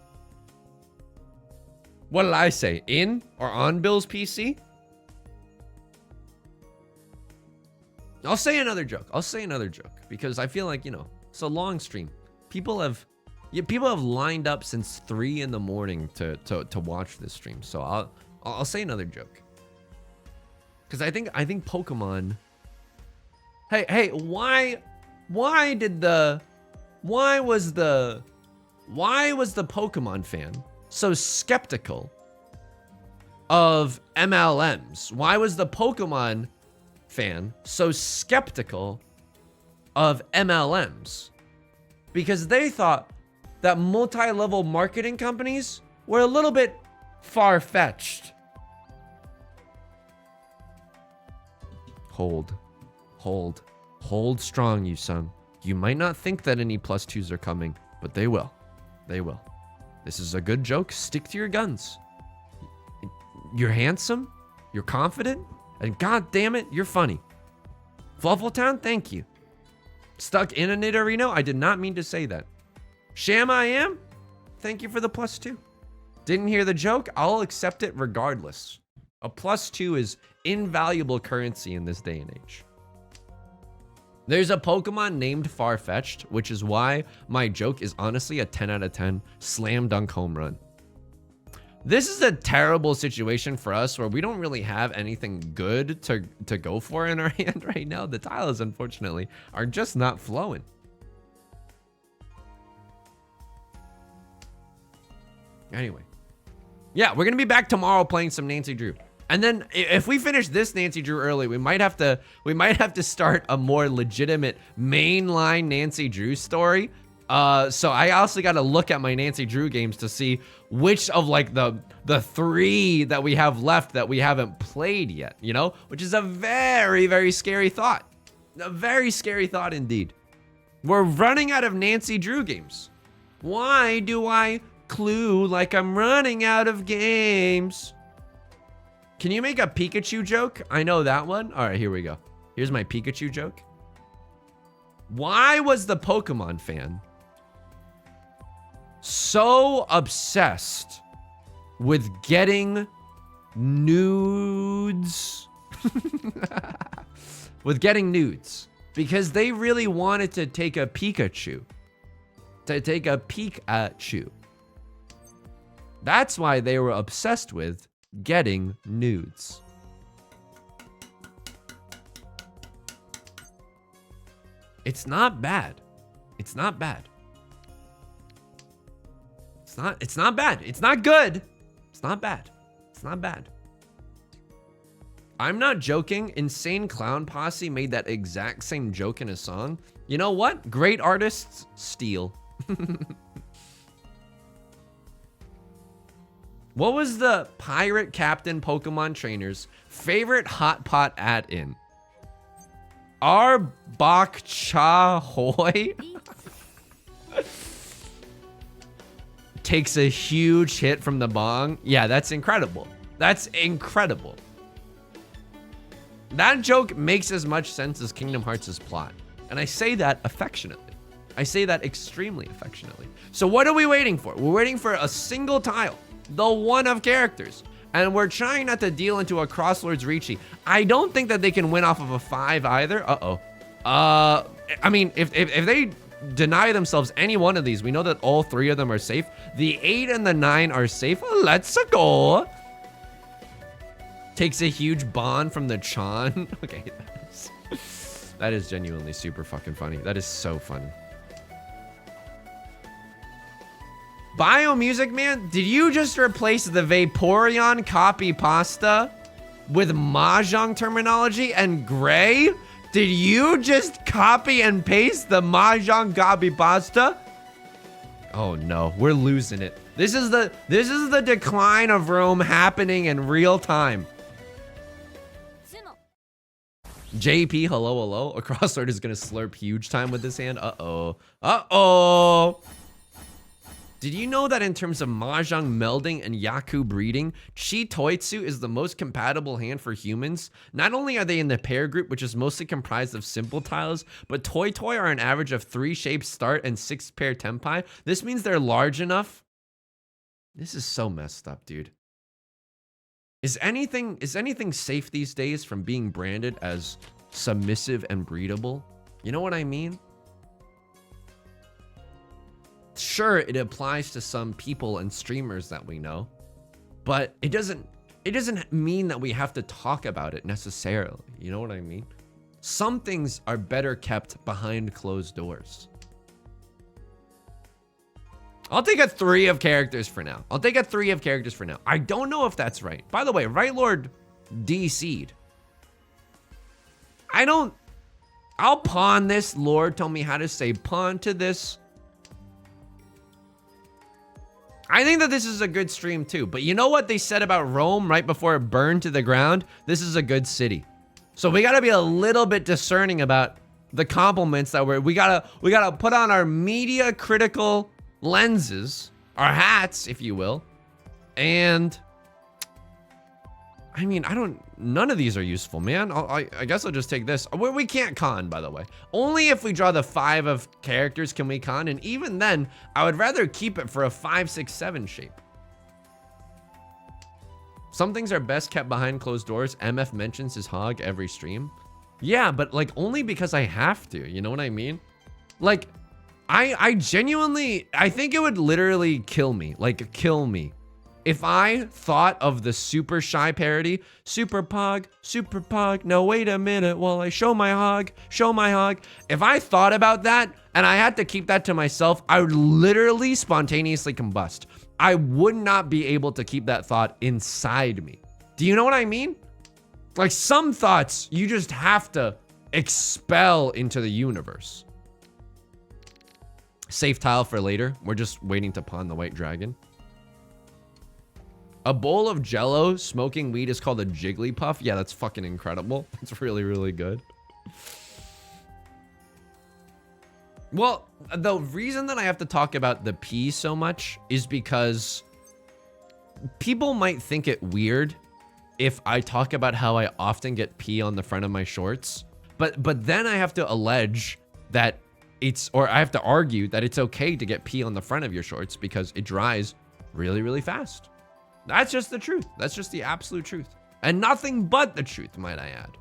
What did I say? In or on Bill's PC? I'll say another joke. I'll say another joke because I feel like, you know, it's a long stream. People have lined up since 3 in the morning to watch this stream. So I'll say another joke. Cuz I think Pokemon. Hey, why was the Pokemon fan so skeptical of MLMs? Why was the Pokemon fan so skeptical of MLMs? Because they thought that multi-level marketing companies were a little bit far-fetched. Hold strong, you son. You might not think that any +2s are coming, but they will. They will. This is a good joke. Stick to your guns. You're handsome, you're confident, and god damn it, you're funny. Fluffletown, thank you. Stuck in a Nidorino? I did not mean to say that. Sham I am? Thank you for the +2. Didn't hear the joke? I'll accept it regardless. A +2 is invaluable currency in this day and age. There's a Pokemon named Farfetch'd, which is why my joke is honestly a 10 out of 10 slam dunk home run. This is a terrible situation for us where we don't really have anything good to go for in our hand right now. The tiles, unfortunately, are just not flowing. Anyway. Yeah, we're going to be back tomorrow playing some Nancy Drew. And then if we finish this Nancy Drew early, we might have to start a more legitimate mainline Nancy Drew story. So I also got to look at my Nancy Drew games to see which of like the 3 that we have left that we haven't played yet, you know, which is a very, very scary thought. A very scary thought indeed. We're running out of Nancy Drew games. Why do I clue like I'm running out of games? Can you make a Pikachu joke? I know that one. All right, here we go. Here's my Pikachu joke. Why was the Pokemon fan so obsessed with getting nudes? With getting nudes. Because they really wanted to take a Pikachu. That's why they were obsessed with getting nudes. It's not bad. It's not bad. It's not bad. It's not good. It's not bad. It's not bad. I'm not joking. Insane Clown Posse made that exact same joke in a song. You know what? Great artists steal. What was the pirate captain Pokemon trainer's favorite hot pot add-in? Arbok Cha Hoy takes a huge hit from the bong. Yeah, that's incredible. That's incredible. That joke makes as much sense as Kingdom Hearts' plot. And I say that affectionately. I say that extremely affectionately. So what are we waiting for? We're waiting for a single tile. The one of characters. And we're trying not to deal into a Crosslords Riichi. I don't think that they can win off of a 5 either. I mean, if they deny themselves any one of these, we know that all 3 of them are safe. The 8 and the 9 are safe. Let's go. Takes a huge bond from the Chan. Okay, that is genuinely super fucking funny. That is so funny. Biomusic Man, did you just replace the Vaporeon copy pasta with Mahjong terminology and Gray? Did you just copy and paste the Mahjong copy pasta? Oh no, we're losing it. This is the decline of Rome happening in real time. JP, hello. A Crosslord is gonna slurp huge time with this hand. Uh-oh. Did you know that in terms of Mahjong melding and Yaku breeding, Chi Toitsu is the most compatible hand for humans? Not only are they in the pair group, which is mostly comprised of simple tiles, but Toi are an average of 3 shapes start and 6 pair tempai. This means they're large enough. This is so messed up, dude. Is anything safe these days from being branded as submissive and breedable? You know what I mean? Sure, it applies to some people and streamers that we know, but it doesn't mean that we have to talk about it necessarily. You know what I mean? Some things are better kept behind closed doors. I'll take a 3 of characters for now. I don't know if that's right. By the way, Right Lord DC'd. I'll pawn this. Lord told me how to say pawn to this. I think that this is a good stream too, but you know what they said about Rome right before it burned to the ground? This is a good city. So we gotta be a little bit discerning about the compliments that we gotta put on our media critical lenses, our hats, if you will. And I mean, none of these are useful, man. I guess I'll just take this. We can't con, by the way. Only if we draw the 5 of characters can we con, and even then, I would rather keep it for a 5, 6, 7 shape. Some things are best kept behind closed doors. MF mentions his hog every stream. Yeah, but like only because I have to, you know what I mean? Like, I genuinely, I think it would literally kill me, if I thought of the Super Shy parody, Super Pog, no wait a minute while I show my hog. If I thought about that and I had to keep that to myself, I would literally spontaneously combust. I would not be able to keep that thought inside me. Do you know what I mean? Like some thoughts you just have to expel into the universe. Safe tile for later. We're just waiting to pawn the white dragon. A bowl of Jello smoking weed is called a Jigglypuff. Yeah, that's fucking incredible. It's really, really good. Well, the reason that I have to talk about the pee so much is because people might think it weird if I talk about how I often get pee on the front of my shorts. But then I have to allege that I have to argue that it's okay to get pee on the front of your shorts because it dries really, really fast. That's just the truth. That's just the absolute truth. And nothing but the truth, might I add.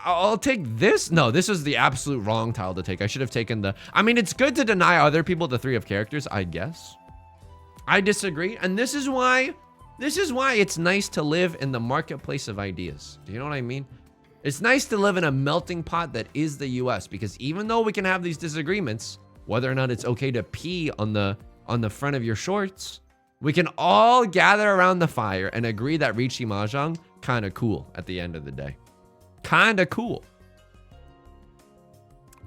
I'll take this. No, this is the absolute wrong tile to take. I should have taken the... I mean, it's good to deny other people the 3 of characters, I guess. I disagree. And this is why it's nice to live in the marketplace of ideas. Do you know what I mean? It's nice to live in a melting pot that is the US, because even though we can have these disagreements, whether or not it's okay to pee on the front of your shorts, We can all gather around the fire and agree that Riichi Mahjong kind of cool at the end of the day. Kind of cool.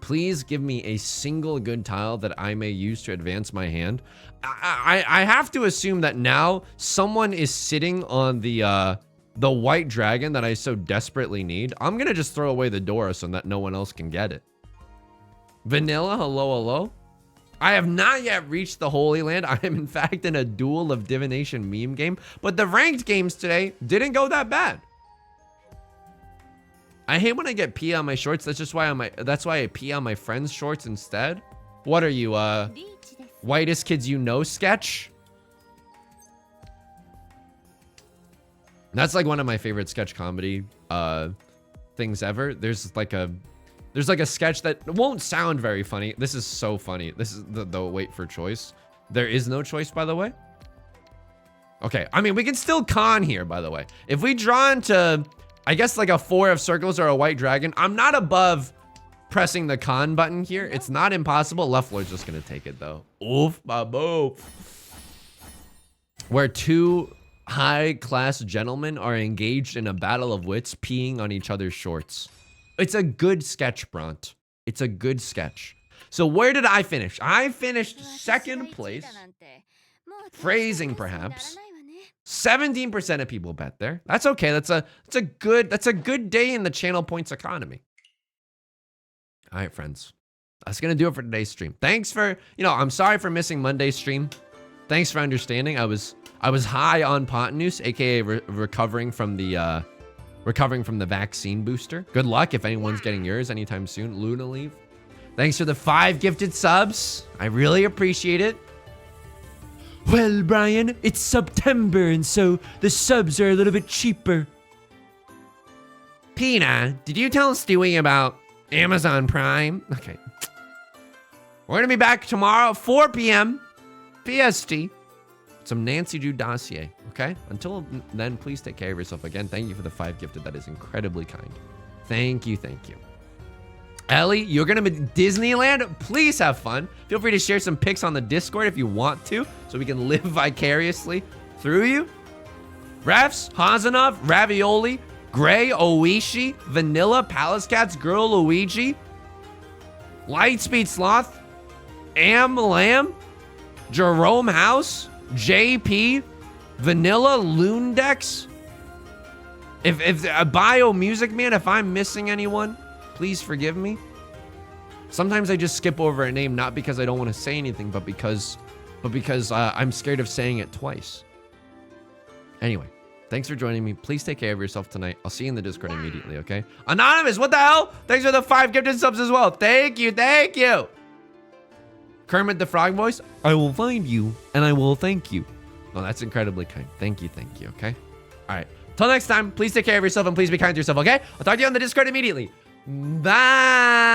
Please give me a single good tile that I may use to advance my hand. I have to assume that now someone is sitting on the white dragon that I so desperately need. I'm going to just throw away the door so that no one else can get it. Vanilla, hello, hello. I have not yet reached the Holy Land. I am in fact in a Duel of Divination meme game, but the ranked games today didn't go that bad. I hate when I get pee on my shorts. That's just why that's why I pee on my friends' shorts instead. What are you, whitest kids you know sketch? That's like one of my favorite sketch comedy things ever. There's like a sketch that won't sound very funny. This is so funny. This is the wait for choice. There is no choice, by the way. Okay, I mean, we can still con here, by the way. If we draw into, I guess, like a 4 of circles or a white dragon, I'm not above pressing the con button here. It's not impossible. Left Lord's just gonna take it, though. Oof, babo. Where 2 high-class gentlemen are engaged in a battle of wits, peeing on each other's shorts. It's a good sketch, Bront. It's a good sketch. So where did I finish? I finished 2nd place. Phrasing, perhaps. 17% of people bet there. That's okay. That's a good day in the channel points economy. All right, friends. That's gonna do it for today's stream. Thanks for, I'm sorry for missing Monday's stream. Thanks for understanding. I was high on Pontonous, aka recovering from the vaccine booster. Good luck if anyone's getting yours anytime soon. Hololive. Thanks for the 5 gifted subs. I really appreciate it. Well, Brian, it's September, and so the subs are a little bit cheaper. Pina, did you tell Stewie about Amazon Prime? Okay. We're gonna be back tomorrow at 4 p.m. PST. Some Nancy Drew dossier, okay? Until then, please take care of yourself. Again, thank you for the 5 gifted. That is incredibly kind. Thank you, thank you. Ellie, you're gonna be Disneyland. Please have fun. Feel free to share some pics on the Discord if you want to, so we can live vicariously through you. Refs, Hazanov, Ravioli, Gray, Oishi, Vanilla, Palace Cats, Girl Luigi, Lightspeed Sloth, Am Lamb, Jerome House, JP, Vanilla, Loondex. If Bio Music Man, if I'm missing anyone, please forgive me. Sometimes I just skip over a name, not because I don't want to say anything, but because I'm scared of saying it twice. Anyway, thanks for joining me. Please take care of yourself tonight. I'll see you in the Discord immediately, okay? Anonymous, what the hell? Thanks for the 5 gifted subs as well. Thank you, thank you. Kermit the Frog voice, I will find you and I will thank you. Oh, that's incredibly kind. Thank you, okay? All right, till next time, please take care of yourself and please be kind to yourself, okay? I'll talk to you on the Discord immediately. Bye.